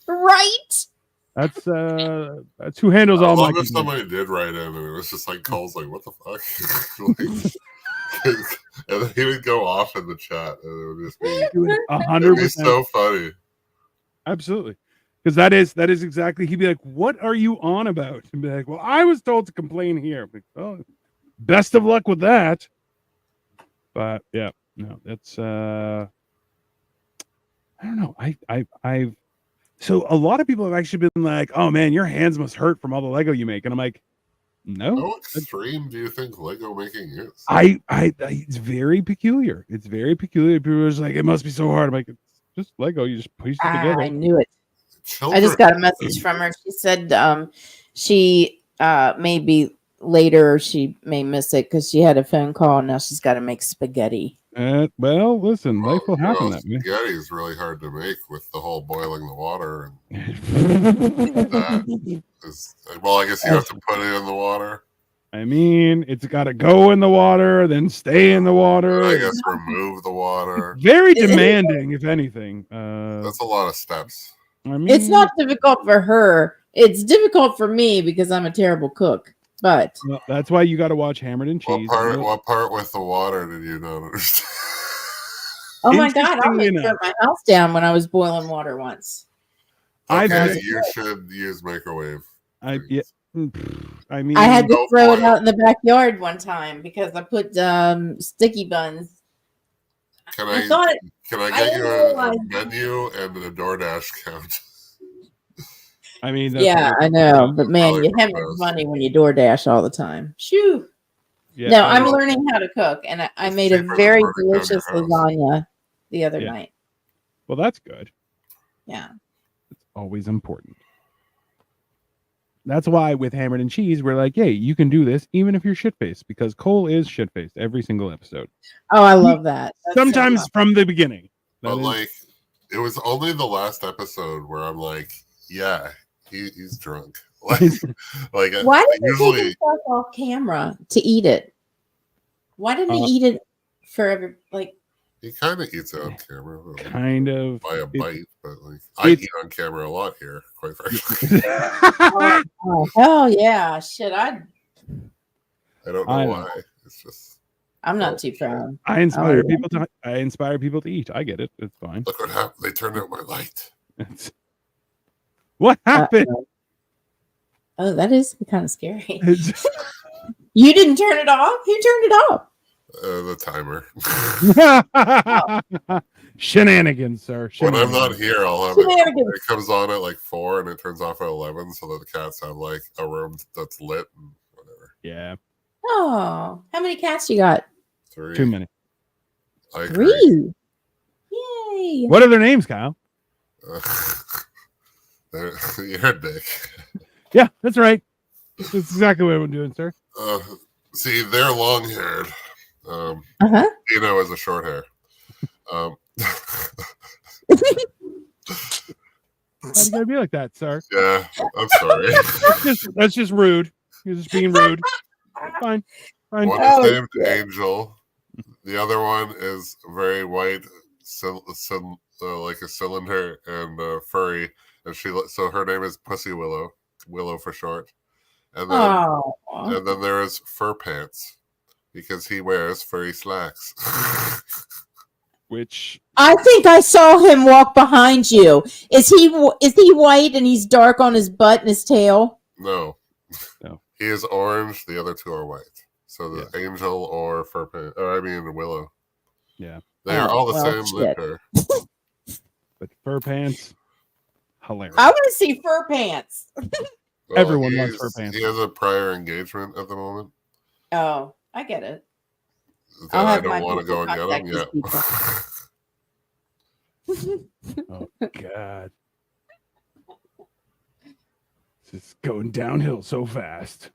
[SPEAKER 5] Right.
[SPEAKER 2] That's who handles
[SPEAKER 1] I
[SPEAKER 2] all my
[SPEAKER 1] love if
[SPEAKER 2] complaints.
[SPEAKER 1] somebody did write in and it was just like Cole's like, what the fuck? Like, and then he would go off in the chat and it would just be, it'd
[SPEAKER 2] 100%.
[SPEAKER 1] be so funny.
[SPEAKER 2] Absolutely. Because that is exactly, he'd be like, what are you on about? And be like, well, I was told to complain here. Like, oh, best of luck with that. But yeah, no, that's I don't know. I've so a lot of people have actually been like, oh man, your hands must hurt from all the Lego you make. And I'm like, no.
[SPEAKER 1] How extreme do you think Lego making is?
[SPEAKER 2] It's very peculiar. It's very peculiar. People are just like, it must be so hard. I'm like, it's just Lego. You just piece it together.
[SPEAKER 5] I knew it.
[SPEAKER 1] Children,
[SPEAKER 5] I just got a message from her. She said she maybe later she may miss it because she had a phone call. Now she's got to make spaghetti.
[SPEAKER 2] Well, listen, life will
[SPEAKER 1] you know,
[SPEAKER 2] happen that way.
[SPEAKER 1] spaghetti is really hard to make with the whole boiling the water. And well, I guess you have to put it in the water.
[SPEAKER 2] I mean, it's got to go in the water, then stay in the water.
[SPEAKER 1] I guess remove the water.
[SPEAKER 2] Very demanding, if anything.
[SPEAKER 1] That's a lot of steps.
[SPEAKER 2] I mean,
[SPEAKER 5] It's not difficult for her. It's difficult for me because I'm a terrible cook. But
[SPEAKER 2] well, that's why you got to watch Hammered and Cheese.
[SPEAKER 1] What part with the water did you not understand?
[SPEAKER 5] oh my god, I
[SPEAKER 2] Interestingly
[SPEAKER 5] almost burnt my house down when I was boiling water once.
[SPEAKER 1] Okay, you should use microwave.
[SPEAKER 2] I mean,
[SPEAKER 5] I had to
[SPEAKER 1] No
[SPEAKER 5] throw it
[SPEAKER 1] foil.
[SPEAKER 5] out in the backyard one time because I put sticky buns.
[SPEAKER 1] Can
[SPEAKER 5] I
[SPEAKER 1] I
[SPEAKER 5] thought it,
[SPEAKER 1] can I
[SPEAKER 5] I
[SPEAKER 1] get
[SPEAKER 5] didn't
[SPEAKER 1] you a
[SPEAKER 5] realize-
[SPEAKER 1] menu and a DoorDash count?
[SPEAKER 2] I mean, that's
[SPEAKER 5] yeah, I know, but man,
[SPEAKER 1] Probably
[SPEAKER 5] you have
[SPEAKER 1] gross.
[SPEAKER 5] money when you DoorDash all the time. Shoo!
[SPEAKER 2] yeah,
[SPEAKER 5] No,
[SPEAKER 2] I
[SPEAKER 5] I'm
[SPEAKER 2] mean,
[SPEAKER 5] learning how to cook, and I
[SPEAKER 1] It's
[SPEAKER 5] made a
[SPEAKER 1] cheaper than
[SPEAKER 5] very
[SPEAKER 1] burning down your
[SPEAKER 5] delicious
[SPEAKER 1] house.
[SPEAKER 5] lasagna the other
[SPEAKER 2] Yeah.
[SPEAKER 5] night.
[SPEAKER 2] well, that's good.
[SPEAKER 5] Yeah.
[SPEAKER 2] It's always important. That's why with Hammered and Cheese, we're like, hey, you can do this even if you're shit-faced, because Cole is shit-faced every single episode.
[SPEAKER 5] Oh, I love that. That's so
[SPEAKER 2] Sometimes
[SPEAKER 5] fun.
[SPEAKER 2] from the beginning.
[SPEAKER 1] But
[SPEAKER 2] That is-
[SPEAKER 1] like, it was only the last episode where I'm like, yeah, he's drunk. Like,
[SPEAKER 5] Why
[SPEAKER 1] I
[SPEAKER 5] did he take
[SPEAKER 1] usually
[SPEAKER 5] himself off camera to eat it? Why didn't he eat it for every like?
[SPEAKER 1] he kind of eats it on camera
[SPEAKER 2] kind of.
[SPEAKER 1] by a
[SPEAKER 2] it-
[SPEAKER 1] bite, but like I
[SPEAKER 2] it's-
[SPEAKER 1] eat on camera a lot here, quite frankly.
[SPEAKER 5] Oh hell yeah! Shit,
[SPEAKER 1] I don't know
[SPEAKER 2] I know.
[SPEAKER 1] why. It's just
[SPEAKER 5] I'm not too proud.
[SPEAKER 2] I inspire
[SPEAKER 5] yeah.
[SPEAKER 2] people to. I inspire people to eat. I get it. It's fine.
[SPEAKER 1] look what happened. They turned out my light.
[SPEAKER 2] It's- what happened?
[SPEAKER 5] Oh, that is kind of scary.
[SPEAKER 2] It's-
[SPEAKER 5] You didn't turn it off. Who turned it off?
[SPEAKER 1] The timer.
[SPEAKER 2] Shenanigans, sir.
[SPEAKER 1] When I'm not
[SPEAKER 2] Shenanigans.
[SPEAKER 1] here, I'll have it.
[SPEAKER 5] Shenanigans.
[SPEAKER 1] It comes on at like 4 and it turns off at 11, so that the cats have like a room that's lit and whatever.
[SPEAKER 2] Yeah,
[SPEAKER 5] Oh, how many cats you got?
[SPEAKER 1] 3.
[SPEAKER 2] too many.
[SPEAKER 1] I agree.
[SPEAKER 5] 3. Yay!
[SPEAKER 2] What are their names, Kyle?
[SPEAKER 1] You're a dick.
[SPEAKER 2] Yeah, that's right. That's exactly what I'm doing, sir.
[SPEAKER 1] See, they're long haired.
[SPEAKER 5] Uh-huh.
[SPEAKER 1] Dino is a short hair.
[SPEAKER 2] Why do you gotta be like that, sir?
[SPEAKER 1] Yeah, I'm sorry.
[SPEAKER 2] That's just rude. You're just being rude. Fine. Fine.
[SPEAKER 1] One
[SPEAKER 5] Oh,
[SPEAKER 1] is named
[SPEAKER 5] shit.
[SPEAKER 1] Angel. The other one is very white, like a cylinder and furry, and so her name is Pussy Willow, Willow for short. And then
[SPEAKER 5] Oh,
[SPEAKER 1] and then there is Fur Pants because he wears furry slacks.
[SPEAKER 2] Which
[SPEAKER 5] I think I saw him walk behind you. Is he white and he's dark on his butt and his tail?
[SPEAKER 1] No. He is orange. The other two are white. So the Angel or Fur Pants, or I mean Willow.
[SPEAKER 2] Yeah.
[SPEAKER 1] They are all the
[SPEAKER 5] well,
[SPEAKER 1] same
[SPEAKER 5] shit.
[SPEAKER 1] litter.
[SPEAKER 2] but fur pants, hilarious.
[SPEAKER 5] I want to see fur pants.
[SPEAKER 1] Well,
[SPEAKER 2] Everyone wants
[SPEAKER 1] he's-
[SPEAKER 2] Fur Pants.
[SPEAKER 1] He has a prior engagement at the moment.
[SPEAKER 5] Oh, I get it.
[SPEAKER 1] That
[SPEAKER 5] I'll
[SPEAKER 1] I
[SPEAKER 5] have my
[SPEAKER 1] don't want to go and
[SPEAKER 5] people
[SPEAKER 1] get him
[SPEAKER 5] contact
[SPEAKER 1] yet.
[SPEAKER 2] Oh God. This is going downhill so fast.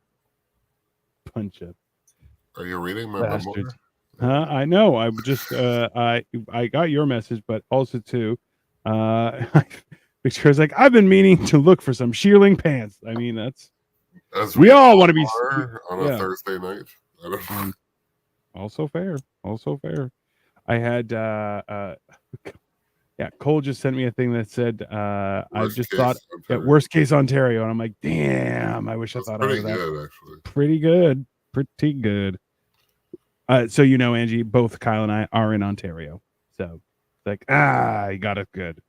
[SPEAKER 2] Punch up.
[SPEAKER 1] Are you reading my memoir?
[SPEAKER 2] Bastards. Huh? I know. I just I got your message, but also too, Victoria's like, I've been meaning to look for some shearling pants. I mean, that's
[SPEAKER 1] As
[SPEAKER 2] we all want to be
[SPEAKER 1] are on a
[SPEAKER 2] yeah.
[SPEAKER 1] Thursday night. I don't know.
[SPEAKER 2] Also fair. Also fair. I had yeah, Cole just sent me a thing that said I
[SPEAKER 1] Worst
[SPEAKER 2] just
[SPEAKER 1] case
[SPEAKER 2] thought
[SPEAKER 1] Ontario.
[SPEAKER 2] worst case Ontario, and I'm like, damn, I wish I
[SPEAKER 1] That's
[SPEAKER 2] thought I
[SPEAKER 1] pretty
[SPEAKER 2] was that.
[SPEAKER 1] good, actually.
[SPEAKER 2] Pretty good. Pretty good. So you know, Angie, both Kyle and I are in Ontario. So it's like, you got it good.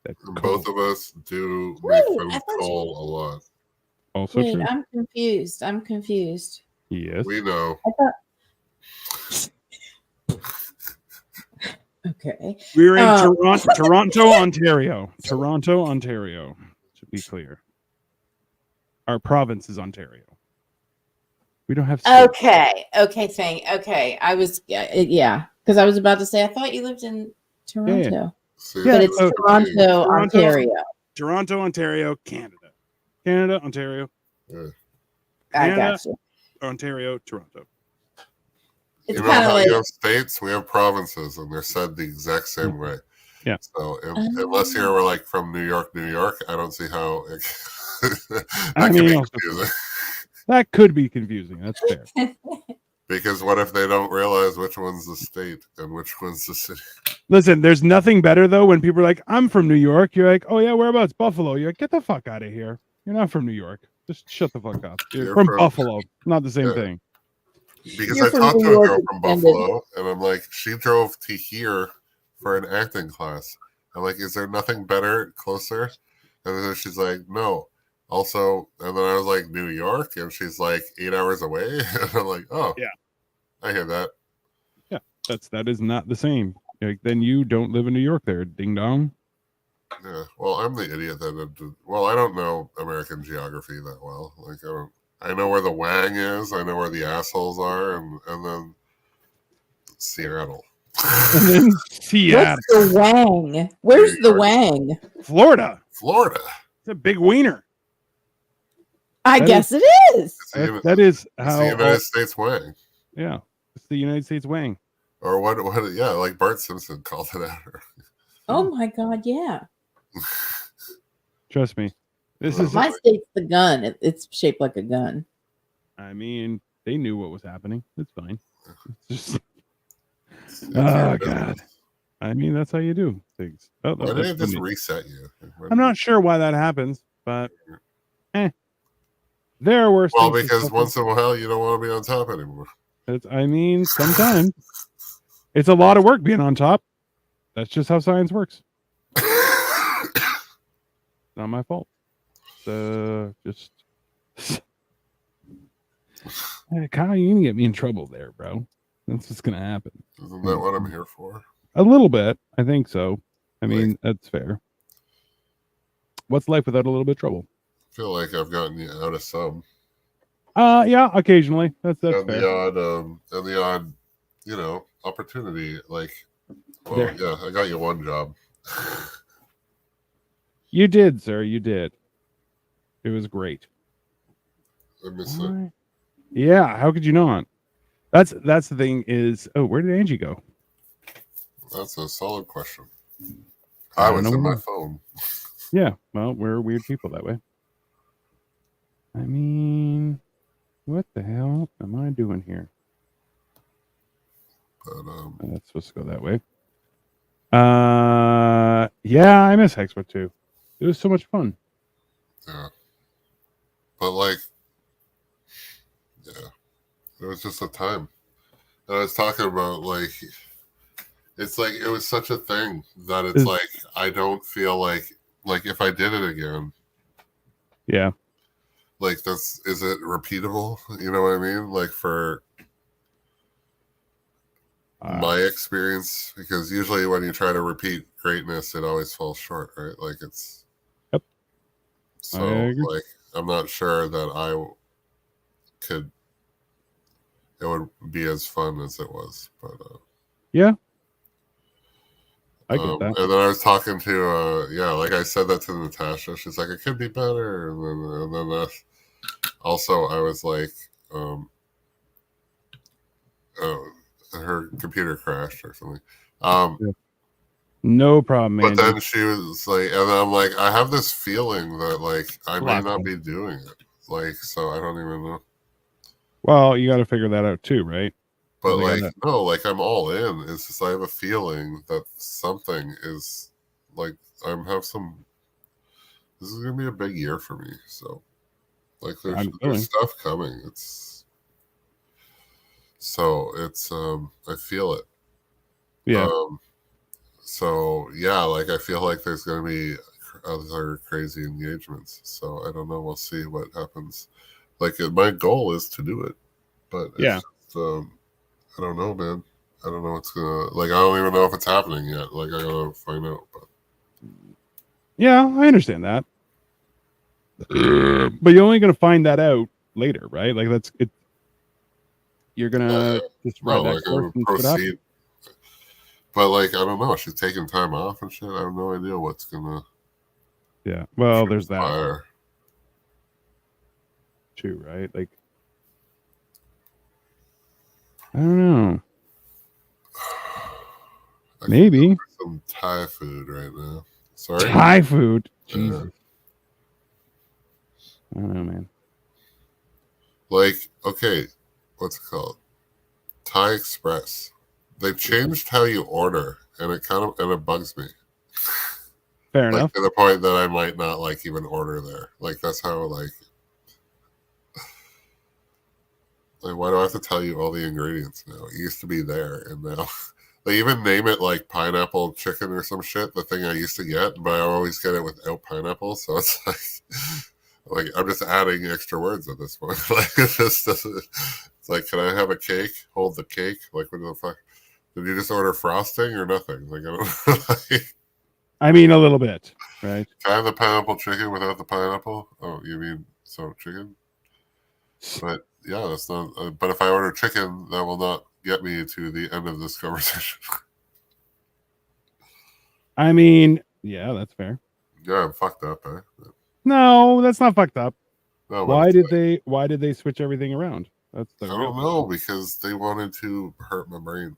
[SPEAKER 2] That
[SPEAKER 1] And
[SPEAKER 2] Cole.
[SPEAKER 1] both of us do make
[SPEAKER 5] Wait,
[SPEAKER 1] fun
[SPEAKER 5] I
[SPEAKER 1] of
[SPEAKER 5] thought
[SPEAKER 1] Cole a lot.
[SPEAKER 2] Also
[SPEAKER 5] Wait,
[SPEAKER 2] true.
[SPEAKER 5] I'm confused. I'm confused.
[SPEAKER 2] Yes.
[SPEAKER 1] We know.
[SPEAKER 5] I thought. Okay.
[SPEAKER 2] We're in Toronto, Ontario. Toronto, Ontario. To be clear, our province is Ontario. We don't have. states.
[SPEAKER 5] Okay. I was, yeah, because I was about to say, I thought you lived in Toronto,
[SPEAKER 1] See,
[SPEAKER 2] Yeah,
[SPEAKER 5] but it's
[SPEAKER 2] so-
[SPEAKER 5] Toronto, Ontario.
[SPEAKER 2] Toronto, Ontario, Canada. Canada, Ontario.
[SPEAKER 1] Yeah.
[SPEAKER 5] I
[SPEAKER 2] Canada,
[SPEAKER 5] got you.
[SPEAKER 2] Ontario, Toronto.
[SPEAKER 5] It's
[SPEAKER 1] You know
[SPEAKER 5] kind
[SPEAKER 1] how
[SPEAKER 5] of like,
[SPEAKER 1] you have states, we have provinces, and they're said the exact same way.
[SPEAKER 2] Yeah.
[SPEAKER 1] So unless you're like from New York, I don't see how it, that
[SPEAKER 2] I
[SPEAKER 1] can
[SPEAKER 2] mean,
[SPEAKER 1] be
[SPEAKER 2] also-
[SPEAKER 1] confusing.
[SPEAKER 2] That could be confusing. That's fair.
[SPEAKER 1] Because what if they don't realize which one's the state and which one's the city?
[SPEAKER 2] Listen, there's nothing better though when people are like, "I'm from New York." You're like, "Oh yeah, whereabouts? Buffalo." You're like, "Get the fuck out of here. You're not from New York. Just shut the fuck up. You're
[SPEAKER 1] You're
[SPEAKER 2] from
[SPEAKER 1] from-
[SPEAKER 2] Buffalo. Not the same
[SPEAKER 1] Yeah.
[SPEAKER 2] thing."
[SPEAKER 1] Because
[SPEAKER 5] You're
[SPEAKER 1] I
[SPEAKER 5] from
[SPEAKER 1] talked
[SPEAKER 5] New
[SPEAKER 1] to a
[SPEAKER 5] York
[SPEAKER 1] girl from
[SPEAKER 5] extended.
[SPEAKER 1] Buffalo, and I'm like, she drove to here for an acting class. I'm like, is there nothing better, closer? And then she's like, no. Also, and then I was like, New York? And she's like, 8 hours away? And I'm like, oh.
[SPEAKER 2] Yeah.
[SPEAKER 1] I hear that.
[SPEAKER 2] That is not the same. Like, then you don't live in New York there, ding dong.
[SPEAKER 1] Yeah. Well, I'm the idiot that well, I don't know American geography that well. Like, I know where the Wang is, I know where the assholes are, and then Seattle.
[SPEAKER 2] And then Seattle,
[SPEAKER 5] what's the Wang? Where's
[SPEAKER 1] New
[SPEAKER 5] the
[SPEAKER 1] York.
[SPEAKER 5] Wang?
[SPEAKER 2] Florida.
[SPEAKER 1] Florida.
[SPEAKER 2] It's a big wiener.
[SPEAKER 5] I
[SPEAKER 2] That
[SPEAKER 5] guess it is.
[SPEAKER 2] That is
[SPEAKER 1] It's the
[SPEAKER 2] how.
[SPEAKER 1] United States Wang.
[SPEAKER 2] Yeah, it's the United States Wang.
[SPEAKER 1] Or what? Yeah, like Bart Simpson called it after.
[SPEAKER 5] Oh my God, yeah.
[SPEAKER 2] Trust me. This is.
[SPEAKER 5] My state's the gun. It's shaped like a gun.
[SPEAKER 2] I mean, they knew what was happening. It's fine. It's just,
[SPEAKER 1] It's
[SPEAKER 2] oh
[SPEAKER 1] your
[SPEAKER 2] God.
[SPEAKER 1] business.
[SPEAKER 2] I mean, that's how you do things. Oh,
[SPEAKER 1] Why did
[SPEAKER 2] that's
[SPEAKER 1] it just
[SPEAKER 2] funny.
[SPEAKER 1] reset you?
[SPEAKER 2] I'm not sure why that happens, but there are worse
[SPEAKER 1] Well,
[SPEAKER 2] things to
[SPEAKER 1] because
[SPEAKER 2] suffer.
[SPEAKER 1] once in a while you don't want to be on top anymore.
[SPEAKER 2] I mean, sometimes it's a lot of work being on top. That's just how science works. Not my fault. So just hey, Kyle, you're gonna get me in trouble there, bro. That's what's gonna happen.
[SPEAKER 1] Isn't that what I'm here for?
[SPEAKER 2] A little bit, I think so. I mean, that's fair. What's life without a little bit of trouble?
[SPEAKER 1] I feel like I've gotten you out of some.
[SPEAKER 2] Yeah, occasionally. That's
[SPEAKER 1] and
[SPEAKER 2] fair.
[SPEAKER 1] the odd, opportunity. Like, well,
[SPEAKER 2] There.
[SPEAKER 1] yeah, I got you one job.
[SPEAKER 2] You did, sir. You did. It was great.
[SPEAKER 1] I miss it.
[SPEAKER 2] Yeah, how could you not? That's the thing is, where did Angie go?
[SPEAKER 1] That's a solid question.
[SPEAKER 2] I
[SPEAKER 1] I
[SPEAKER 2] don't
[SPEAKER 1] was
[SPEAKER 2] know
[SPEAKER 1] in my
[SPEAKER 2] where.
[SPEAKER 1] phone.
[SPEAKER 2] Yeah, well, we're weird people that way. I mean, what the hell am I doing here?
[SPEAKER 1] But
[SPEAKER 2] That's supposed to go that way. Yeah, I miss Hexpert too. It was so much fun.
[SPEAKER 1] yeah. But like, yeah, it was just a time. And I was talking about like, it's like it was such a thing that it's like I don't feel like if I did it again,
[SPEAKER 2] Yeah.
[SPEAKER 1] like is it repeatable? You know what I mean? Like for my experience, because usually when you try to repeat greatness, it always falls short, right? Like it's.
[SPEAKER 2] Yep.
[SPEAKER 1] So
[SPEAKER 2] I agree.
[SPEAKER 1] like I'm not sure that it would be as fun as it was, but
[SPEAKER 2] yeah. I get that.
[SPEAKER 1] And then I was talking to like I said that to Natasha. She's like, it could be better, and then also I was like, her computer crashed or something.
[SPEAKER 2] Yeah. No problem,
[SPEAKER 1] But
[SPEAKER 2] Angie.
[SPEAKER 1] then she was like, and then I'm like, I have this feeling that like I may
[SPEAKER 2] Lots
[SPEAKER 1] not
[SPEAKER 2] of-
[SPEAKER 1] be doing it. Like, so I don't even know.
[SPEAKER 2] Well, you got to figure that out too, right?
[SPEAKER 1] But
[SPEAKER 2] They
[SPEAKER 1] like,
[SPEAKER 2] gotta-
[SPEAKER 1] no, like I'm all in. It's just I have a feeling that something is like have some. This is gonna be a big year for me. So, like,
[SPEAKER 2] I'm feeling.
[SPEAKER 1] there's stuff coming. It's I feel it.
[SPEAKER 2] Yeah.
[SPEAKER 1] So yeah, like I feel like there's gonna be other crazy engagements. So I don't know. We'll see what happens. Like my goal is to do it, but it's
[SPEAKER 2] Yeah.
[SPEAKER 1] just, I don't know, man. I don't know what's gonna like. I don't even know if it's happening yet. Like I gotta find out. But
[SPEAKER 2] Yeah, I understand that. But you're only going to find that out later, right? Like that's it. You're gonna just ride
[SPEAKER 1] no,
[SPEAKER 2] that
[SPEAKER 1] like I'm
[SPEAKER 2] course
[SPEAKER 1] gonna
[SPEAKER 2] and see what happens.
[SPEAKER 1] proceed. But like I don't know. She's taking time off and shit. I have no idea what's gonna
[SPEAKER 2] Yeah. Well, there's that
[SPEAKER 1] fire.
[SPEAKER 2] too, right? Like, I don't know.
[SPEAKER 1] I can
[SPEAKER 2] Maybe
[SPEAKER 1] go for some Thai food right now. Sorry.
[SPEAKER 2] Thai food.
[SPEAKER 1] Yeah.
[SPEAKER 2] Jesus. I don't know, man.
[SPEAKER 1] Like, okay, what's it called? Thai Express. They changed how you order, and it bugs me.
[SPEAKER 2] Fair
[SPEAKER 1] Like
[SPEAKER 2] enough.
[SPEAKER 1] to the point that I might not like even order there. Like that's how like why do I have to tell you all the ingredients now? It used to be there, and now they even name it like pineapple chicken or some shit. The thing I used to get, but I always get it without pineapple. So it's like I'm just adding extra words at this point. Like it just doesn't. It's like, can I have a cake? Hold the cake. Like what the fuck? Did you just order frosting or nothing? Like I don't. Like,
[SPEAKER 2] I mean, a little bit, right?
[SPEAKER 1] can I have the pineapple chicken without the pineapple? Oh, you mean so chicken? But yeah, that's not. But if I order chicken, that will not get me to the end of this conversation.
[SPEAKER 2] I mean, yeah, that's fair.
[SPEAKER 1] Yeah, I'm fucked up, eh?
[SPEAKER 2] No, that's not fucked up.
[SPEAKER 1] No, but
[SPEAKER 2] Why
[SPEAKER 1] it's
[SPEAKER 2] did they switch everything around? That's the
[SPEAKER 1] I
[SPEAKER 2] real
[SPEAKER 1] don't know because they wanted to hurt my brain.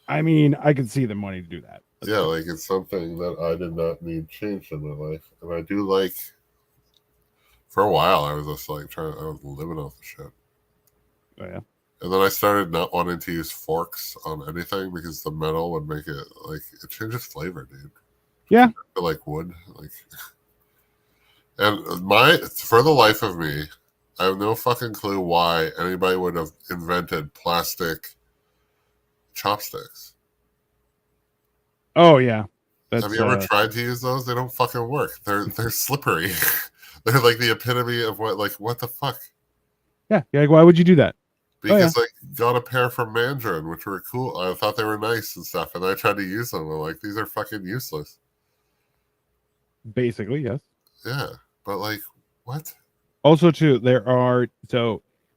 [SPEAKER 2] I mean, I could see them wanting to do that. That's
[SPEAKER 1] Yeah,
[SPEAKER 2] fair.
[SPEAKER 1] like it's something that I did not need changed in my life, and I do like. For a while, I was just like I was living off the shit.
[SPEAKER 2] Oh, yeah.
[SPEAKER 1] And then I started not wanting to use forks on anything because the metal would make it like it changes flavor, dude.
[SPEAKER 2] Yeah.
[SPEAKER 1] I like wood, like. And for the life of me, I have no fucking clue why anybody would have invented plastic chopsticks.
[SPEAKER 2] Oh yeah. That's
[SPEAKER 1] Have you ever tried to use those? They don't fucking work. They're slippery. They're like the epitome of what the fuck.
[SPEAKER 2] yeah. Like, why would you do that?
[SPEAKER 1] Because I got a pair from Mandarin, which were cool. I thought they were nice and stuff, and I tried to use them. I'm like, these are fucking useless.
[SPEAKER 2] Basically, yes.
[SPEAKER 1] Yeah, but like, what?
[SPEAKER 2] Also, too,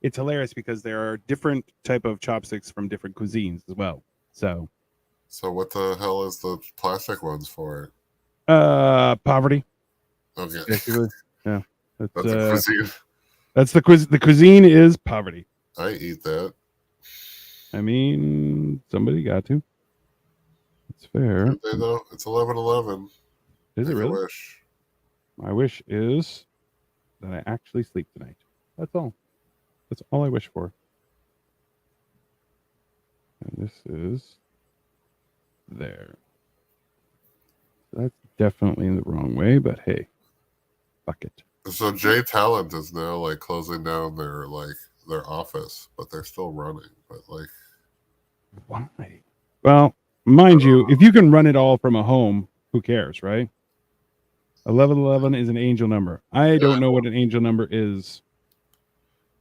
[SPEAKER 2] it's hilarious because there are different type of chopsticks from different cuisines as well. So,
[SPEAKER 1] what the hell is the plastic ones for?
[SPEAKER 2] poverty.
[SPEAKER 1] Okay,
[SPEAKER 2] Basically, yeah.
[SPEAKER 1] that's a cuisine.
[SPEAKER 2] That's the cuisine. The cuisine is poverty.
[SPEAKER 1] I eat that.
[SPEAKER 2] I mean, somebody got to. It's fair.
[SPEAKER 1] Do they though? It's 11:11.
[SPEAKER 2] Is it
[SPEAKER 1] Make a
[SPEAKER 2] really?
[SPEAKER 1] wish.
[SPEAKER 2] My wish is that I actually sleep tonight. That's all. That's all I wish for. And this is there. That's definitely in the wrong way, but hey, fuck it.
[SPEAKER 1] So J Talent is now like closing down their office, but they're still running. But like,
[SPEAKER 2] Why? Well, mind you, if you can run it all from a home, who cares, right? 1111 is an angel number. I don't know what an angel number is.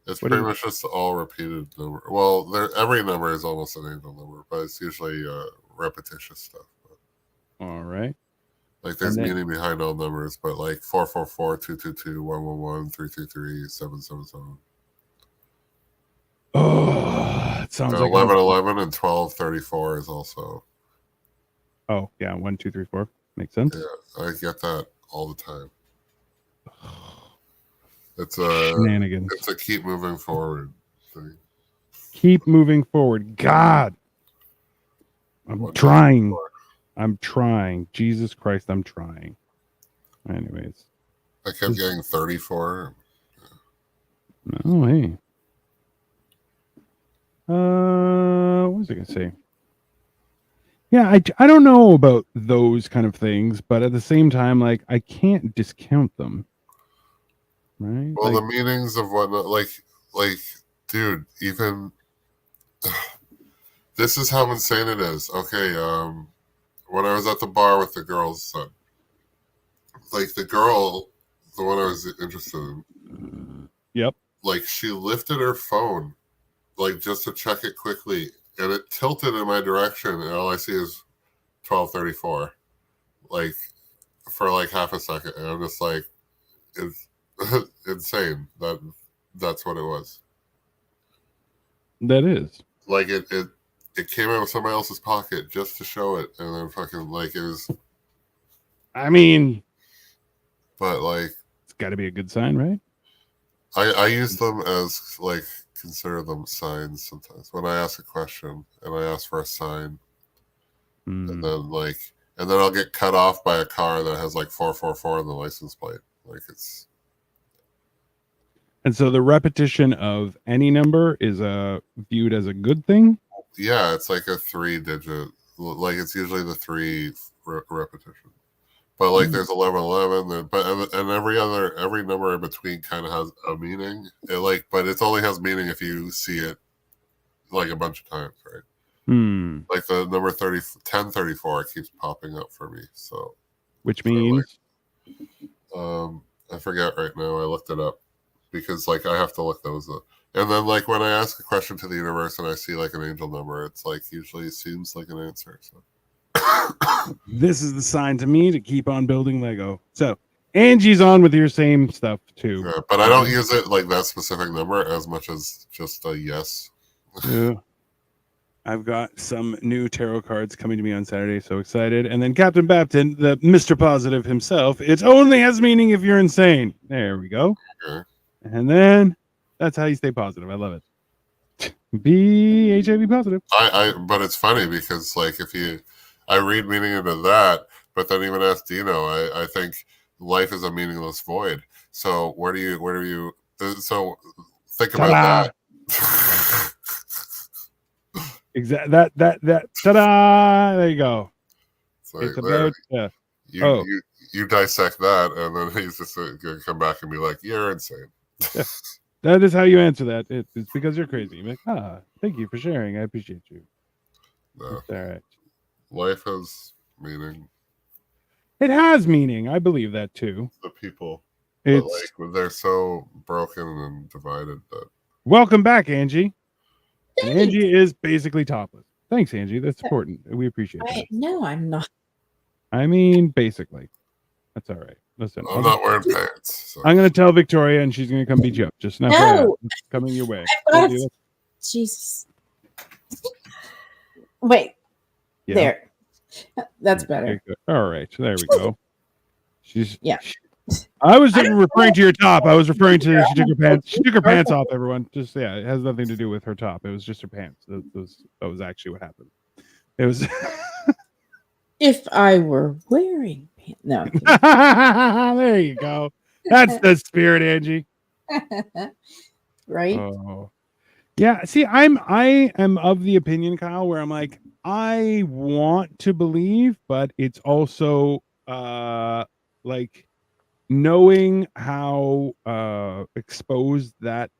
[SPEAKER 1] it's
[SPEAKER 2] What
[SPEAKER 1] pretty
[SPEAKER 2] is-
[SPEAKER 1] much just all repeated number. Well, every number is almost an angel number, but it's usually repetitious stuff.
[SPEAKER 2] All right.
[SPEAKER 1] Like there's
[SPEAKER 2] And then-
[SPEAKER 1] meaning behind all numbers, but like 444, 222, 111, 333, 777.
[SPEAKER 2] Oh, it sounds like
[SPEAKER 1] 1111 and 1234 is also.
[SPEAKER 2] Oh, yeah, 1, 2, 3, 4. Makes sense.
[SPEAKER 1] Yeah, I get that all the time. It's a
[SPEAKER 2] Shenanigans.
[SPEAKER 1] it's a keep moving forward thing.
[SPEAKER 2] Keep moving forward. God, I'm
[SPEAKER 1] What
[SPEAKER 2] trying.
[SPEAKER 1] for?
[SPEAKER 2] I'm trying. Jesus Christ, I'm trying. Anyways.
[SPEAKER 1] I kept getting 34.
[SPEAKER 2] Oh, hey. What was I gonna say? Yeah, I don't know about those kind of things, but at the same time, like I can't discount them. Right?
[SPEAKER 1] Well,
[SPEAKER 2] Like,
[SPEAKER 1] the meanings of whatnot, like, dude, even this is how insane it is. Okay, when I was at the bar with the girls, like the girl, the one I was interested in,
[SPEAKER 2] yep.
[SPEAKER 1] like she lifted her phone, like just to check it quickly, and it tilted in my direction, and all I see is 12:34, like for like half a second, and I'm just like, it's insane. That's what it was.
[SPEAKER 2] That is.
[SPEAKER 1] Like it came out of somebody else's pocket just to show it, and then fucking like it was.
[SPEAKER 2] I mean,
[SPEAKER 1] But like,
[SPEAKER 2] it's got to be a good sign, right?
[SPEAKER 1] I use them as like consider them signs sometimes when I ask a question and I ask for a sign, and then I'll get cut off by a car that has like 444 on the license plate. Like it's.
[SPEAKER 2] And so the repetition of any number is viewed as a good thing.
[SPEAKER 1] Yeah, it's like a 3-digit. Like it's usually the 3 repetition. But like there's 1111, and every number in between kind of has a meaning. But it only has meaning if you see it like a bunch of times, right? Like the number 1034 keeps popping up for me. So,
[SPEAKER 2] which means,
[SPEAKER 1] I forget right now. I looked it up because like I have to look those up. And then like when I ask a question to the universe and I see like an angel number, it's like usually seems like an answer. So.
[SPEAKER 2] This is the sign to me to keep on building Lego. So Angie's on with your same stuff too.
[SPEAKER 1] Yeah, but I don't use it like that specific number as much as just a yes.
[SPEAKER 2] Yeah. I've got some new tarot cards coming to me on Saturday. So excited. And then Captain Bapton, the Mr. Positive himself. It only has meaning if you're insane. There we go.
[SPEAKER 1] Okay.
[SPEAKER 2] And then that's how you stay positive. I love it. Be HIV positive.
[SPEAKER 1] But it's funny because like I read meaning into that, but then even ask Dino, I think life is a meaningless void. So where do you so think about that.
[SPEAKER 2] Exactly. That ta-da! There you go.
[SPEAKER 1] Like,
[SPEAKER 2] it's about
[SPEAKER 1] you dissect that, and then he's just gonna come back and be like, "You're insane."
[SPEAKER 2] Yeah. That is how you answer that. It's because you're crazy. You're like, thank you for sharing. I appreciate you.
[SPEAKER 1] No.
[SPEAKER 2] All right.
[SPEAKER 1] Life has meaning.
[SPEAKER 2] It has meaning. I believe that too.
[SPEAKER 1] The people,
[SPEAKER 2] it's
[SPEAKER 1] but like they're so broken and divided that.
[SPEAKER 2] Welcome back, Angie. And Angie is basically topless. Thanks, Angie. That's important. We appreciate that.
[SPEAKER 5] No, I'm not.
[SPEAKER 2] I mean, basically. That's all right. Listen,
[SPEAKER 1] I'm not wearing pants. So.
[SPEAKER 2] I'm going to tell Victoria, and she's going to come beat you up. Just not coming your way.
[SPEAKER 5] Jesus. Wait. Yeah. There. That's better.
[SPEAKER 2] All right. So there we go. I was referring to your top. I was referring to she took her pants. She took her pants off. Everyone, just it has nothing to do with her top. It was just her pants. That was actually what happened. It was.
[SPEAKER 5] If I were wearing pants, no.
[SPEAKER 2] There you go. That's the spirit, Angie.
[SPEAKER 5] Right.
[SPEAKER 2] Oh. Yeah. See, I am of the opinion, Kyle, where I'm like, I want to believe, but it's also like. Knowing how exposed that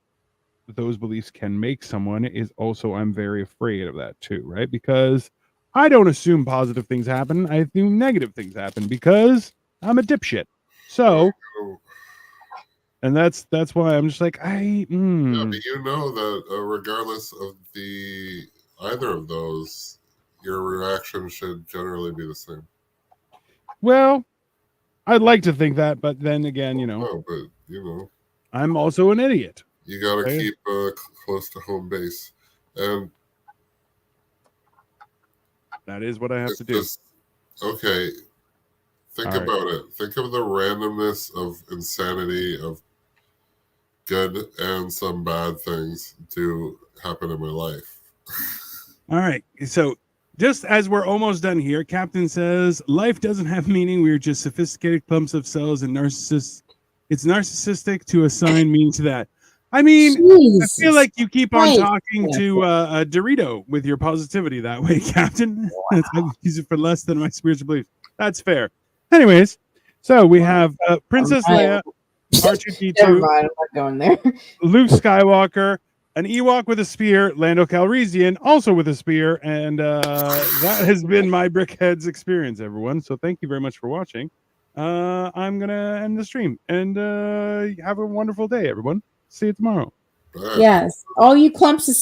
[SPEAKER 2] those beliefs can make someone is also, I'm very afraid of that too, right? Because I don't assume positive things happen. I assume negative things happen because I'm a dipshit. So, and that's why I'm just like,
[SPEAKER 1] Yeah, but you know that regardless of either of those, your reaction should generally be the same.
[SPEAKER 2] Well, I'd like to think that, but then again, I'm also an idiot.
[SPEAKER 1] You got to keep close to home base, and
[SPEAKER 2] that is what I have to do.
[SPEAKER 1] Okay, think about it. Think of the randomness of insanity, of good and some bad things do happen in my life.
[SPEAKER 2] All right, so Just as we're almost done here, Captain says, life doesn't have meaning. We're just sophisticated clumps of cells and narcissists. It's narcissistic to assign meaning to that. I mean, I feel like you keep on talking to a Dorito with your positivity that way, Captain. I use it for less than my spiritual beliefs. That's fair. Anyways, so we have Princess Leia,
[SPEAKER 5] Never
[SPEAKER 2] R2D2,
[SPEAKER 5] mind, I'm not going there.
[SPEAKER 2] Luke Skywalker, an Ewok with a spear, Lando Calrissian also with a spear, and that has been my Brickheads experience, everyone. So thank you very much for watching. I'm gonna end the stream, and have a wonderful day, everyone. See you tomorrow.
[SPEAKER 1] Bye.
[SPEAKER 5] Yes, all you clumps of